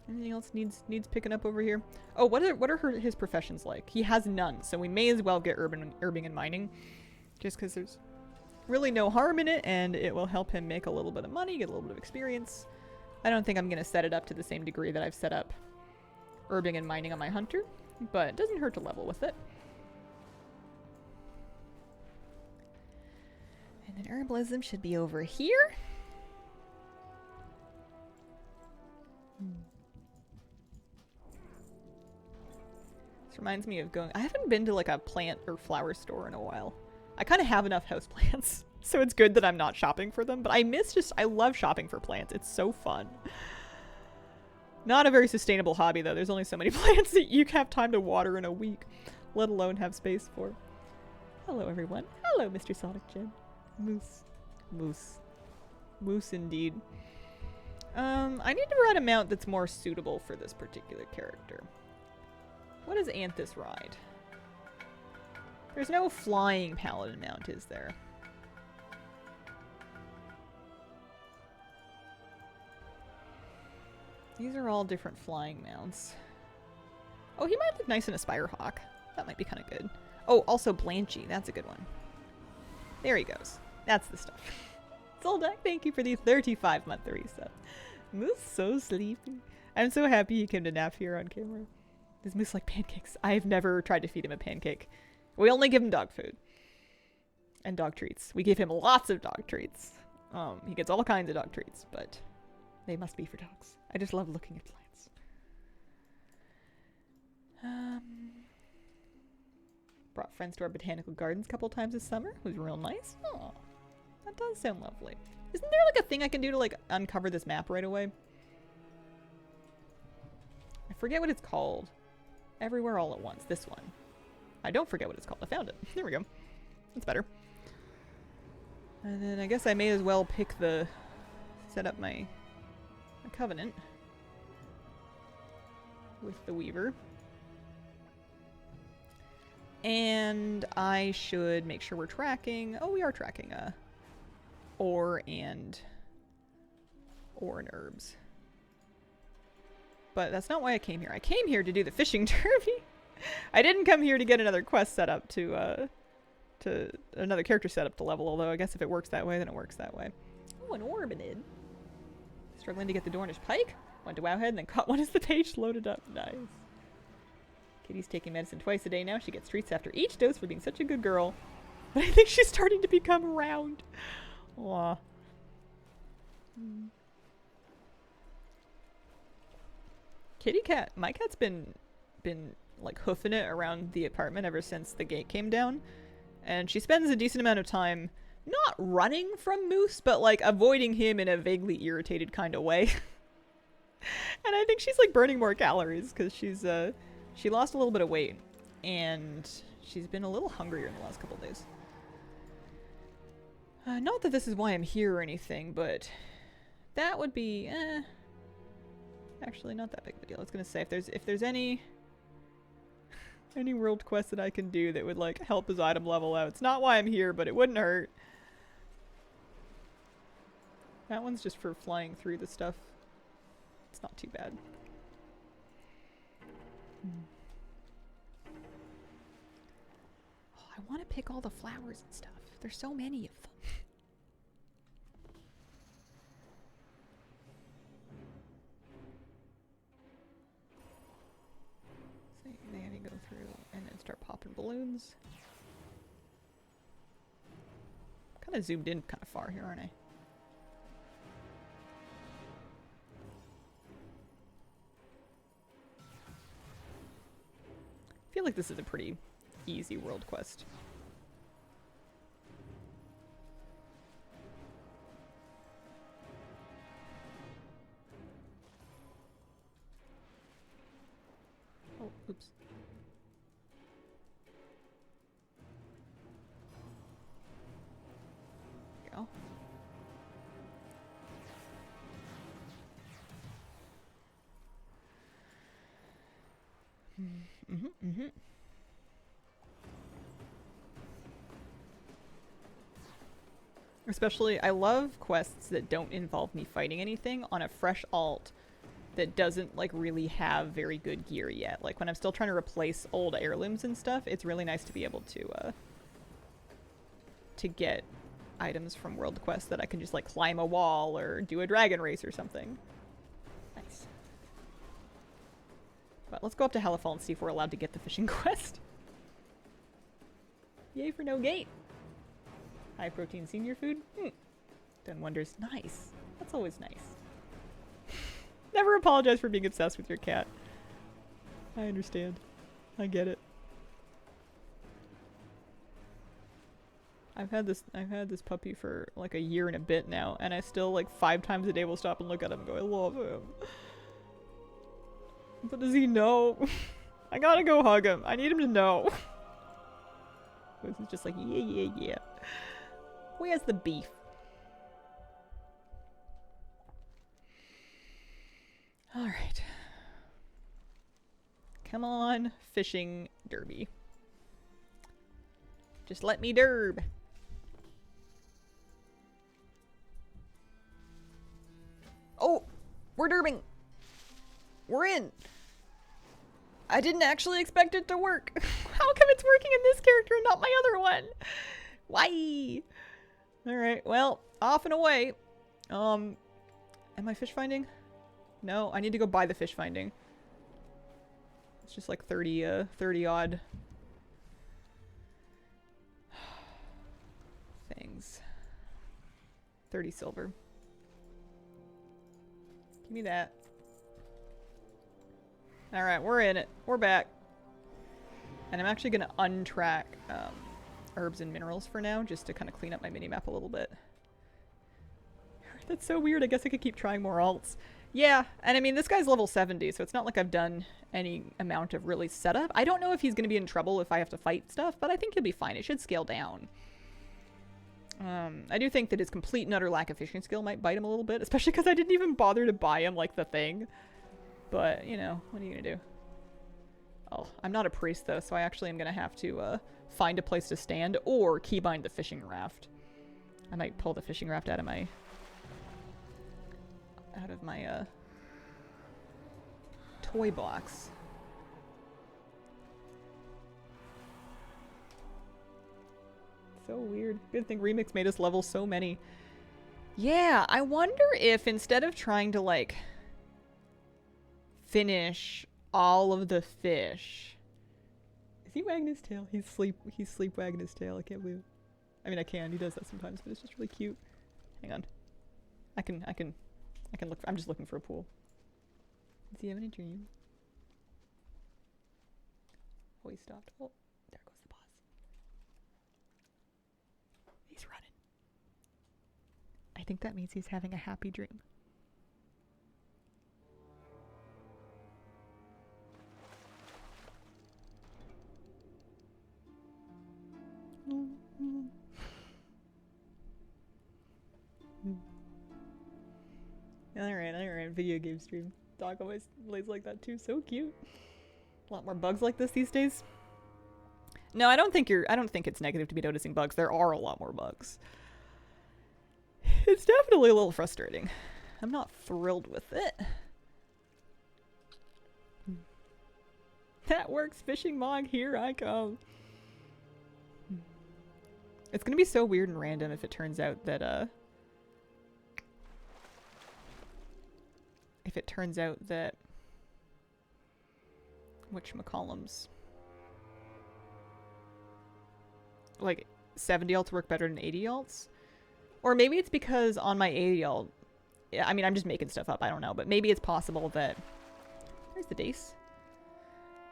Anything else needs picking up over here? Oh, what are his professions like? He has none, so we may as well get herbing and mining, just because there's really no harm in it, and it will help him make a little bit of money, get a little bit of experience. I don't think I'm going to set it up to the same degree that I've set up herbing and mining on my hunter, but it doesn't hurt to level with it. And then herbalism should be over here. This reminds me of going... I haven't been to like a plant or flower store in a while. I kind of have enough houseplants, so it's good that I'm not shopping for them, but I love shopping for plants. It's so fun. Not a very sustainable hobby, though. There's only so many plants that you have time to water in a week, let alone have space for. Hello, everyone. Hello, Mr. Sonic Gen. Moose. Moose. Moose, indeed. I need to ride a mount that's more suitable for this particular character. What does Anthus ride? There's no flying paladin mount, is there? These are all different flying mounts. Oh, he might look nice in a Spirehawk. That might be kind of good. Oh, also Blanchy. That's a good one. There he goes. That's the stuff. Zoldak, thank you for the 35-month reset. Moose so sleepy. I'm so happy he came to nap here on camera. Does Moose like pancakes? I've never tried to feed him a pancake. We only give him dog food. And dog treats. We give him lots of dog treats. He gets all kinds of dog treats, but they must be for dogs. I just love looking at plants. Brought friends to our botanical gardens a couple times this summer. It was real nice. Oh, that does sound lovely. Isn't there like a thing I can do to like uncover this map right away? I forget what it's called. Everywhere all at once. This one. I don't forget what it's called. I found it. There we go. That's better. And then I guess I may as well pick the... set up my covenant with the Weaver. And I should make sure we're tracking... Oh, we are tracking ore and Ore and herbs. But that's not why I came here. I came here to do the fishing derby. I didn't come here to get another quest set up to another character set up to level, although I guess if it works that way, then it works that way. Oh, an Orbinid. Struggling to get the Dornish pike. Went to Wowhead and then caught one as the page loaded up. Nice. Kitty's taking medicine twice a day now. She gets treats after each dose for being such a good girl. But I think she's starting to become round. Aw. Kitty cat. My cat's been like hoofing it around the apartment ever since the gate came down. And she spends a decent amount of time not running from Moose, but like avoiding him in a vaguely irritated kind of way. And I think she's like burning more calories because she lost a little bit of weight and she's been a little hungrier in the last couple of days. Not that this is why I'm here or anything, but that would be actually not that big of a deal. I was gonna say if there's any world quest that I can do that would like help his item level out. It's not why I'm here, but it wouldn't hurt. That one's just for flying through the stuff. It's not too bad. Oh, I want to pick all the flowers and stuff. There's so many of them. So they have to go through and then start popping balloons. Kind of zoomed in kind of far here, aren't I? I feel like this is a pretty easy world quest. Oh, oops. There you go. Especially, I love quests that don't involve me fighting anything on a fresh alt that doesn't like really have very good gear yet. Like when I'm still trying to replace old heirlooms and stuff, it's really nice to be able to get items from world quests that I can just like climb a wall or do a dragon race or something. Nice. But let's go up to Hallowfall and see if we're allowed to get the fishing quest. Yay for no gate. High protein senior food? Done wonders. Nice. That's always nice. Never apologize for being obsessed with your cat. I understand. I get it. I've had this puppy for like a year and a bit now, and I still like 5 times a day will stop and look at him and go, I love him. But does he know? I gotta go hug him. I need him to know. He's just like, yeah. Where's the beef? Alright. Come on, fishing derby. Just let me derb. Oh! We're derbing! We're in! I didn't actually expect it to work. How come it's working in this character and not my other one? Why? Alright, well, off and away. Am I fish finding? No, I need to go buy the fish finding. It's just like 30 odd things. 30 silver. Give me that. Alright, we're in it. We're back. And I'm actually going to untrack herbs and minerals for now, just to kind of clean up my minimap a little bit. That's so weird. I guess I could keep trying more alts. Yeah, and I mean, this guy's level 70, so it's not like I've done any amount of really setup. I don't know if he's going to be in trouble if I have to fight stuff, but I think he'll be fine. It should scale down. I do think that his complete and utter lack of fishing skill might bite him a little bit, especially because I didn't even bother to buy him, like, the thing. But, you know, what are you going to do? Oh, I'm not a priest, though, so I actually am going to have to find a place to stand or keybind the fishing raft. I might pull the fishing raft out of my out of my toy box. So weird. Good thing Remix made us level so many. Yeah, I wonder if instead of trying to like finish all of the fish. Is he wagging his tail? He's sleep wagging his tail. I can't believe it. I mean, I can. He does that sometimes, but it's just really cute. Hang on. I can look. I'm just looking for a pool. Does he have any dreams? Oh, he stopped. Oh, there goes the boss. He's running. I think that means he's having a happy dream. Alright, video game stream. Dog always lays like that too, so cute. A lot more bugs like this these days. No, I don't think it's negative to be noticing bugs. There are a lot more bugs. It's definitely a little frustrating. I'm not thrilled with it. That works, fishing mog, here I come. It's gonna be so weird and random if it turns out that, whatchamacallums, like 70 alts work better than 80 alts. Or maybe it's because on my 80 alt, I mean, I'm just making stuff up, I don't know, but maybe it's possible that, where's the dace?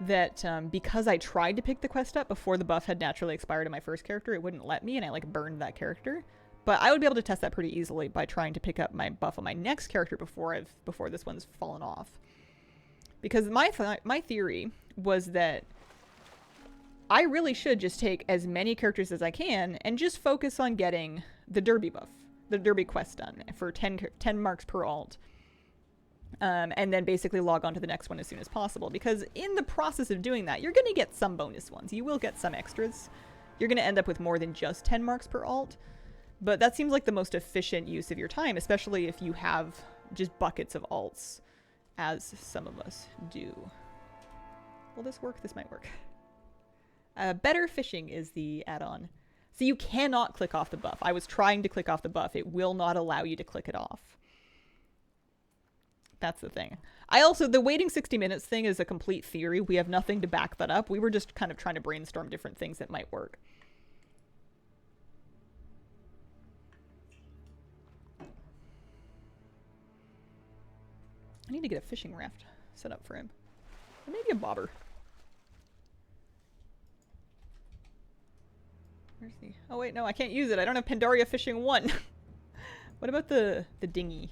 That because I tried to pick the quest up before the buff had naturally expired in my first character, it wouldn't let me, and I like burned that character. But I would be able to test that pretty easily by trying to pick up my buff on my next character before this one's fallen off. Because my theory was that I really should just take as many characters as I can and just focus on getting the derby buff, the derby quest done for 10 marks per alt. And then basically log on to the next one as soon as possible. Because in the process of doing that, you're going to get some bonus ones. You will get some extras. You're going to end up with more than just 10 marks per alt. But that seems like the most efficient use of your time, especially if you have just buckets of alts, as some of us do. Will this work? This might work. Better Fishing is the add-on. So you cannot click off the buff. I was trying to click off the buff. It will not allow you to click it off. That's the thing. The waiting 60 minutes thing is a complete theory. We have nothing to back that up. We were just kind of trying to brainstorm different things that might work. I need to get a fishing raft set up for him. Or maybe a bobber. Where's the... Oh wait, no, I can't use it. I don't have Pandaria Fishing 1. What about the dinghy?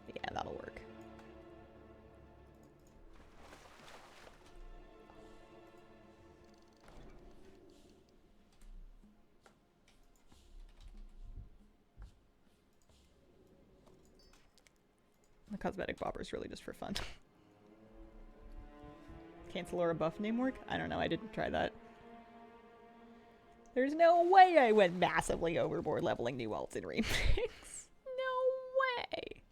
Yeah, that'll work. The cosmetic bobber is really just for fun. Cancel or a buff name work? I don't know, I didn't try that. There's no way I went massively overboard leveling new alts in Remix. No way!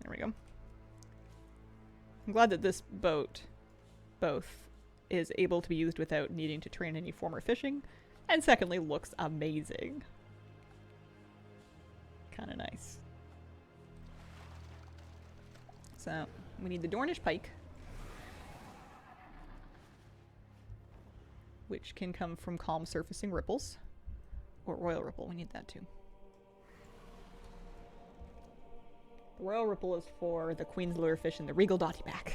There we go. I'm glad that this boat both is able to be used without needing to train any former fishing, and secondly looks amazing. Kinda nice. So, we need the Dornish pike, which can come from calm surfacing ripples, or royal ripple, we need that too. The royal ripple is for the Queen's lure fish and the regal dottyback.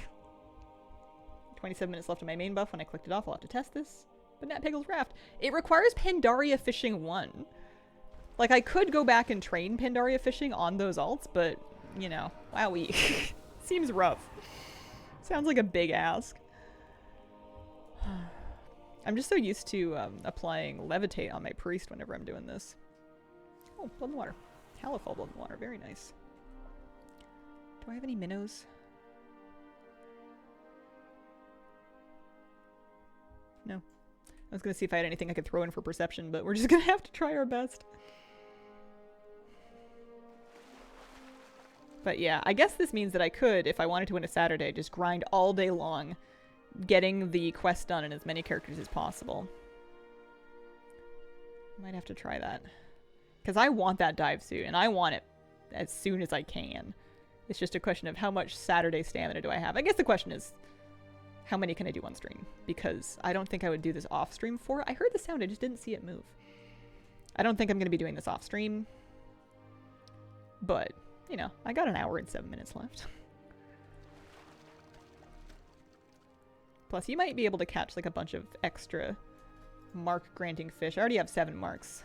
27 minutes left on my main buff. When I clicked it off, I'll have to test this. But Nat Pickle's Raft. It requires Pandaria Fishing 1. Like, I could go back and train Pandaria Fishing on those alts, but, you know, wowee. Seems rough. Sounds like a big ask. I'm just so used to applying Levitate on my priest whenever I'm doing this. Oh, Blood in the Water. Hallowfall Blood in the Water. Very nice. Do I have any minnows? No. I was going to see if I had anything I could throw in for perception, but we're just going to have to try our best. But yeah, I guess this means that I could, if I wanted to win a Saturday, just grind all day long, getting the quest done in as many characters as possible. Might have to try that. Because I want that dive suit, and I want it as soon as I can. It's just a question of how much Saturday stamina do I have. I guess the question is, how many can I do on stream? Because I don't think I would do this off stream for. I heard the sound, I just didn't see it move. I don't think I'm going to be doing this off stream. But, you know, I got an hour and 7 minutes left. Plus, you might be able to catch like a bunch of extra mark granting fish. I already have 7 marks.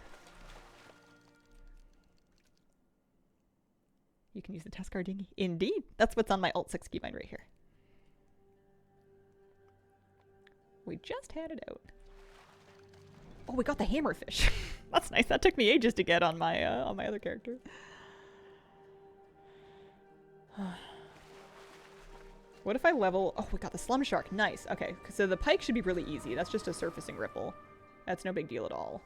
You can use the Tuscar dinghy. Indeed. That's what's on my Alt 6 keybind right here. We just had it out. Oh, we got the hammerfish. That's nice. That took me ages to get on my other character. What if I level... Oh, we got the slum shark. Nice. Okay, so the pike should be really easy. That's just a surfacing ripple. That's no big deal at all.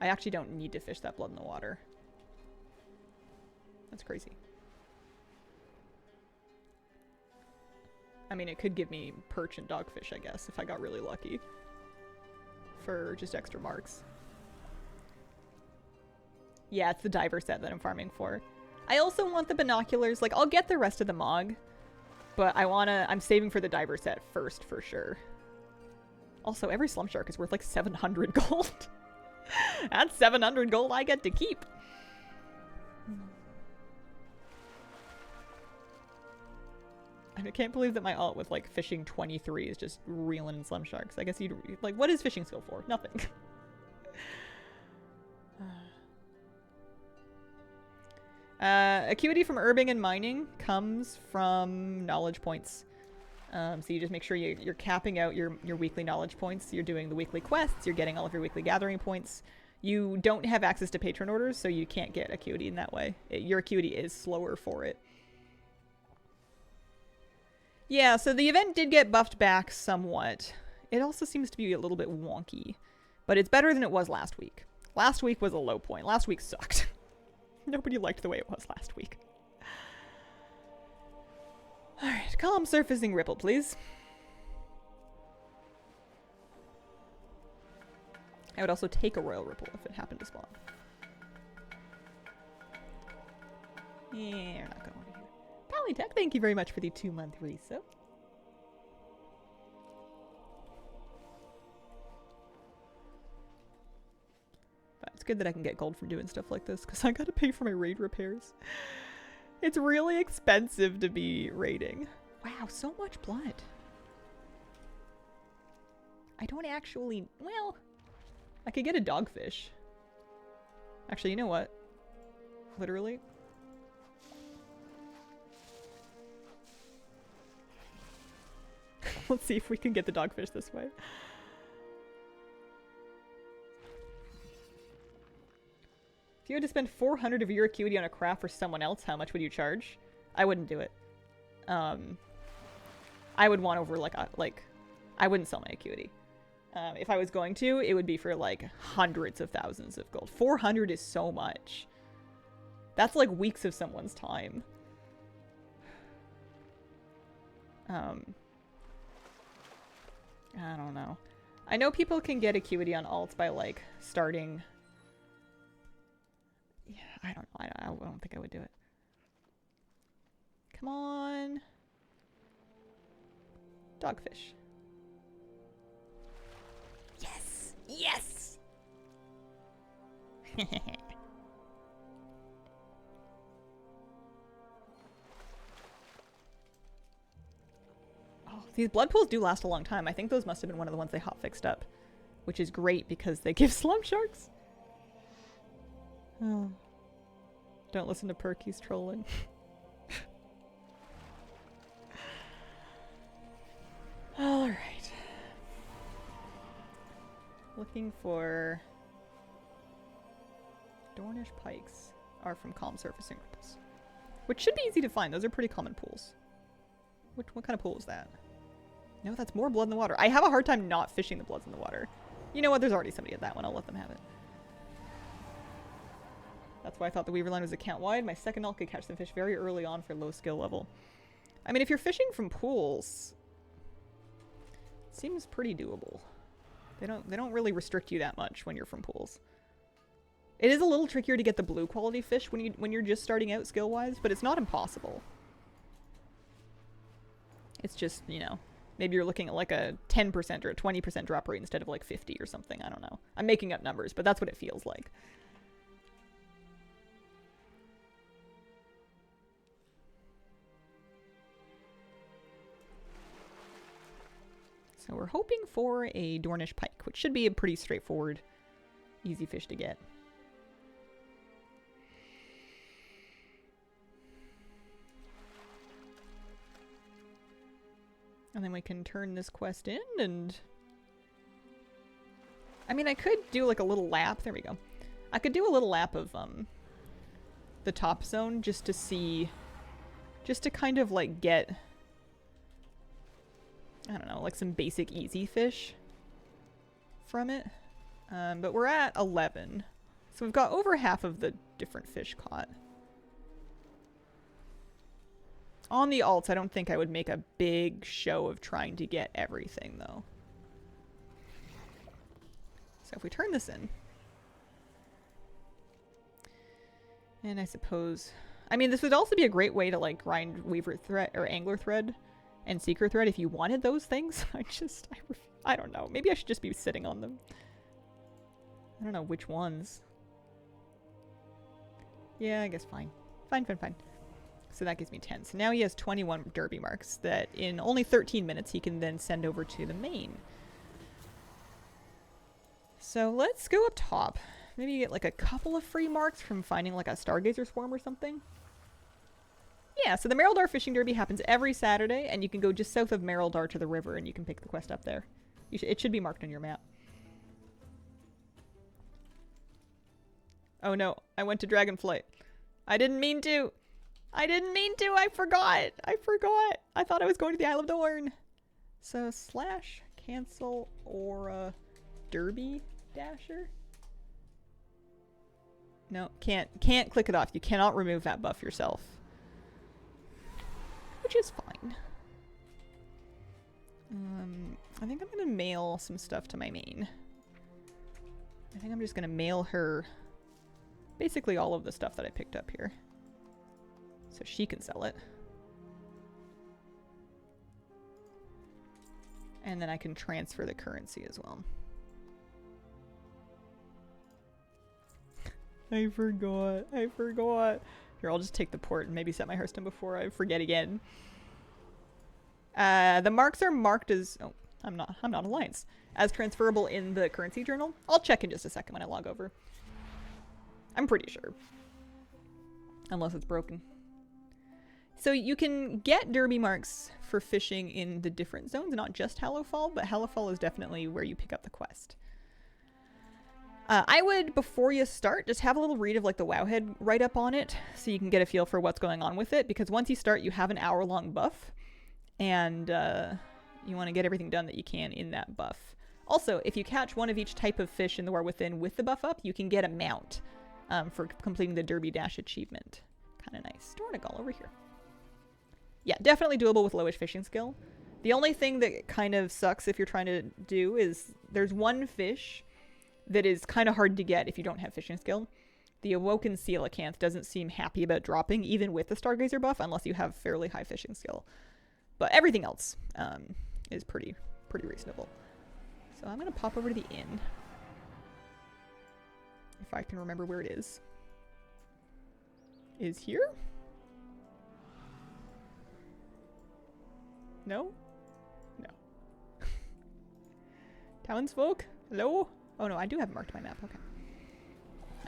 I actually don't need to fish that blood in the water. That's crazy. I mean, it could give me perch and dogfish, I guess, if I got really lucky. For just extra marks. Yeah, it's the diver set that I'm farming for. I also want the binoculars. Like, I'll get the rest of the Mog. But I'm saving for the diver set first, for sure. Also, every slum shark is worth like 700 gold. That's 700 gold I get to keep. I can't believe that my alt with like fishing 23 is just reeling in slum sharks. I guess you'd like, what is fishing skill for? Nothing. Acuity from herbing and mining comes from knowledge points. So you just make sure you're capping out your weekly knowledge points. You're doing the weekly quests. You're getting all of your weekly gathering points. You don't have access to patron orders, so you can't get acuity in that way. Your acuity is slower for it. Yeah, so the event did get buffed back somewhat. It also seems to be a little bit wonky, but it's better than it was last week. Last week was a low point. Last week sucked. Nobody liked the way it was last week. Alright, calm surfacing ripple, please. I would also take a royal ripple if it happened to spawn. Yeah, we're not going over here. Polytech, thank you very much for the 2-month resub. But it's good that I can get gold from doing stuff like this, because I gotta pay for my raid repairs. It's really expensive to be raiding. Wow, so much blood. I don't actually... Well, I could get a dogfish. Actually, you know what? Literally. Let's see if we can get the dogfish this way. If you had to spend 400 of your acuity on a craft for someone else, how much would you charge? I wouldn't do it. I would want over I wouldn't sell my acuity. If I was going to, it would be for like hundreds of thousands of gold. 400 is so much. That's like weeks of someone's time. I don't know. I know people can get acuity on alts by like starting... Yeah, I don't know. I don't think I would do it. Come on. Dogfish. Yes! Yes! Oh, these blood pools do last a long time. I think those must have been one of the ones they hot fixed up. Which is great because they give slum sharks. Oh. Don't listen to Perk, he's trolling. Alright. Looking for... Dornish pikes are from calm surfacing ripples. Which should be easy to find. Those are pretty common pools. What kind of pool is that? No, that's more blood in the water. I have a hard time not fishing the bloods in the water. You know what? There's already somebody at that one. I'll let them have it. That's why I thought the weaver line was account wide. My second alt could catch some fish very early on for low skill level. I mean, if you're fishing from pools, it seems pretty doable. They don't really restrict you that much when you're from pools. It is a little trickier to get the blue quality fish when you're just starting out skill wise, but it's not impossible. It's just, you know, maybe you're looking at like a 10% or a 20% drop rate instead of like 50 or something. I don't know. I'm making up numbers, but that's what it feels like. So we're hoping for a Dornish pike, which should be a pretty straightforward, easy fish to get. And then we can turn this quest in and... I mean, I could do like a little lap. There we go. I could do a little lap of the top zone just to see... Just to kind of like get... I don't know, like some basic easy fish from it. But we're at 11. So we've got over half of the different fish caught. On the alts, I don't think I would make a big show of trying to get everything, though. So if we turn this in... And I suppose... I mean, this would also be a great way to, like, grind weaver thread or angler thread and seeker thread if you wanted those things. I don't know. Maybe I should just be sitting on them. I don't know which ones. Yeah, I guess fine. Fine. So that gives me 10. So now he has 21 derby marks that in only 13 minutes he can then send over to the main. So let's go up top. Maybe you get like a couple of free marks from finding like a stargazer swarm or something. Yeah, so the Merildar Fishing Derby happens every Saturday, and you can go just south of Merildar to the river, and you can pick the quest up there. It should be marked on your map. Oh no, I went to Dragonflight. I didn't mean to! I forgot! I thought I was going to the Isle of Dorn! So, / cancel Aura Derby Dasher? No, can't click it off. You cannot remove that buff yourself. Which is fine. I think I'm gonna mail some stuff to my main. I think I'm just gonna mail her basically all of the stuff that I picked up here. So she can sell it. And then I can transfer the currency as well. I forgot. Here, I'll just take the port and maybe set my Hearthstone before I forget again. The marks are marked as... Oh, I'm not Alliance. As transferable in the currency journal. I'll check in just a second when I log over. I'm pretty sure. Unless it's broken. So you can get derby marks for fishing in the different zones, not just Hallowfall, but Hallowfall is definitely where you pick up the quest. I would, before you start, just have a little read of like the Wowhead write-up on it so you can get a feel for what's going on with it, because once you start, you have an hour-long buff, and you want to get everything done that you can in that buff. Also, if you catch one of each type of fish in the War Within with the buff up, you can get a mount for completing the Derby Dash achievement. Kind of nice. Dornigal over here. Yeah, definitely doable with lowish fishing skill. The only thing that kind of sucks if you're trying to do is there's one fish that is kind of hard to get if you don't have fishing skill. The Awoken Coelacanth doesn't seem happy about dropping even with the Stargazer buff unless you have fairly high fishing skill. But everything else is pretty reasonable. So I'm going to pop over to the inn. If I can remember where it is. Is here? No? No. Townsfolk? Hello? Oh no, I do have it marked on my map. Okay.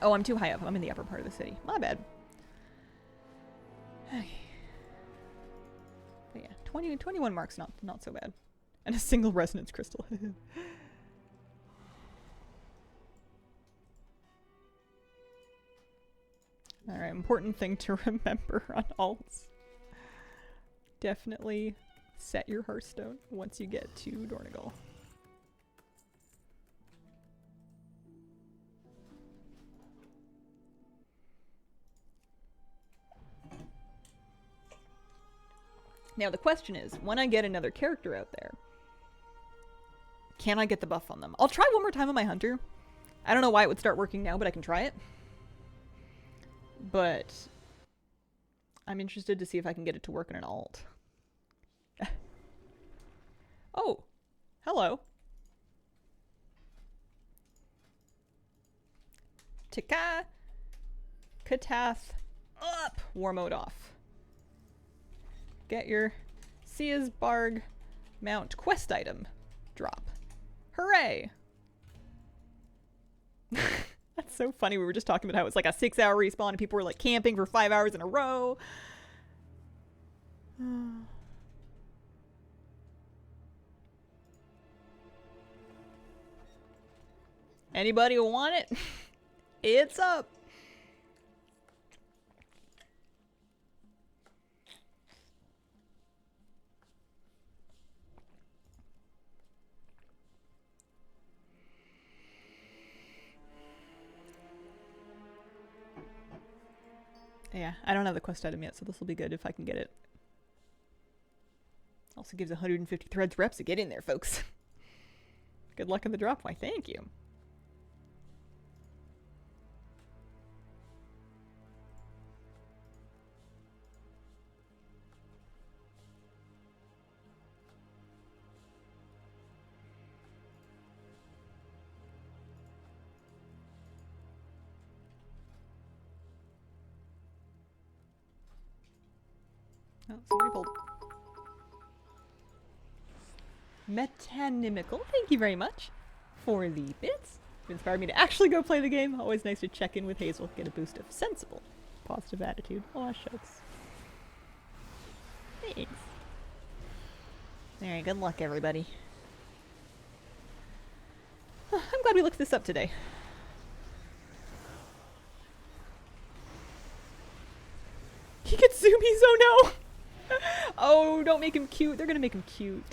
Oh, I'm too high up. I'm in the upper part of the city. My bad. Okay. But yeah, 21 marks, not so bad. And a single resonance crystal. Alright, important thing to remember on alts. Definitely set your Hearthstone once you get to Dornigal. Now the question is, when I get another character out there, can I get the buff on them? I'll try one more time on my hunter. I don't know why it would start working now, but I can try it. But I'm interested to see if I can get it to work in an alt. Oh, hello. Tika, Katath, up, war mode off. Get your Sia's Barg mount quest item drop. Hooray! That's so funny. We were just talking about how it's like a 6-hour respawn and people were like camping for 5 hours in a row. Anybody want it? It's up. Yeah, I don't have the quest item yet, so this will be good if I can get it. Also gives 150 threads reps to get in there, folks. Good luck in the drop. Why, thank you. Oh, somebody pulled. Metanimical, thank you very much for the bits. It inspired me to actually go play the game. Always nice to check in with Hazel, get a boost of sensible, positive attitude. Aw, shucks. Thanks. Alright, good luck, everybody. I'm glad we looked this up today. He gets zoomies, oh no! Oh, don't make him cute. They're gonna make him cute.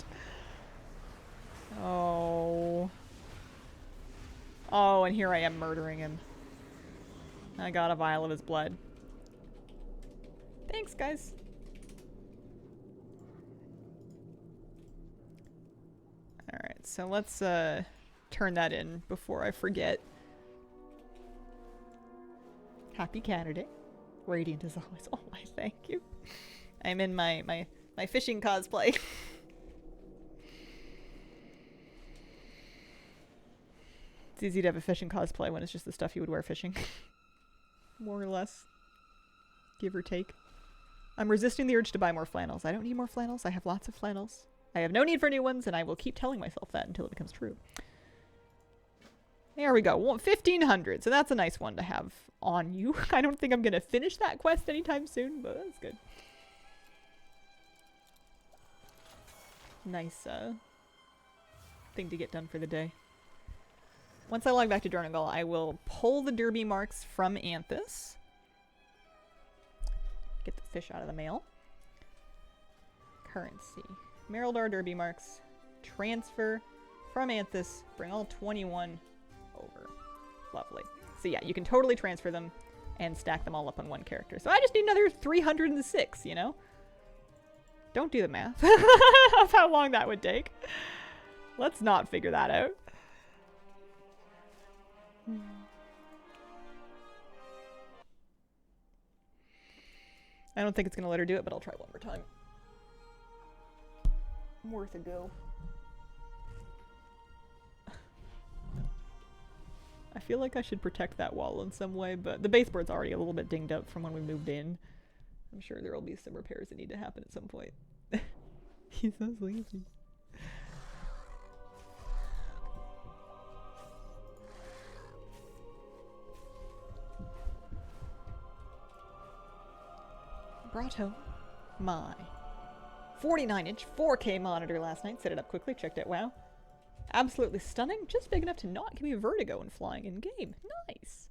Oh. Oh, and here I am murdering him. I got a vial of his blood. Thanks, guys. Alright, so let's turn that in before I forget. Happy Canada. Radiant as always. Oh, my thank you. I'm in my fishing cosplay. It's easy to have a fishing cosplay when it's just the stuff you would wear fishing. More or less. Give or take. I'm resisting the urge to buy more flannels. I don't need more flannels. I have lots of flannels. I have no need for new ones, and I will keep telling myself that until it becomes true. There we go. 1,500. So that's a nice one to have on you. I don't think I'm going to finish that quest anytime soon, but that's good. Nice thing to get done for the day. Once I log back to Donegal, I will pull the derby marks from Anthus. Get the fish out of the mail. Currency. Merildar derby marks. Transfer from Anthus. Bring all 21 over. Lovely. So yeah, you can totally transfer them and stack them all up on one character. So I just need another 306, you know? Don't do the math of how long that would take. Let's not figure that out. I don't think it's going to let her do it, but I'll try one more time. Worth a go. I feel like I should protect that wall in some way, but the baseboard's already a little bit dinged up from when we moved in. I'm sure there will be some repairs that need to happen at some point. He's so sleepy. Brought home my 49-inch 4K monitor last night. Set it up quickly, checked it. Wow. Absolutely stunning. Just big enough to not give me vertigo when flying in game. Nice.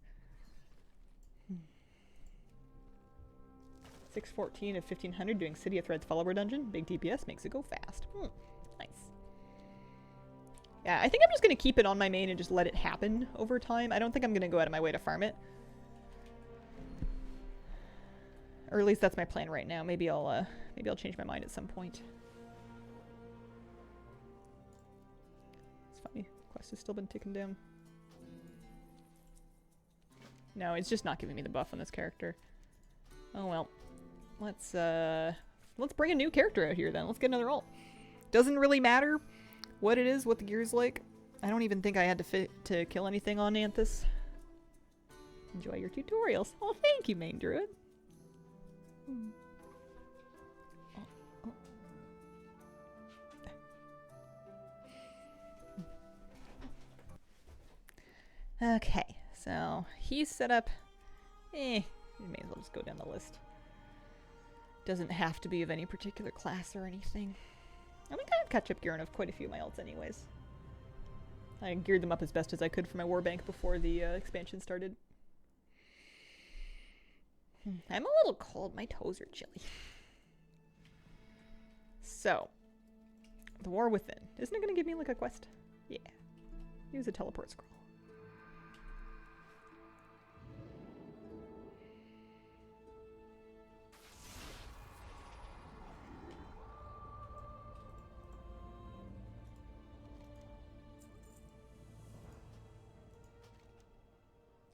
614 of 1500 doing City of Threads follower dungeon. Big DPS makes it go fast. Nice. Yeah, I think I'm just going to keep it on my main and just let it happen over time. I don't think I'm going to go out of my way to farm it. Or at least that's my plan right now. Maybe I'll Maybe I'll change my mind at some point. It's funny. Quest has still been taken down. No, it's just not giving me the buff on this character. Oh well. Let's bring a new character out here then. Let's get another roll. Doesn't really matter what it is, what the gear's like. I don't even think I had to kill anything on Anthus. Enjoy your tutorials. Oh, thank you, main druid. Okay, so he's set up. We may as well just go down the list. Doesn't have to be of any particular class or anything. I mean, kind of catch up gearing of quite a few of my alts anyways. I geared them up as best as I could for my warbank before the expansion started. I'm a little cold. My toes are chilly. So, the War Within. Isn't it going to give me like a quest? Yeah. Use a teleport scroll.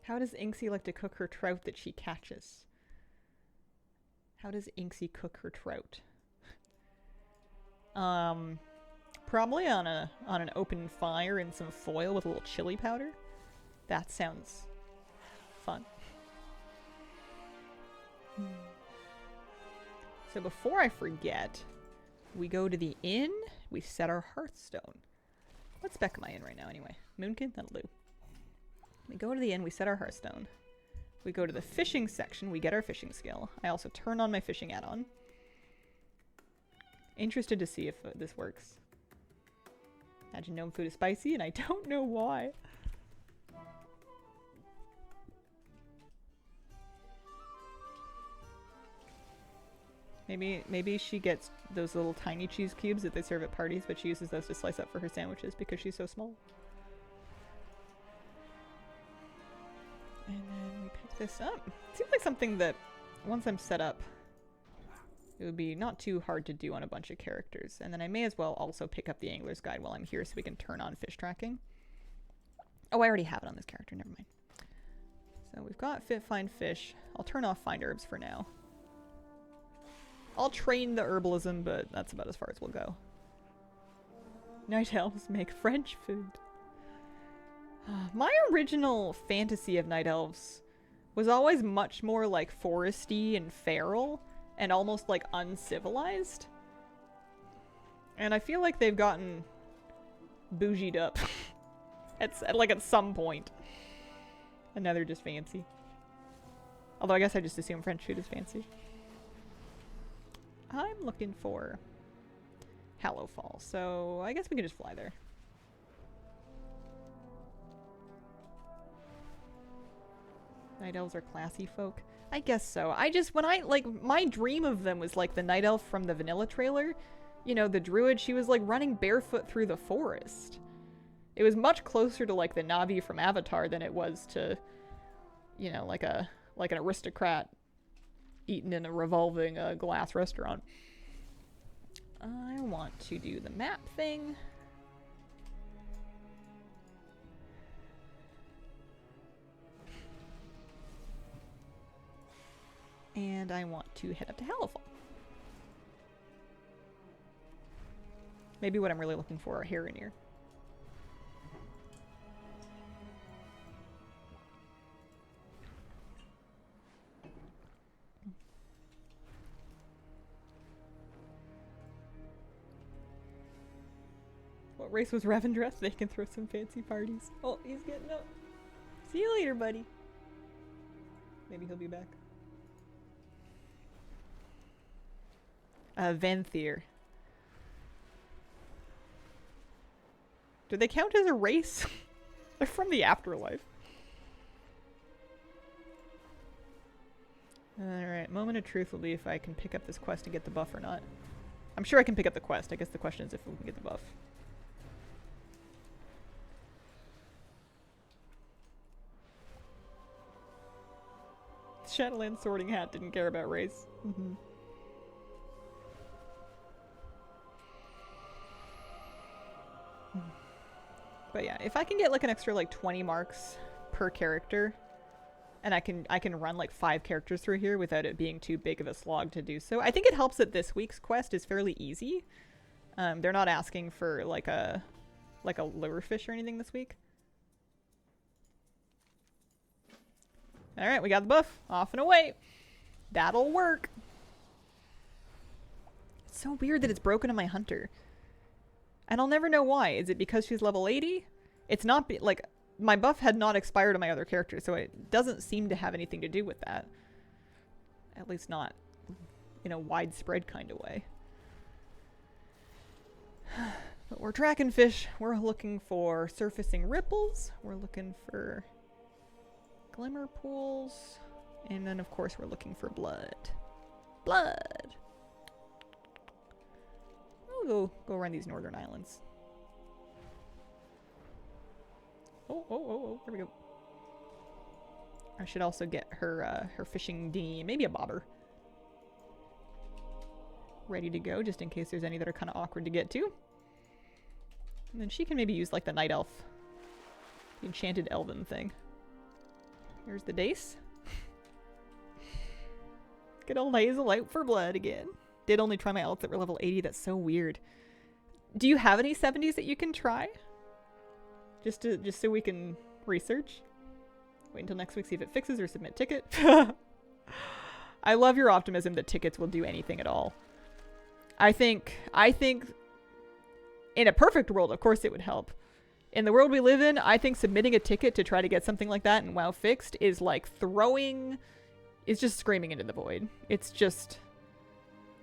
How does Inksy like to cook her trout that she catches? How does Inksy cook her trout? Probably on an open fire in some foil with a little chili powder. That sounds fun. So before I forget, we go to the inn, we set our Hearthstone. What spec am I in right now anyway? Moonkin? That'll do. We go to the inn, we set our Hearthstone. We go to the fishing section, we get our fishing skill. I also turn on my fishing add-on. Interested to see if this works. Imagine gnome food is spicy, and I don't know why. Maybe she gets those little tiny cheese cubes that they serve at parties, but she uses those to slice up for her sandwiches because she's so small. And then we pick this up. It seems like something that, once I'm set up, it would be not too hard to do on a bunch of characters. And then I may as well also pick up the Angler's Guide while I'm here so we can turn on fish tracking. Oh, I already have it on this character. Never mind. So we've got Find Fish. I'll turn off Find Herbs for now. I'll train the herbalism, but that's about as far as we'll go. Night elves make French food. My original fantasy of night elves was always much more like foresty and feral and almost like uncivilized. And I feel like they've gotten bougied up at some point. And now they're just fancy. Although I guess I just assume French food is fancy. I'm looking for Hallowfall, so I guess we can just fly there. Night elves are classy folk. I guess so. My dream of them was like the night elf from the vanilla trailer. You know, the druid, she was like running barefoot through the forest. It was much closer to like the Navi from Avatar than it was to, you know, like an aristocrat eaten in a revolving glass restaurant. I want to do the map thing. And I want to head up to Hallowfall. Maybe what I'm really looking for are Heronir. What race was Revendreth? They can throw some fancy parties. Oh, he's getting up. See you later, buddy. Maybe he'll be back. Venthyr. Do they count as a race? They're from the afterlife. Alright, moment of truth will be if I can pick up this quest to get the buff or not. I'm sure I can pick up the quest. I guess the question is if we can get the buff. Shadowland Sorting Hat didn't care about race. Mm-hmm. But yeah, if I can get like an extra like 20 marks per character, and I can run like 5 characters through here without it being too big of a slog to do so. I think it helps that this week's quest is fairly easy. They're not asking for like a lure fish or anything this week. Alright, we got the buff. Off and away. That'll work. It's so weird that it's broken on my hunter. And I'll never know why. Is it because she's level 80? It's not like my buff had not expired on my other character, so it doesn't seem to have anything to do with that. At least not in a widespread kind of way. But we're tracking fish. We're looking for surfacing ripples. We're looking for glimmer pools. And then, of course, we're looking for blood. Blood! We'll go around these northern islands. Oh, here we go. I should also get her her fishing dinghy, maybe a bobber, ready to go, just in case there's any that are kind of awkward to get to. And then she can maybe use like the night elf, the enchanted elven thing. Here's the dace. Good old Hazel out for blood again. Did only try my alts that were level 80. That's so weird. Do you have any 70s that you can try? Just so we can research. Wait until next week, see if it fixes or submit ticket. I love your optimism that tickets will do anything at all. I think in a perfect world, of course it would help. In the world we live in, I think submitting a ticket to try to get something like that and WoW fixed is like is just screaming into the void. It's just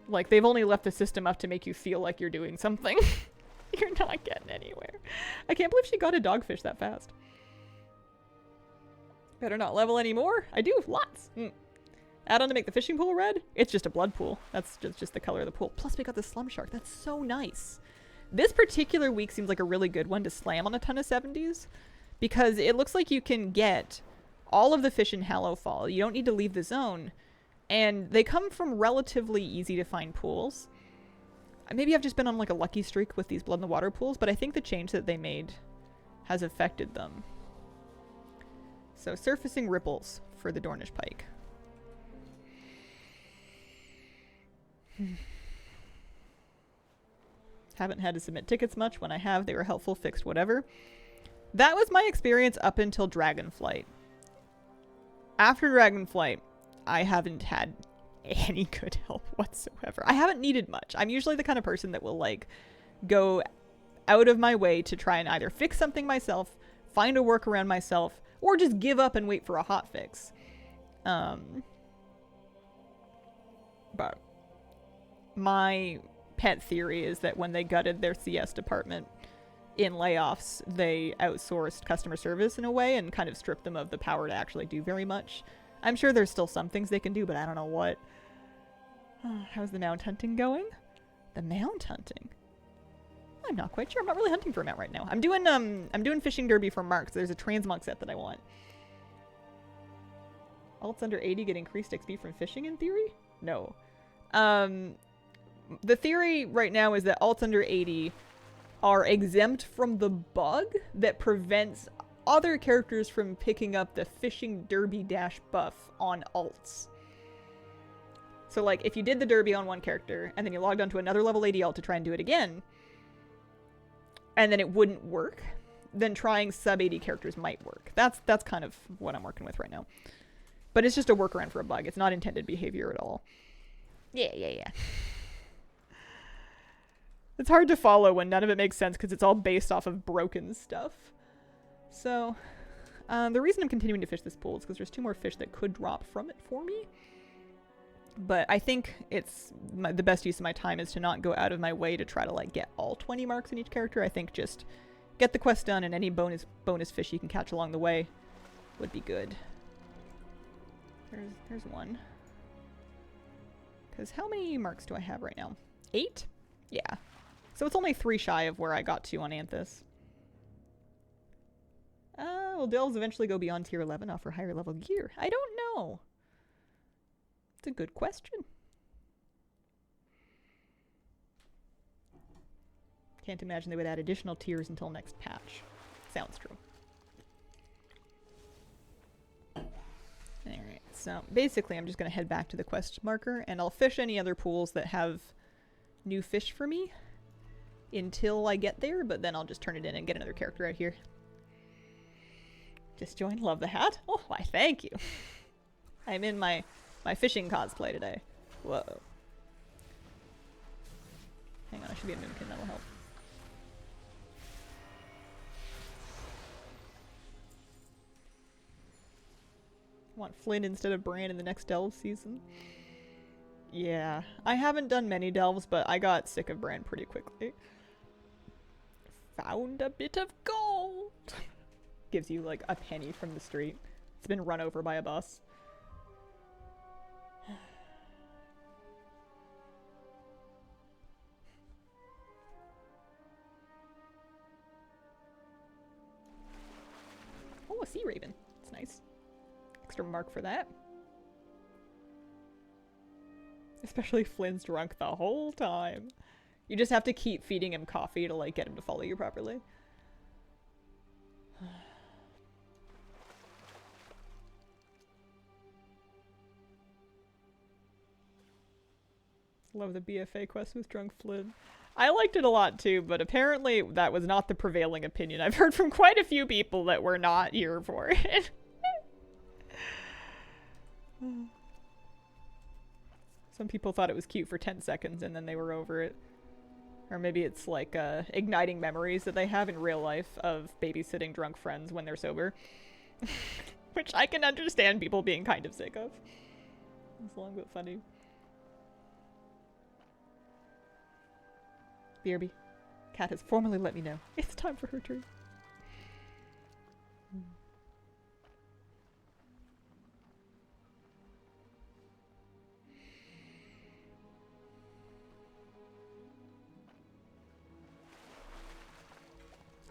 like they've only left the system up to make you feel like you're doing something. You're not getting anywhere. I can't believe she got a dogfish that fast. Better not level anymore. I do, lots. Add on to make the fishing pool red. It's just a blood pool. That's just the color of the pool. Plus we got the slum shark. That's so nice. This particular week seems like a really good one to slam on a ton of 70s. Because it looks like you can get all of the fish in Hallowfall. You don't need to leave the zone. And they come from relatively easy to find pools. Maybe I've just been on like a lucky streak with these blood in the water pools, but I think the change that they made has affected them. So surfacing ripples for the Dornish pike. Haven't had to submit tickets much. When I have, they were helpful, fixed, whatever. That was my experience up until Dragonflight. After Dragonflight, I haven't had any good help whatsoever. I haven't needed much. I'm usually the kind of person that will like go out of my way to try and either fix something myself, find a workaround myself, or just give up and wait for a hot fix. But my pet theory is that when they gutted their CS department in layoffs, they outsourced customer service in a way and kind of stripped them of the power to actually do very much. I'm sure there's still some things they can do, but I don't know what. How's the mount hunting going? The mount hunting? I'm not quite sure. I'm not really hunting for a mount right now. I'm doing fishing derby for marks. There's a transmog set that I want. Alts under 80 get increased XP from fishing in theory? No. The theory right now is that alts under 80 are exempt from the bug that prevents other characters from picking up the fishing derby dash buff on alts. So like if you did the derby on one character and then you logged onto another level 80 alt to try and do it again, and then it wouldn't work, then trying sub 80 characters might work. That's kind of what I'm working with right now. But it's just a workaround for a bug. It's not intended behavior at all. Yeah. It's hard to follow when none of it makes sense because it's all based off of broken stuff. So, the reason I'm continuing to fish this pool is because there's 2 more fish that could drop from it for me. But I think it's the best use of my time is to not go out of my way to try to like get all 20 marks in each character. I think just get the quest done and any bonus fish you can catch along the way would be good. There's one. Because how many marks do I have right now? 8? Yeah. So it's only 3 shy of where I got to on Anthus. Will delves eventually go beyond tier 11, offer higher level gear? I don't know. It's a good question. Can't imagine they would add additional tiers until next patch. Sounds true. Alright, so basically I'm just going to head back to the quest marker, and I'll fish any other pools that have new fish for me until I get there, but then I'll just turn it in and get another character out here. Just joined. Love the hat. Oh, why thank you. I'm in my fishing cosplay today. Whoa. Hang on, I should be a moonkin, that'll help. I want Flynn instead of Bran in the next delve season. Yeah, I haven't done many delves, but I got sick of Bran pretty quickly. Found a bit of gold! Gives you like a penny from the street. It's been run over by a bus. Oh, a sea raven. It's nice. Extra mark for that. Especially Flynn's drunk the whole time. You just have to keep feeding him coffee to like get him to follow you properly. Love the BFA quest with drunk Flynn. I liked it a lot too, but apparently that was not the prevailing opinion. I've heard from quite a few people that were not here for it. Some people thought it was cute for 10 seconds and then they were over it. Or maybe it's like igniting memories that they have in real life of babysitting drunk friends when they're sober. Which I can understand people being kind of sick of. It's long but funny. BRB. Kat has formally let me know. It's time for her turn.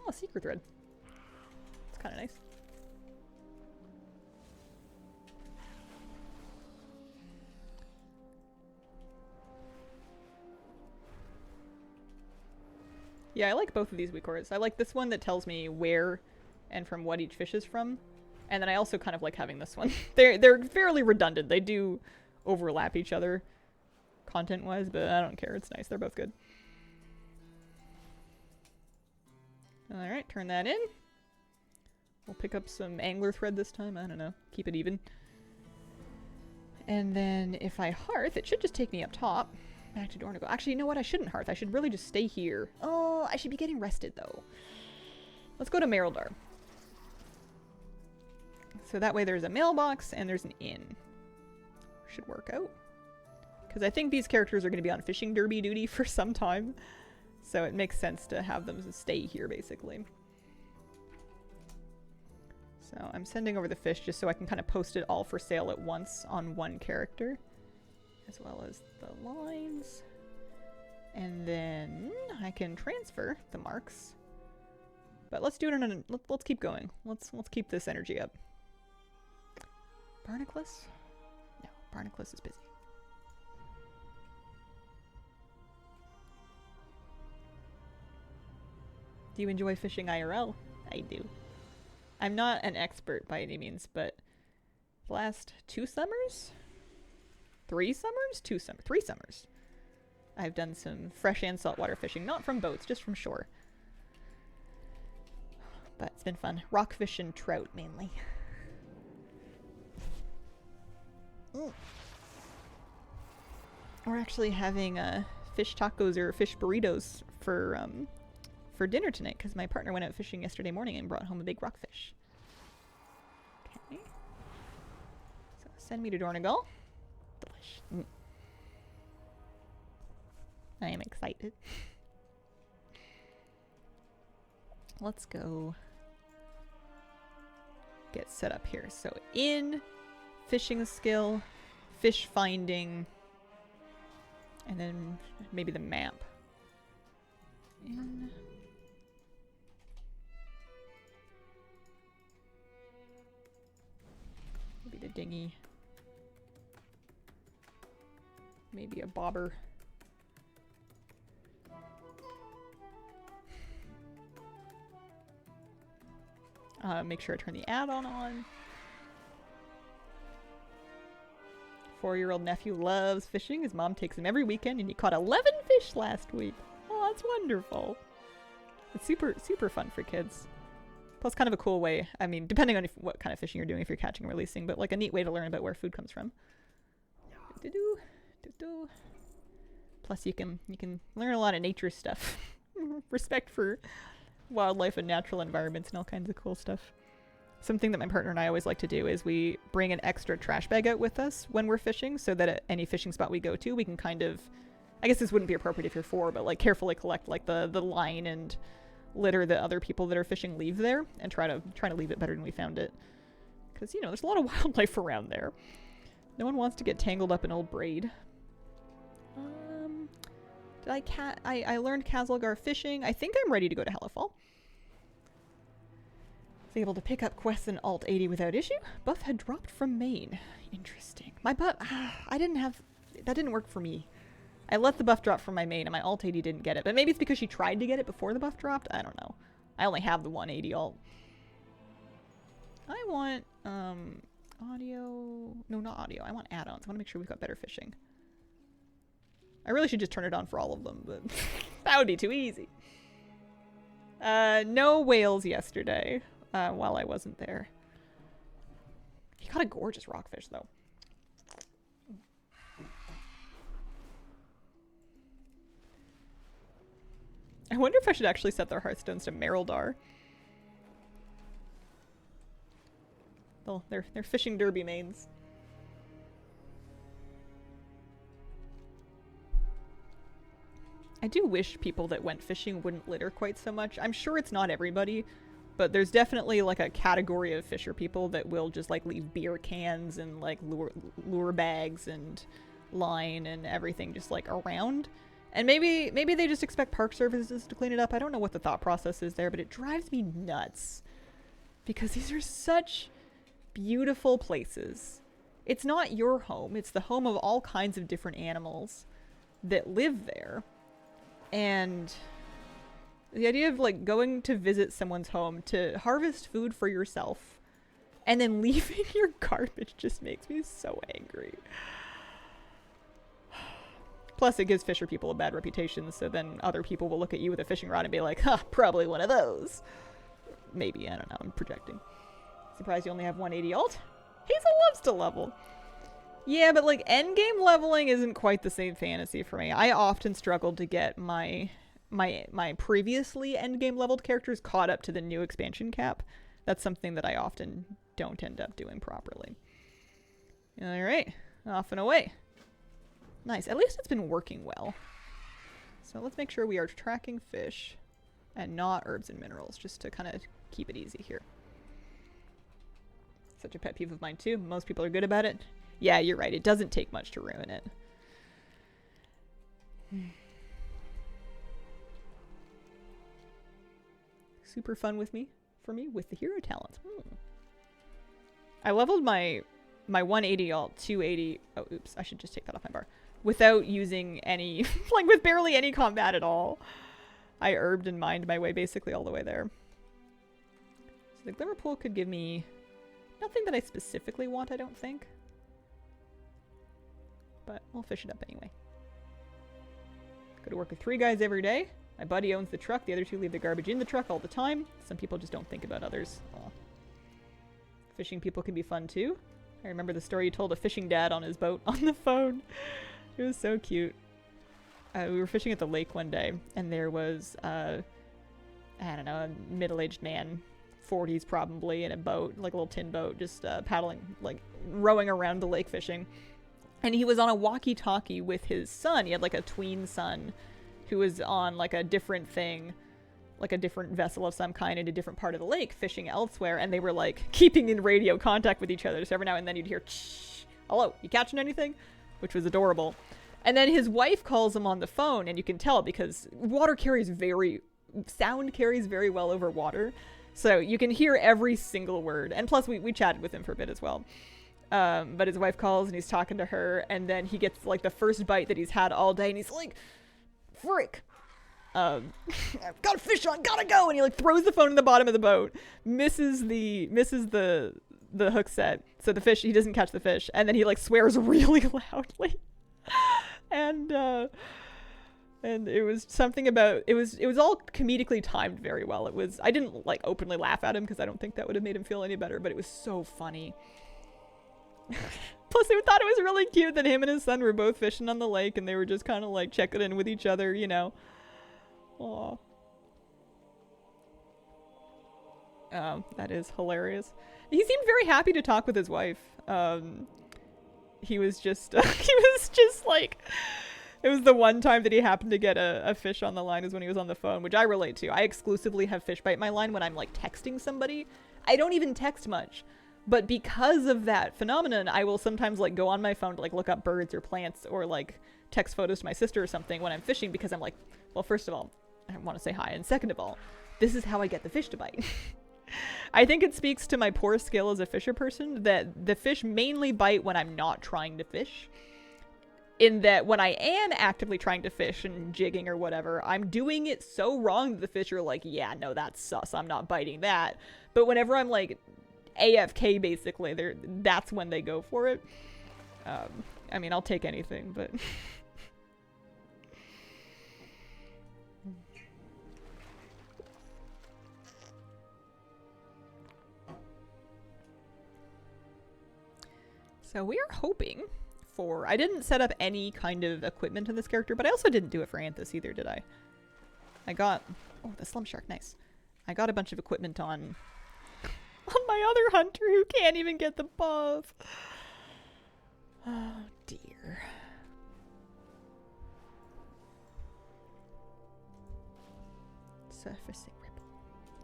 Oh, a secret thread. It's kind of nice. Yeah, I like both of these WeCores. I like this one that tells me where and from what each fish is from. And then I also kind of like having this one. They're fairly redundant. They do overlap each other content-wise, but I don't care. It's nice. They're both good. Alright, turn that in. We'll pick up some angler thread this time. I don't know. Keep it even. And then if I hearth, it should just take me up top. Back to Dornigal. Actually, you know what? I shouldn't hearth. I should really just stay here. Oh, I should be getting rested, though. Let's go to Merildar. So that way there's a mailbox and there's an inn. Should work out. Because I think these characters are going to be on fishing derby duty for some time. So it makes sense to have them stay here, basically. So I'm sending over the fish just so I can kind of post it all for sale at once on one character. As well as the lines. And then I can transfer the marks. But let's do it on let's keep going. Let's keep this energy up. Barnacles? No, Barnacles is busy. Do you enjoy fishing IRL? I do. I'm not an expert by any means, but the last 2 summers? 3 summers? 3 summers. I've done some fresh and saltwater fishing, not from boats, just from shore. But it's been fun. Rockfish and trout, mainly. We're actually having fish tacos or fish burritos for dinner tonight, because my partner went out fishing yesterday morning and brought home a big rockfish. Okay. So send me to Dornigal. Delish. I am excited. Let's go get set up here. So in fishing skill, fish finding, and then maybe the map. In maybe the dinghy. Maybe a bobber. Make sure I turn the add-on on. 4-year-old nephew loves fishing. His mom takes him every weekend, and he caught 11 fish last week. Oh, that's wonderful. It's super, super fun for kids. Plus kind of a cool way, I mean, depending on what kind of fishing you're doing, if you're catching and releasing, but like a neat way to learn about where food comes from. Plus you can learn a lot of nature stuff. Respect for wildlife and natural environments and all kinds of cool stuff. Something that my partner and I always like to do is we bring an extra trash bag out with us when we're fishing, so that at any fishing spot we go to, we can kind of, I guess this wouldn't be appropriate if you're 4, but like carefully collect like the line and litter that other people that are fishing leave there, and try to leave it better than we found it. Because, you know, there's a lot of wildlife around there. No one wants to get tangled up in old braid. I learned Kazalgar fishing. I think I'm ready to go to Hallowfall. Was able to pick up quests in Alt 80 without issue. Buff had dropped from main. Interesting. My buff, I didn't have, that didn't work for me. I let the buff drop from my main and my Alt 80 didn't get it. But maybe it's because she tried to get it before the buff dropped. I don't know. I only have the 180 alt. I want, audio. No, not audio. I want add-ons. I want to make sure we've got better fishing. I really should just turn it on for all of them, but that would be too easy. No whales yesterday, while I wasn't there. He got a gorgeous rockfish, though. I wonder if I should actually set their hearthstones to Merildar. Oh, they're fishing derby mains. I do wish people that went fishing wouldn't litter quite so much. I'm sure it's not everybody, but there's definitely like a category of fisher people that will just like leave beer cans and like lure bags and line and everything just like around. And maybe they just expect park services to clean it up. I don't know what the thought process is there, but it drives me nuts. Because these are such beautiful places. It's not your home. It's the home of all kinds of different animals that live there. And the idea of like going to visit someone's home to harvest food for yourself and then leaving your garbage just makes me so angry. Plus, it gives fisher people a bad reputation, so then other people will look at you with a fishing rod and be like, huh, probably one of those. Maybe, I don't know, I'm projecting. Surprised you only have 180 alt? Hazel loves to level. Yeah, but like endgame leveling isn't quite the same fantasy for me. I often struggled to get my previously endgame leveled characters caught up to the new expansion cap. That's something that I often don't end up doing properly. Alright, off and away. Nice. At least it's been working well. So let's make sure we are tracking fish and not herbs and minerals, just to kind of keep it easy here. Such a pet peeve of mine too. Most people are good about it. Yeah, you're right. It doesn't take much to ruin it. Super fun for me with the hero talents. I leveled my 180 alt 280. Oh, oops. I should just take that off my bar. Without using any, like with barely any combat at all. I herbed and mined my way basically all the way there. So the Glimmer Pool could give me nothing that I specifically want, I don't think. But we'll fish it up anyway. Go to work with 3 guys every day. My buddy owns the truck. The other 2 leave the garbage in the truck all the time. Some people just don't think about others. Aw. Fishing people can be fun too. I remember the story you told a fishing dad on his boat on the phone. It was so cute. We were fishing at the lake one day, and there was, I don't know, a middle-aged man, 40s probably, in a boat, like a little tin boat, just paddling, like rowing around the lake fishing. And he was on a walkie-talkie with his son. He had like a tween son who was on like a different thing, like a different vessel of some kind in a different part of the lake fishing elsewhere. And they were like keeping in radio contact with each other. So every now and then you'd hear, shh, hello, you catching anything? Which was adorable. And then his wife calls him on the phone, and you can tell because sound carries very well over water. So you can hear every single word. And plus we chatted with him for a bit as well. But his wife calls and he's talking to her, and then he gets like the first bite that he's had all day, and he's like, frick. I've got a fish on, gotta go, and he like throws the phone in the bottom of the boat, misses the hook set, so the fish, he doesn't catch the fish, and then he like swears really loudly, and it was something about, it was all comedically timed very well. I didn't like openly laugh at him because I don't think that would have made him feel any better, but it was so funny. Plus, I thought it was really cute that him and his son were both fishing on the lake, and they were just kind of like checking in with each other, you know. Aw. That is hilarious. He seemed very happy to talk with his wife. He was just, like, it was the one time that he happened to get a fish on the line is when he was on the phone, which I relate to. I exclusively have fish bite my line when I'm like texting somebody. I don't even text much. But because of that phenomenon, I will sometimes like go on my phone to like look up birds or plants or like text photos to my sister or something when I'm fishing, because I'm like, well, first of all, I want to say hi. And second of all, this is how I get the fish to bite. I think it speaks to my poor skill as a fisher person that the fish mainly bite when I'm not trying to fish. In that when I am actively trying to fish and jigging or whatever, I'm doing it so wrong that the fish are like, yeah, no, that's sus. I'm not biting that. But whenever I'm like AFK, basically, that's when they go for it. I mean, I'll take anything, but... So we are hoping for... I didn't set up any kind of equipment in this character, but I also didn't do it for Anthus either, did I? I got... Oh, the slum shark, nice. I got a bunch of equipment on my other hunter who can't even get the buff. Oh, dear. Surfacing ripple.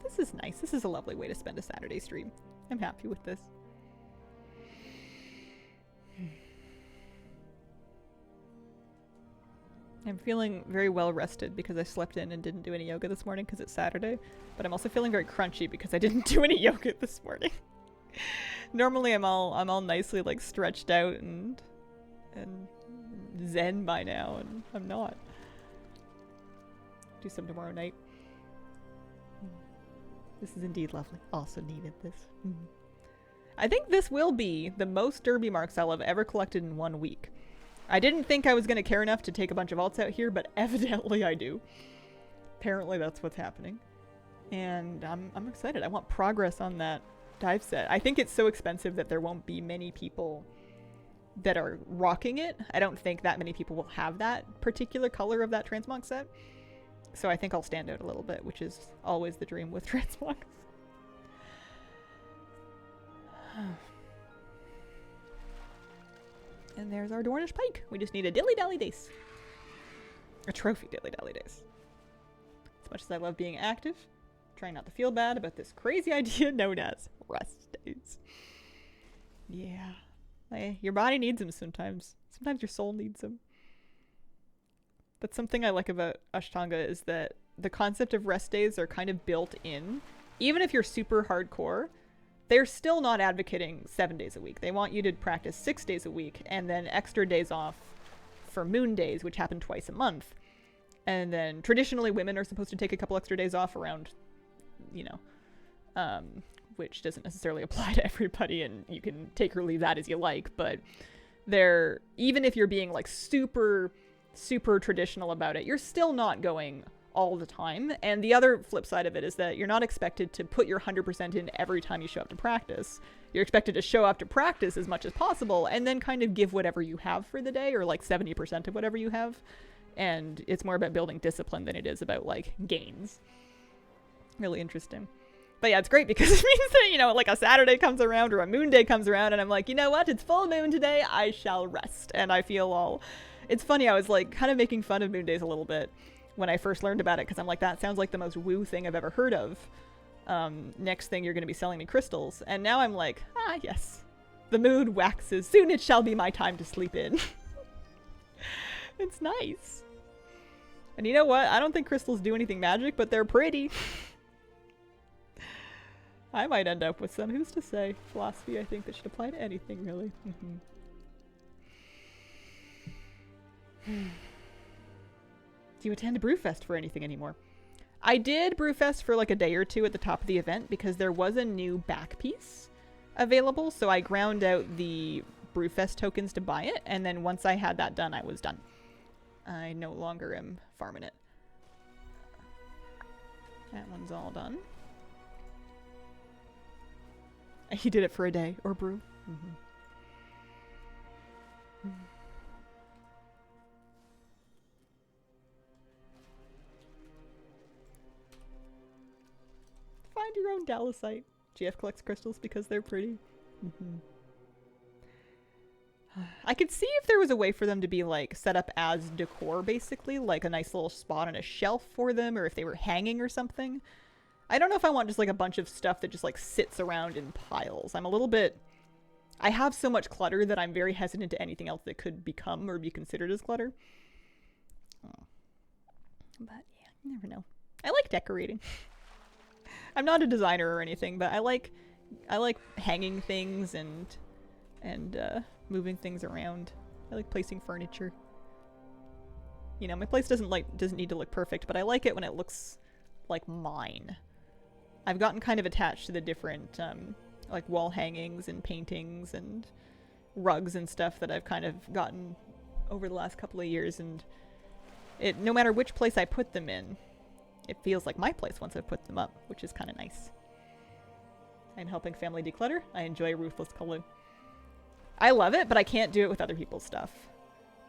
This is nice. This is a lovely way to spend a Saturday stream. I'm happy with this. I'm feeling very well rested because I slept in and didn't do any yoga this morning because it's Saturday, but I'm also feeling very crunchy because I didn't do any yoga this morning. Normally I'm all nicely like stretched out and zen by now, and I'm not. Do some tomorrow night. This is indeed lovely. Also needed this. I think this will be the most derby marks I'll have ever collected in 1 week. I didn't think I was going to care enough to take a bunch of alts out here, but evidently I do. Apparently that's what's happening. And I'm excited. I want progress on that dive set. I think it's so expensive that there won't be many people that are rocking it. I don't think that many people will have that particular color of that transmog set. So I think I'll stand out a little bit, which is always the dream with transmogs. And there's our Dornish pike. We just need a dilly-dally dace. A trophy dilly-dally dace. As much as I love being active, trying not to feel bad about this crazy idea known as rest days. Yeah. Your body needs them sometimes. Sometimes your soul needs them. That's something I like about Ashtanga, is that the concept of rest days are kind of built in. Even if you're super hardcore, they're still not advocating 7 days a week. They want you to practice 6 days a week and then extra days off for moon days, which happen twice a month. And then traditionally women are supposed to take a couple extra days off around, you know, which doesn't necessarily apply to everybody, and you can take or leave that as you like. But they're, even if you're being like super traditional about it, you're still not going all the time. And the other flip side of it is that you're not expected to put your 100% in every time you show up to practice. You're expected to show up to practice as much as possible and then kind of give whatever you have for the day, or like 70% of whatever you have. And it's more about building discipline than it is about like gains. Really interesting. But yeah, it's great because it means that, you know, like a Saturday comes around or a moon day comes around and I'm like, you know what? It's full moon today. I shall rest. And I feel all... It's funny. I was like kind of making fun of moon days a little bit when I first learned about it, because I'm like, that sounds like the most woo thing I've ever heard of. Next thing you're going to be selling me crystals. And now I'm like, ah, yes. The moon waxes. Soon it shall be my time to sleep in. It's nice. And you know what? I don't think crystals do anything magic, but they're pretty. I might end up with some. Who's to say? Philosophy, I think, that should apply to anything, really. Do you attend Brewfest for anything anymore? I did Brewfest for like a day or two at the top of the event because there was a new back piece available. So I ground out the Brewfest tokens to buy it. And then once I had that done, I was done. I no longer am farming it. That one's all done. He did it for a day or brew. Mm-hmm. Find your own Dallasite. GF collects crystals because they're pretty. Mm-hmm. I could see if there was a way for them to be like set up as decor, basically, like a nice little spot on a shelf for them, or if they were hanging or something. I don't know if I want just like a bunch of stuff that just like sits around in piles. I'm a little bit... I have so much clutter that I'm very hesitant to anything else that could become or be considered as clutter. Oh. But yeah, you never know. I like decorating. I'm not a designer or anything, but I like hanging things and moving things around. I like placing furniture. You know, my place doesn't need to look perfect, but I like it when it looks like mine. I've gotten kind of attached to the different like wall hangings and paintings and rugs and stuff that I've kind of gotten over the last couple of years, and no matter which place I put them in, it feels like my place once I put them up, which is kind of nice. I'm helping family declutter. I enjoy Ruthless Kalu. I love it, but I can't do it with other people's stuff.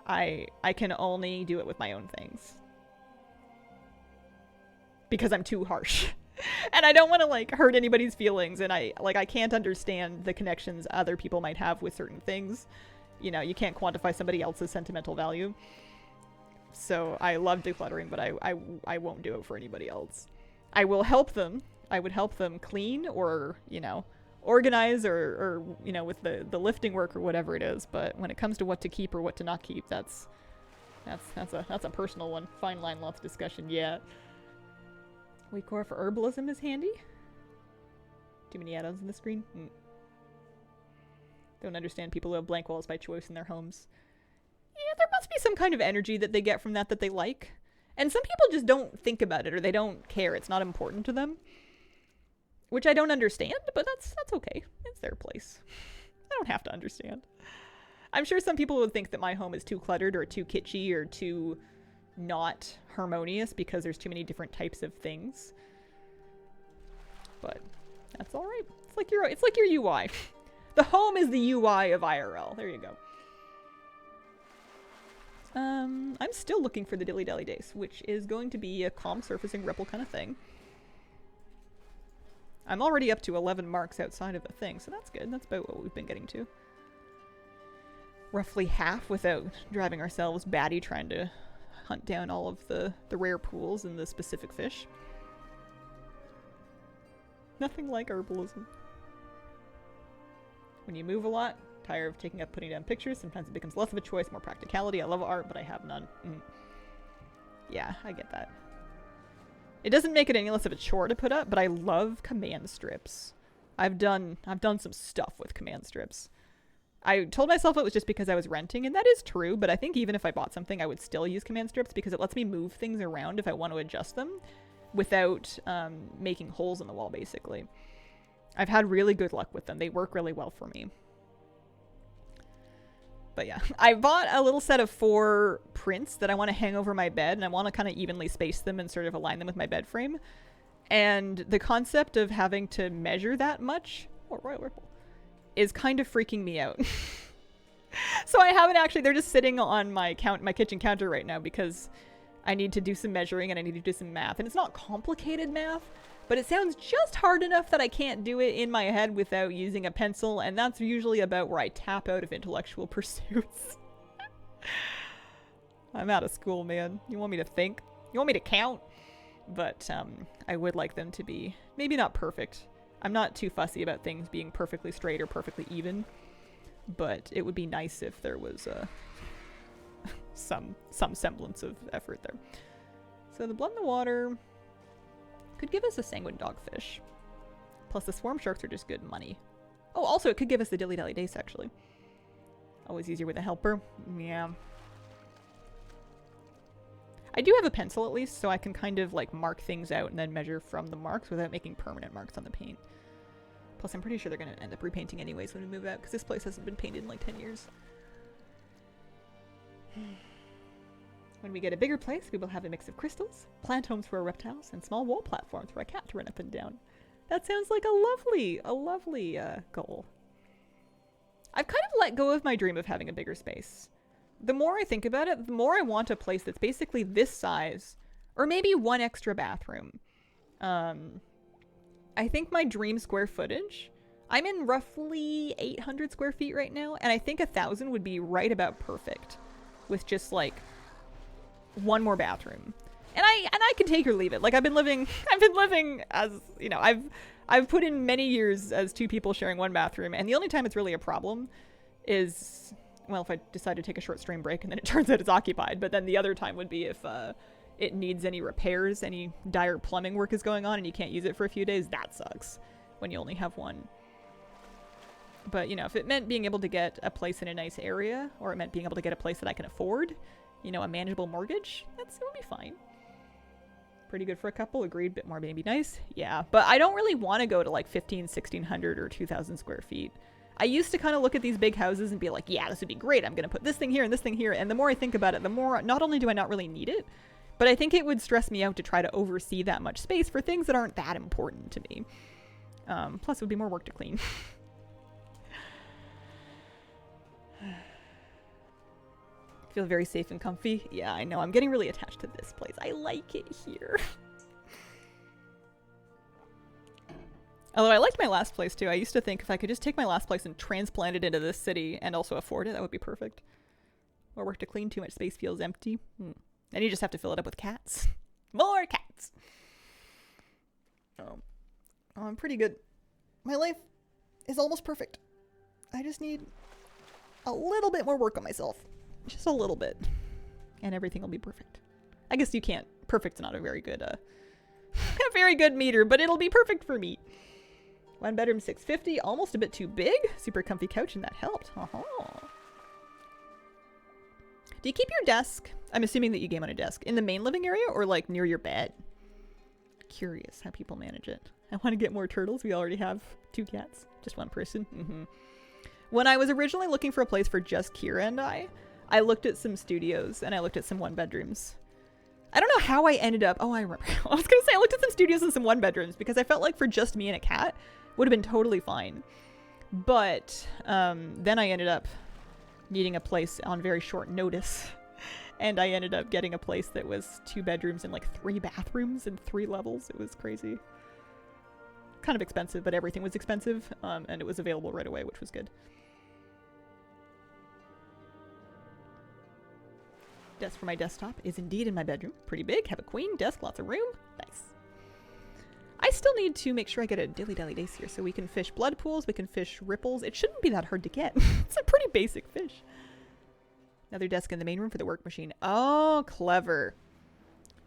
I can only do it with my own things. Because I'm too harsh. And I don't want to like hurt anybody's feelings, and I can't understand the connections other people might have with certain things. You know, you can't quantify somebody else's sentimental value. So I love decluttering, but I won't do it for anybody else. I will help them. I would help them clean or, you know, organize or you know, with the lifting work or whatever it is. But when it comes to what to keep or what to not keep, that's a personal one. Fine line, lots of discussion. Yeah. Weekcore for herbalism is handy. Too many add-ons on the screen. Don't understand people who have blank walls by choice in their homes. Yeah, there must be some kind of energy that they get from that they like. And some people just don't think about it, or they don't care. It's not important to them. Which I don't understand, but that's okay. It's their place. I don't have to understand. I'm sure some people would think that my home is too cluttered or too kitschy or too not harmonious because there's too many different types of things. But that's all right. It's like your UI. The home is the UI of IRL. There you go. I'm still looking for the Dilly Dally Days, which is going to be a calm surfacing ripple kind of thing. I'm already up to 11 marks outside of a thing, so that's good. That's about what we've been getting to. Roughly half without driving ourselves batty trying to hunt down all of the rare pools and the specific fish. Nothing like herbalism. When you move a lot, tired of taking up putting down pictures, sometimes it becomes less of a choice, more practicality. I love art, but I have none. Yeah, I get that. It doesn't make it any less of a chore to put up, but I love command strips. I've done some stuff with command strips. I told myself it was just because I was renting, and that is true, but I think even if I bought something, I would still use command strips because it lets me move things around if I want to adjust them without making holes in the wall, basically. I've had really good luck with them. They work really well for me. But yeah, I bought a little set of 4 prints that I want to hang over my bed, and I want to kind of evenly space them and sort of align them with my bed frame. And the concept of having to measure that much, Royal Ripple, is kind of freaking me out. So I haven't actually, they're just sitting on my kitchen counter right now because I need to do some measuring and I need to do some math. And it's not complicated math, but it sounds just hard enough that I can't do it in my head without using a pencil, and that's usually about where I tap out of intellectual pursuits. I'm out of school, man. You want me to think? You want me to count? But I would like them to be maybe not perfect. I'm not too fussy about things being perfectly straight or perfectly even, but it would be nice if there was some semblance of effort there. So the blood in the water could give us a sanguine dogfish. Plus the swarm sharks are just good money. Oh, also it could give us the Dilly Dally Dace, actually. Always easier with a helper. Yeah. I do have a pencil at least, so I can kind of like mark things out and then measure from the marks without making permanent marks on the paint. Plus, I'm pretty sure they're going to end up repainting anyways when we move out, because this place hasn't been painted in like 10 years. When we get a bigger place, we will have a mix of crystals, plant homes for our reptiles, and small wall platforms for our cat to run up and down. That sounds like a lovely goal. I've kind of let go of my dream of having a bigger space. The more I think about it, the more I want a place that's basically this size, or maybe one extra bathroom. I think my dream square footage, I'm in roughly 800 square feet right now, and I think 1,000 would be right about perfect, with just like one more bathroom. And I can take or leave it. Like I've been living as, you know, I've put in many years as two people sharing one bathroom, and the only time it's really a problem is, well, if I decide to take a short stream break and then it turns out it's occupied. But then the other time would be if it needs any repairs, any dire plumbing work is going on and you can't use it for a few days. That sucks when you only have one. But, you know, if it meant being able to get a place in a nice area, or it meant being able to get a place that I can afford, you know, a manageable mortgage, it would be fine. Pretty good for a couple, agreed. Bit more maybe nice. Yeah, but I don't really want to go to like 1,600 or 2,000 square feet. I used to kind of look at these big houses and be like, yeah, this would be great. I'm going to put this thing here and this thing here. And the more I think about it, the more, not only do I not really need it, but I think it would stress me out to try to oversee that much space for things that aren't that important to me. Plus, it would be more work to clean. Feel very safe and comfy. Yeah, I know. I'm getting really attached to this place. I like it here. Although I liked my last place too. I used to think if I could just take my last place and transplant it into this city and also afford it, that would be perfect. More work to clean, too much space feels empty. Then you just have to fill it up with cats. More cats! Oh, I'm pretty good. My life is almost perfect. I just need a little bit more work on myself. Just a little bit. And everything will be perfect. I guess you can't. Perfect's not a very good, a very good meter, but it'll be perfect for me. 1 bedroom, 650, almost a bit too big. Super comfy couch, and that helped. Do you keep your desk? I'm assuming that you game on a desk in the main living area or like near your bed. Curious how people manage it. I want to get more turtles. We already have 2 cats. Just 1 person. When I was originally looking for a place for just Kira and I looked at some studios and I looked at some 1 bedrooms. I don't know how I ended up. Oh, I remember. I was going to say I looked at some studios and some 1 bedrooms because I felt like for just me and a cat would have been totally fine. But then I ended up needing a place on very short notice. And I ended up getting a place that was 2 bedrooms and like 3 bathrooms and 3 levels. It was crazy. Kind of expensive, but everything was expensive. And it was available right away, which was good. Desk for my desktop is indeed in my bedroom. Pretty big. Have a queen, desk, lots of room. Nice. I still need to make sure I get a dilly dally dace here so we can fish blood pools, we can fish ripples. It shouldn't be that hard to get. It's a pretty basic fish. Another desk in the main room for the work machine. Oh, clever.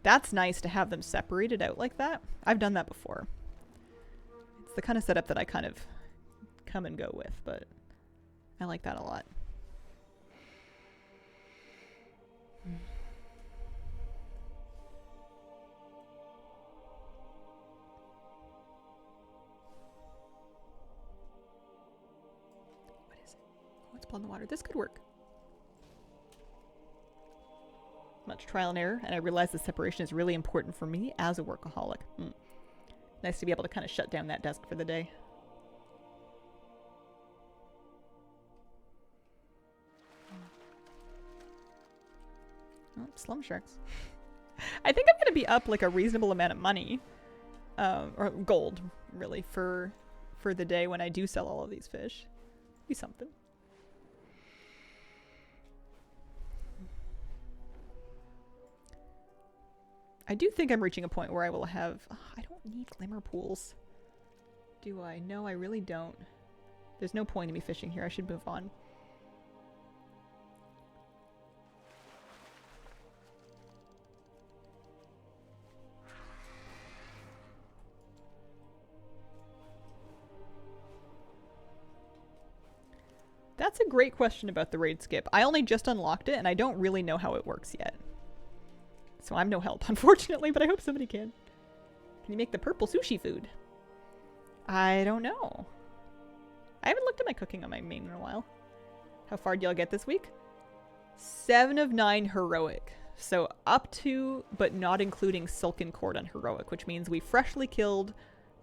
That's nice to have them separated out like that. I've done that before. It's the kind of setup that I kind of come and go with, but I like that a lot. What is it? Oh, it's blown the water. This could work. Much trial and error, and I realize the separation is really important for me as a workaholic. Nice to be able to kind of shut down that desk for the day. Oh, slum sharks. I think I'm going to be up like a reasonable amount of money, or gold, really, for the day when I do sell all of these fish. Be something. I do think I'm reaching a point where I will have... Oh, I don't need glimmer pools. Do I? No, I really don't. There's no point in me fishing here. I should move on. That's a great question about the raid skip. I only just unlocked it and I don't really know how it works yet. So I'm no help, unfortunately, but I hope somebody can. Can you make the purple sushi food? I don't know. I haven't looked at my cooking on my main in a while. How far do y'all get this week? 7 of 9 heroic. So up to, but not including Silken Cord on heroic, which means we freshly killed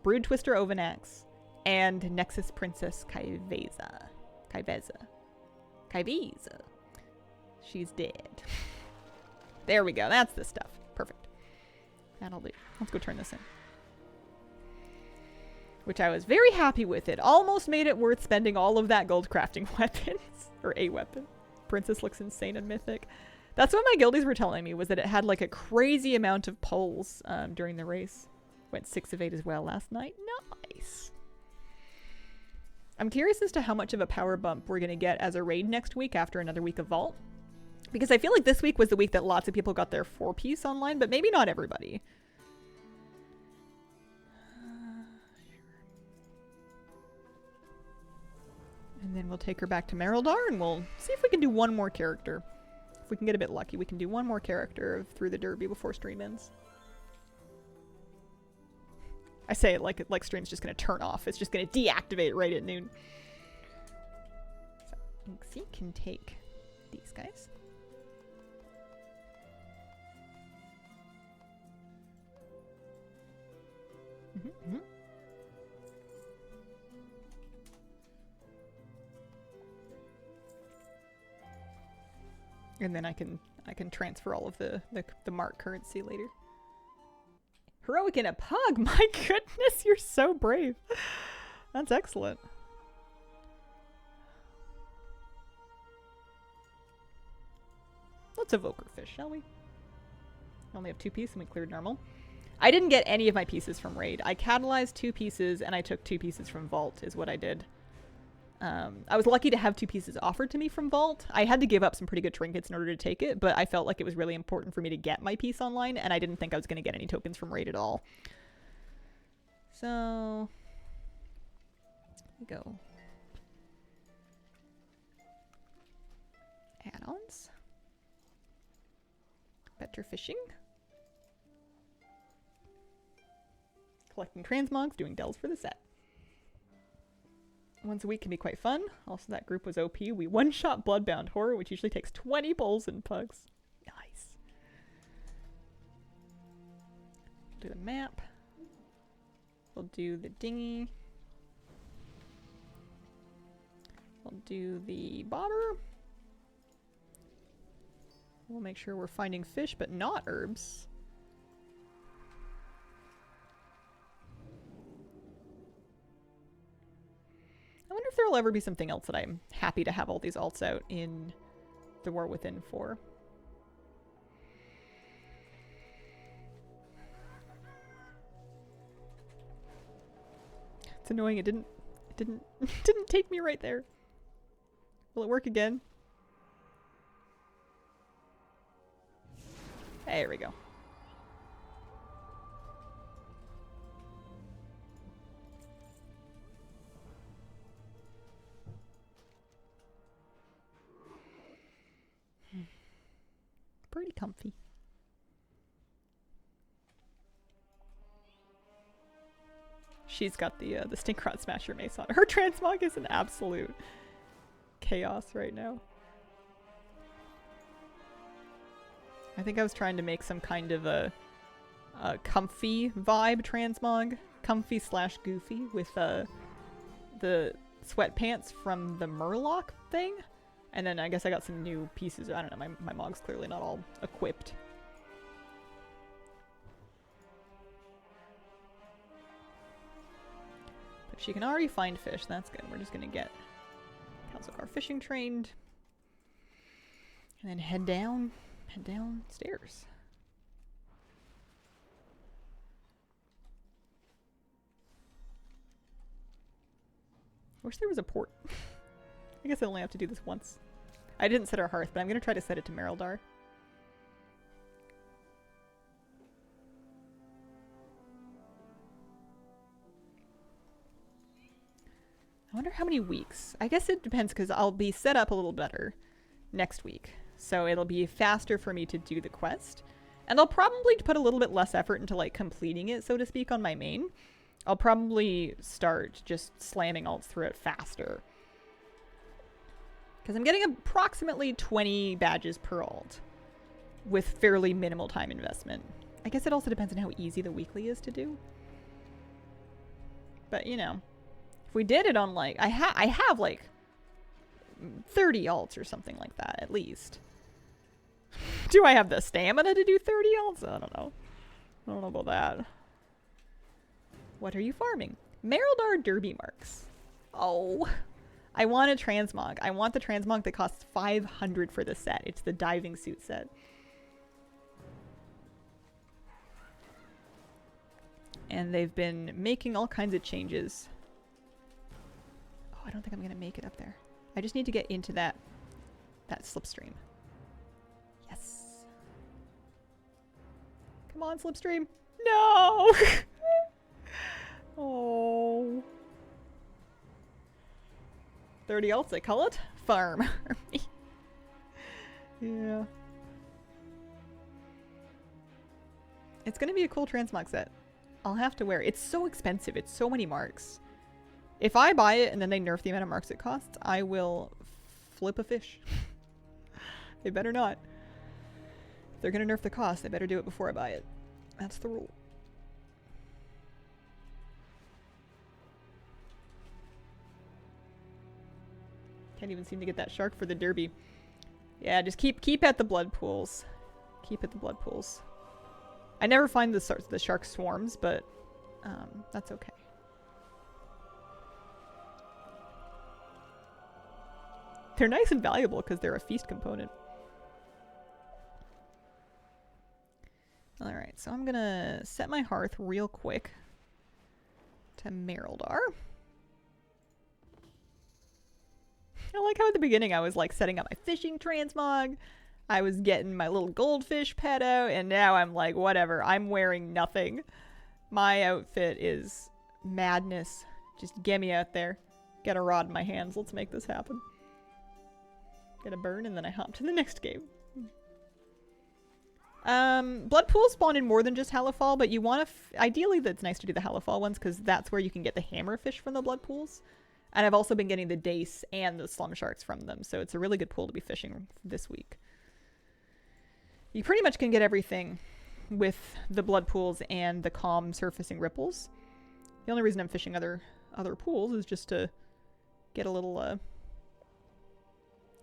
Brood Twister Ovanax and Nexus Princess Kaiveza. She's dead. There we go. That's the stuff. Perfect. That'll do. Let's go turn this in. Which I was very happy with. It almost made it worth spending all of that gold crafting weapons. Or a weapon. Princess looks insane and mythic. That's what my guildies were telling me, was that it had like a crazy amount of pulls during the race. Went 6 of 8 as well last night. Nice. I'm curious as to how much of a power bump we're going to get as a raid next week after another week of Vault. Because I feel like this week was the week that lots of people got their 4-piece online, but maybe not everybody. And then we'll take her back to Merildar and we'll see if we can do one more character. If we can get a bit lucky, we can do one more character through the Derby before stream ends. I say it like stream's just going to turn off. It's just going to deactivate right at noon. So Inksy can take these guys. And then I can transfer all of the mark currency later. Heroic in a pug! My goodness, you're so brave. That's excellent. Let's evoke our fish, shall we? We only have 2 pieces and we cleared normal. I didn't get any of my pieces from raid. I catalyzed 2 pieces and I took 2 pieces from vault is what I did. I was lucky to have 2 pieces offered to me from vault. I had to give up some pretty good trinkets in order to take it, but I felt like it was really important for me to get my piece online, and I didn't think I was going to get any tokens from raid at all. So, here we go. Add-ons. Better fishing. Collecting transmogs, doing dells for the set. Once a week can be quite fun. Also, that group was OP. We one-shot Bloodbound Horror, which usually takes 20 pulls and pugs. Nice. Do the map. We'll do the dinghy. We'll do the bobber. We'll make sure we're finding fish, but not herbs. I wonder if there will ever be something else that I'm happy to have all these alts out in the War Within for. It's annoying. It didn't take me right there. Will it work again? There we go. Pretty comfy. She's got the Stinkrod Smasher Mace on. Her transmog is an absolute chaos right now. I think I was trying to make some kind of a comfy vibe transmog. Comfy / goofy with the sweatpants from the Murloc thing. And then I guess I got some new pieces. I don't know, my mog's clearly not all equipped. But she can already find fish, that's good. We're just gonna get Council Car fishing trained. And then head downstairs. I wish there was a port. I guess I only have to do this once. I didn't set our hearth, but I'm going to try to set it to Merildar. I wonder how many weeks. I guess it depends because I'll be set up a little better next week. So it'll be faster for me to do the quest. And I'll probably put a little bit less effort into like completing it, so to speak, on my main. I'll probably start just slamming alts through it faster. Because I'm getting approximately 20 badges per alt with fairly minimal time investment. I guess it also depends on how easy the weekly is to do. But, you know, if we did it on like, I have like 30 alts or something like that, at least. Do I have the stamina to do 30 alts? I don't know. I don't know about that. What are you farming? Merildar Derby marks. Oh, I want a transmog. I want the transmog that costs 500 for the set. It's the diving suit set. And they've been making all kinds of changes. Oh, I don't think I'm going to make it up there. I just need to get into that slipstream. Yes. Come on, slipstream. No! Oh. 30 alts, they call it? Farm. Yeah. It's going to be a cool transmog set. I'll have to wear it. It's so expensive. It's so many marks. If I buy it and then they nerf the amount of marks it costs, I will flip a fish. They better not. If they're going to nerf the cost, they better do it before I buy it. That's the rule. Can't even seem to get that shark for the derby. Yeah, just keep at the blood pools. Keep at the blood pools. I never find the shark swarms, but that's okay. They're nice and valuable because they're a feast component. Alright, so I'm gonna set my hearth real quick to Merildar. I like how at the beginning I was like setting up my fishing transmog. I was getting my little goldfish pet out, and now I'm like, whatever, I'm wearing nothing. My outfit is madness. Just get me out there. Get a rod in my hands. Let's make this happen. Get a burn, and then I hop to the next game. Blood pools spawn in more than just Hallowfall, but you want to... Ideally, that's nice to do the Hallowfall ones, because that's where you can get the hammerfish from the blood pools. And I've also been getting the dace and the slum sharks from them, so it's a really good pool to be fishing this week. You pretty much can get everything with the blood pools and the calm surfacing ripples. The only reason I'm fishing other pools is just to get a little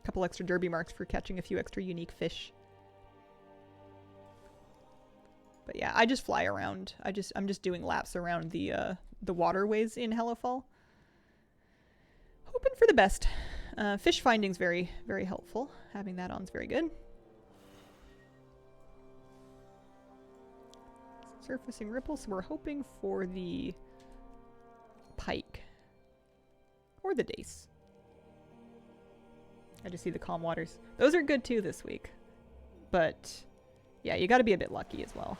couple extra derby marks for catching a few extra unique fish. But yeah, I just fly around. I'm just doing laps around the waterways in Hallowfall. Hoping for the best. Fish finding's very, very helpful. Having that on's very good. Surfacing ripples, so we're hoping for the pike. Or the dace. I just see the calm waters. Those are good too this week. But yeah, you gotta be a bit lucky as well.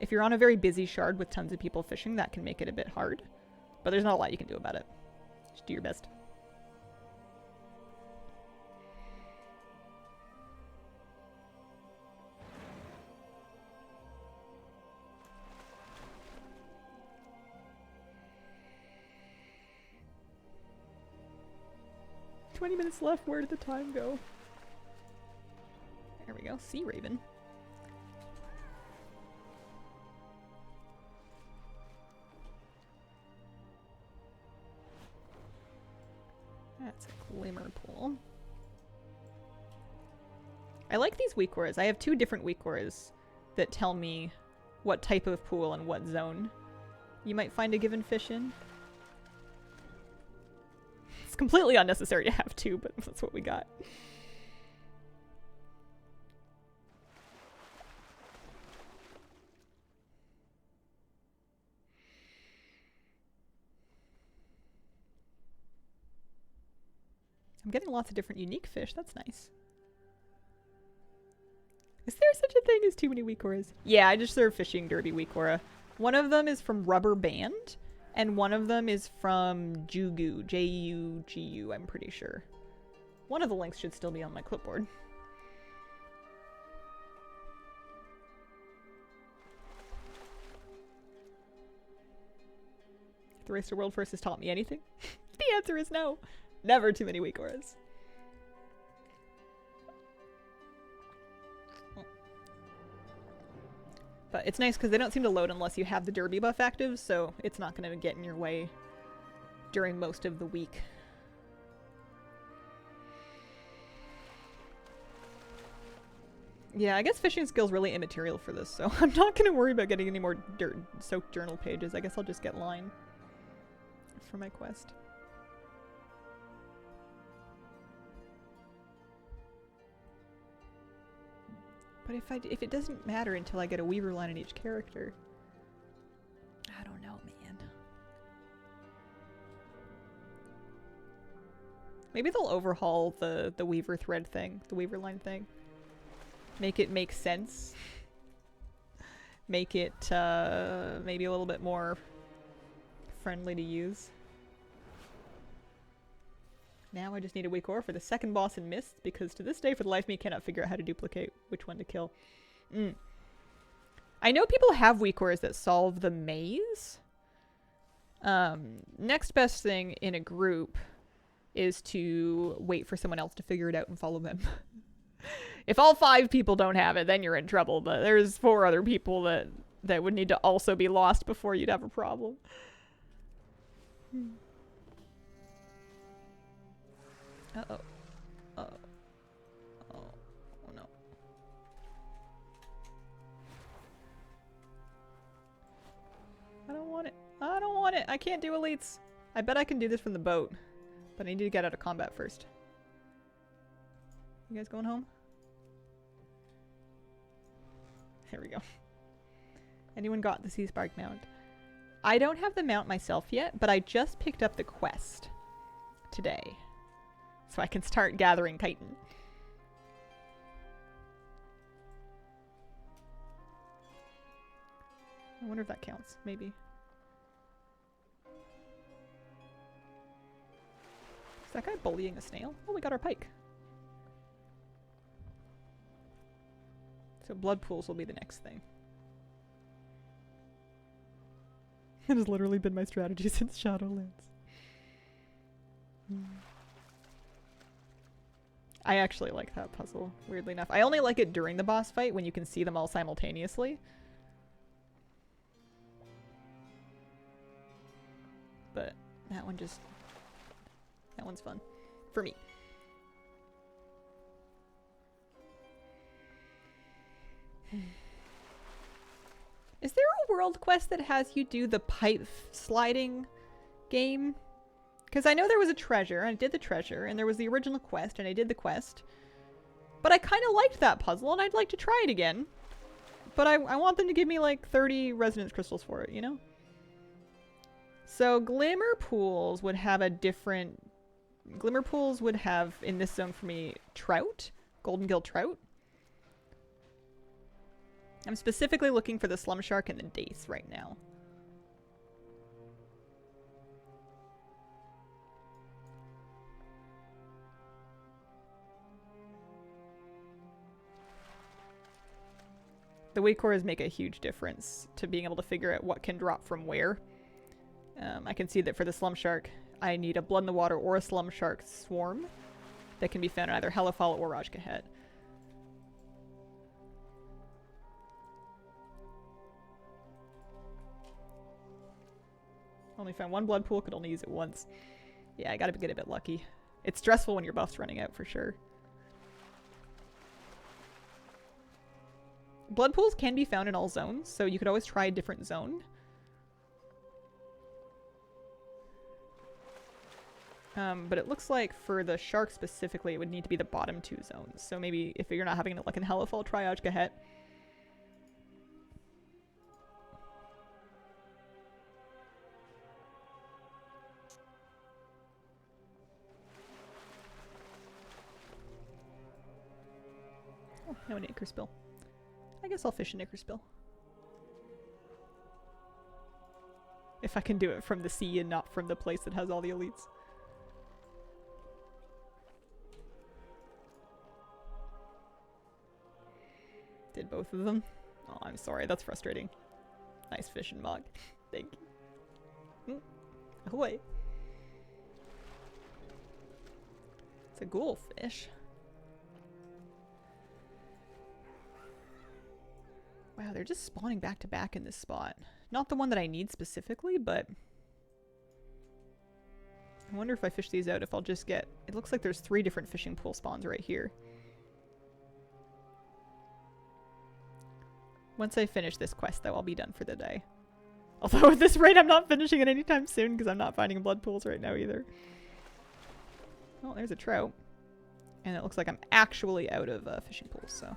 If you're on a very busy shard with tons of people fishing, that can make it a bit hard. But there's not a lot you can do about it. Just do your best. "20 minutes left, where did the time go?" There we go, Sea Raven. That's a glimmer pool. I like these weak auras. I have 2 different weak auras that tell me what type of pool and what zone you might find a given fish in. It's completely unnecessary to have 2, but that's what we got. I'm getting lots of different unique fish. That's nice. Is there such a thing as too many weak auras? Yeah, I just serve fishing derby weak aura. One of them is from Rubber Band, and one of them is from Jugu. J-U-G-U, I'm pretty sure. One of the links should still be on my clipboard. If the race to world first has taught me anything, the answer is no. Never too many weak auras. But it's nice because they don't seem to load unless you have the derby buff active, so it's not going to get in your way during most of the week. Yeah, I guess fishing skill's really immaterial for this, so I'm not going to worry about getting any more soaked journal pages. I guess I'll just get line for my quest. But if it doesn't matter until I get a weaver line in each character, I don't know, man. Maybe they'll overhaul the weaver thread thing, the weaver line thing. Make it make sense. Make it maybe a little bit more friendly to use. Now I just need a weak ore for the second boss in Mist, because to this day, for the life of me, cannot figure out how to duplicate which one to kill. I know people have weak ores that solve the maze. Next best thing in a group is to wait for someone else to figure it out and follow them. If all 5 people don't have it, then you're in trouble, but there's 4 other people that would need to also be lost before you'd have a problem. Uh-oh. Uh-oh. Oh no. I don't want it. I don't want it. I can't do elites. I bet I can do this from the boat, but I need to get out of combat first. You guys going home? There we go. Anyone got the Sea Spark mount? I don't have the mount myself yet, but I just picked up the quest today. So I can start gathering chitin. I wonder if that counts. Maybe. Is that guy bullying a snail? Oh, we got our pike. So blood pools will be the next thing. It has literally been my strategy since Shadowlands. I actually like that puzzle, weirdly enough. I only like it during the boss fight when you can see them all simultaneously. But that one's fun. For me. Is there a world quest that has you do the pipe sliding game? Because I know there was a treasure, and I did the treasure, and there was the original quest, and I did the quest. But I kind of liked that puzzle, and I'd like to try it again. But I want them to give me like 30 resonance crystals for it, you know? So Glimmer Pools would have a different... Glimmer Pools would have, in this zone for me, trout. Golden gill trout. I'm specifically looking for the slum shark and the dace right now. The weak cores make a huge difference to being able to figure out what can drop from where. I can see that for the slum shark, I need a blood in the water or a slum shark swarm that can be found in either Hallowfall or Rajkahet. Only found one blood pool, could only use it once. Yeah, I gotta get a bit lucky. It's stressful when your buff's running out for sure. Blood pools can be found in all zones, so you could always try a different zone. But it looks like for the shark specifically, it would need to be the bottom 2 zones. So maybe if you're not having it like in Hallowfall, try Rajkahet. Oh, no an acre spill. I guess I'll fish an acre spill. If I can do it from the sea and not from the place that has all the elites. Did both of them? Oh, I'm sorry. That's frustrating. Nice fishing mug. Thank you. Ahoy. It's a goldfish. Wow, they're just spawning back to back in this spot. Not the one that I need specifically, but I wonder if I fish these out if I'll just get... It looks like there's 3 different fishing pool spawns right here. Once I finish this quest, though, I'll be done for the day. Although at this rate, I'm not finishing it anytime soon because I'm not finding blood pools right now either. Oh, there's a trout. And it looks like I'm actually out of fishing pools, so...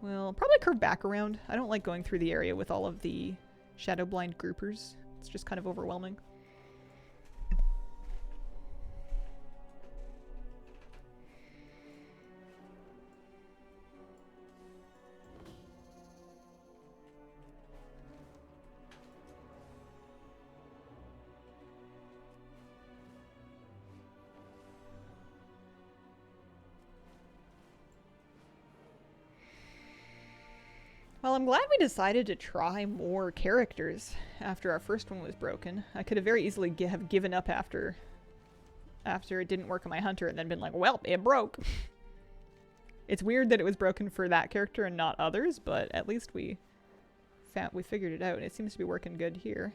We'll probably curve back around. I don't like going through the area with all of the shadow blind groupers. It's just kind of overwhelming. Well, I'm glad we decided to try more characters after our first one was broken. I could have very easily have given up after it didn't work on my hunter and then been like, well, it broke. It's weird that it was broken for that character and not others, but at least we figured it out and it seems to be working good here.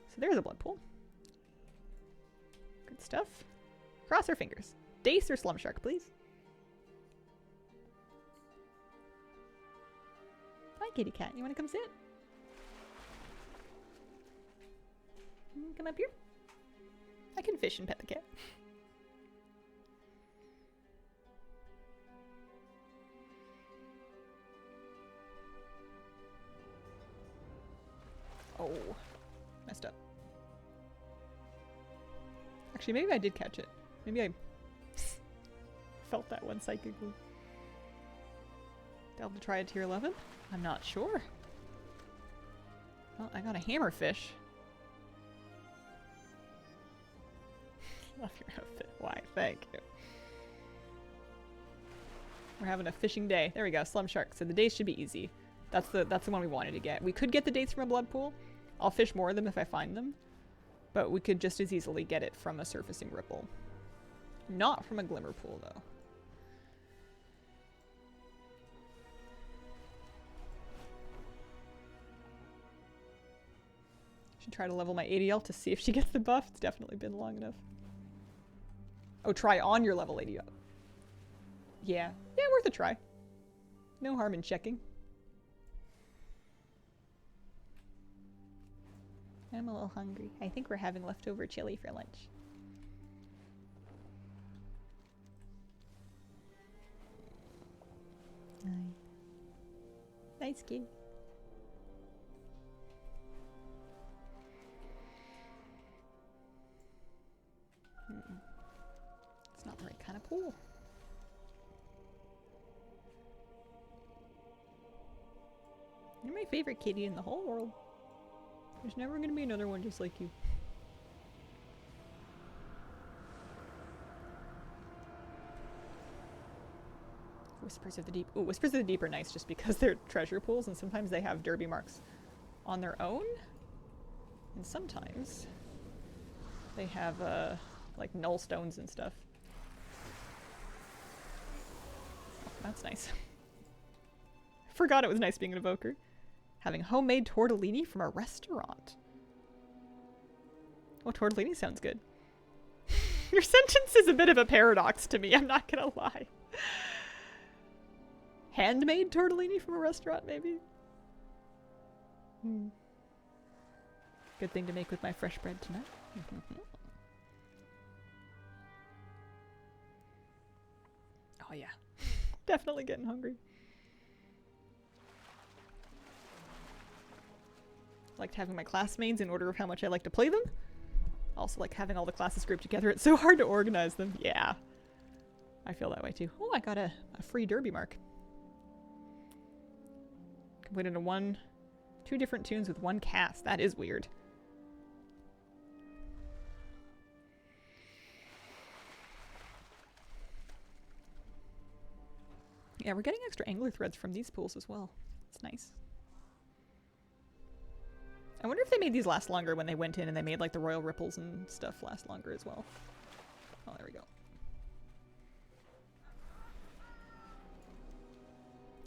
So there's a blood pool. Good stuff. Cross our fingers. Dace or slum shark, please. Hi, kitty cat. You want to come sit? Come up here. I can fish and pet the cat. Oh, messed up. Actually, maybe I did catch it. Maybe I felt that one psychically. Delve to try a tier 11? I'm not sure. Well, I got a hammerfish. Love your outfit. Why? Thank you. We're having a fishing day. There we go. Slum shark. So the dates should be easy. That's the one we wanted to get. We could get the dates from a blood pool. I'll fish more of them if I find them. But we could just as easily get it from a surfacing ripple. Not from a glimmer pool, though. Should try to level my ADL to see if she gets the buff. It's definitely been long enough. Oh, try on your level ADL. Yeah. Yeah, worth a try. No harm in checking. I'm a little hungry. I think we're having leftover chili for lunch. Nice kid. It's not the right kind of pool. You're my favorite kitty in the whole world. There's never going to be another one just like you. Whispers of the Deep. Ooh, Whispers of the Deep are nice just because they're treasure pools and sometimes they have derby marks on their own. And sometimes they have like null stones and stuff. Oh, that's nice. Forgot it was nice being an evoker. Having homemade tortellini from a restaurant. Oh, tortellini sounds good. Your sentence is a bit of a paradox to me, I'm not gonna lie. Handmade tortellini from a restaurant, maybe? Good thing to make with my fresh bread tonight. Oh yeah. Definitely getting hungry. Liked having my classmates in order of how much I like to play them. Also like having all the classes grouped together. It's so hard to organize them. Yeah. I feel that way too. Oh, I got a free derby mark. Completed two different tunes with one cast. That is weird. Yeah, we're getting extra angler threads from these pools as well. It's nice. I wonder if they made these last longer when they went in and they made like the royal ripples and stuff last longer as well. Oh, there we go.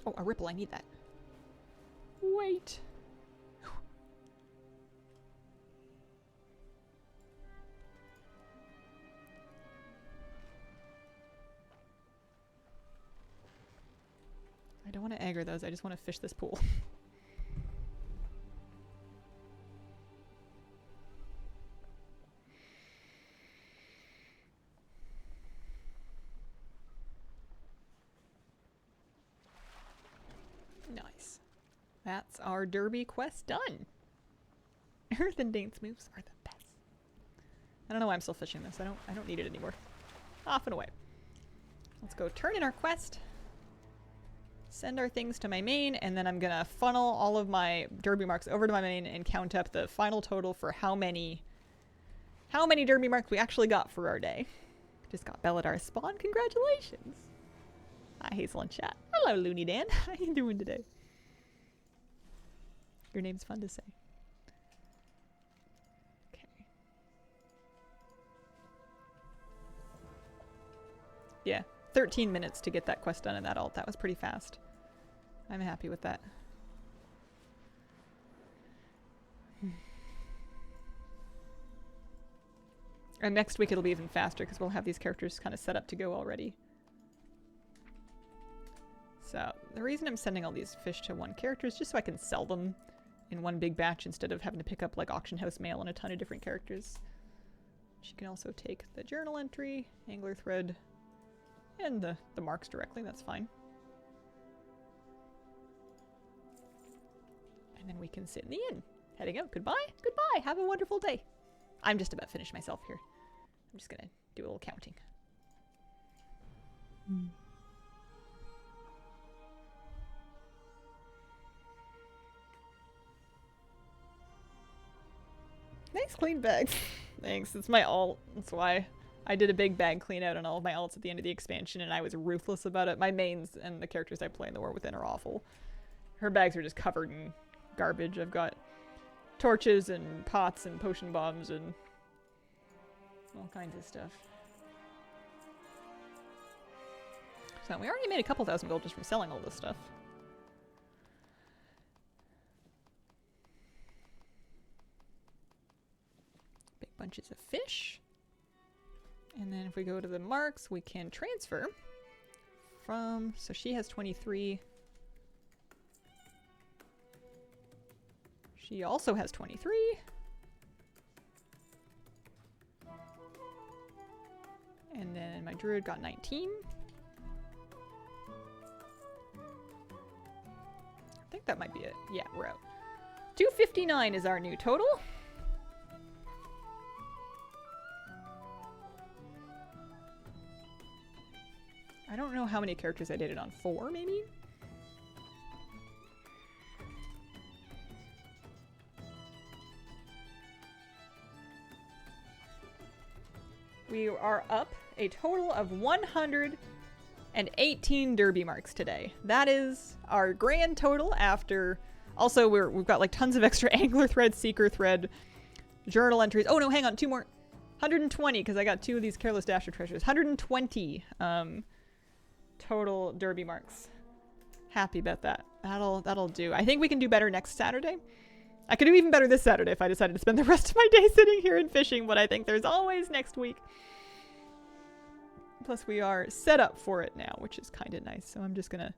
Oh, a ripple. I need that. Wait. I don't want to aggro those. I just want to fish this pool. Nice. That's our derby quest done. Earth and dance moves are the best. I don't know why I'm still fishing this. I don't need it anymore. Off and away. Let's go turn in our quest. Send our things to my main, and then I'm gonna funnel all of my derby marks over to my main and count up the final total for how many derby marks we actually got for our day. Just got Belladar spawn. Congratulations. Hi, Hazel and chat. Hello, Looney Dan. How you doing today? Your name's fun to say. Okay. Yeah, 13 minutes to get that quest done in that alt. That was pretty fast. I'm happy with that. And next week it'll be even faster because we'll have these characters kind of set up to go already. So the reason I'm sending all these fish to one character is just so I can sell them in one big batch instead of having to pick up like auction house mail on a ton of different characters. She can also take the journal entry, angler thread, and the marks directly. That's fine. And then we can sit in the inn. Heading out. Goodbye. Goodbye. Have a wonderful day. I'm just about finished myself here. I'm just gonna do a little counting. Nice clean bags. Thanks. It's my alt. That's why I did a big bag clean out on all of my alts at the end of the expansion, and I was ruthless about it. My mains and the characters I play in the War Within are awful. Her bags are just covered in garbage. I've got torches and pots and potion bombs and all kinds of stuff. So we already made a couple thousand gold just from selling all this stuff. Big bunches of fish. And then if we go to the marks, we can transfer from, so she has 23. She also has 23. And then my druid got 19. I think that might be it. Yeah, we're out. 259 is our new total. I don't know how many characters I did it on. 4, maybe? We are up a total of 118 derby marks today. That is our grand total after... Also, we've got like tons of extra angler thread, seeker thread, journal entries. Oh no, hang on, 2 more. 120, because I got 2 of these Careless Dasher treasures. 120 total derby marks. Happy about that. That'll do. I think we can do better next Saturday. I could do even better this Saturday if I decided to spend the rest of my day sitting here and fishing, but I think there's always next week. Plus we are set up for it now, which is kind of nice. So I'm just gonna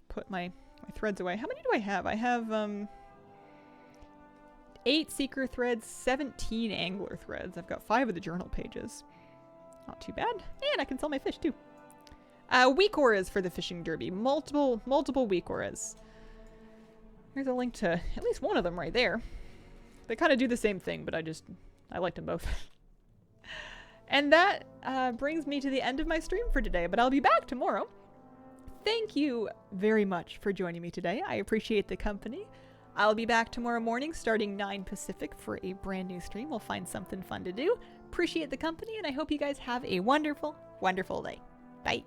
put my threads away. How many do I have? I have 8 seeker threads, 17 angler threads. I've got 5 of the journal pages. Not too bad. And I can sell my fish too. Week auras for the fishing derby. Multiple week auras. There's a link to at least one of them right there. They kind of do the same thing, but I liked them both. And that brings me to the end of my stream for today, but I'll be back tomorrow. Thank you very much for joining me today. I appreciate the company. I'll be back tomorrow morning starting 9 Pacific for a brand new stream. We'll find something fun to do. Appreciate the company, and I hope you guys have a wonderful, wonderful day. Bye.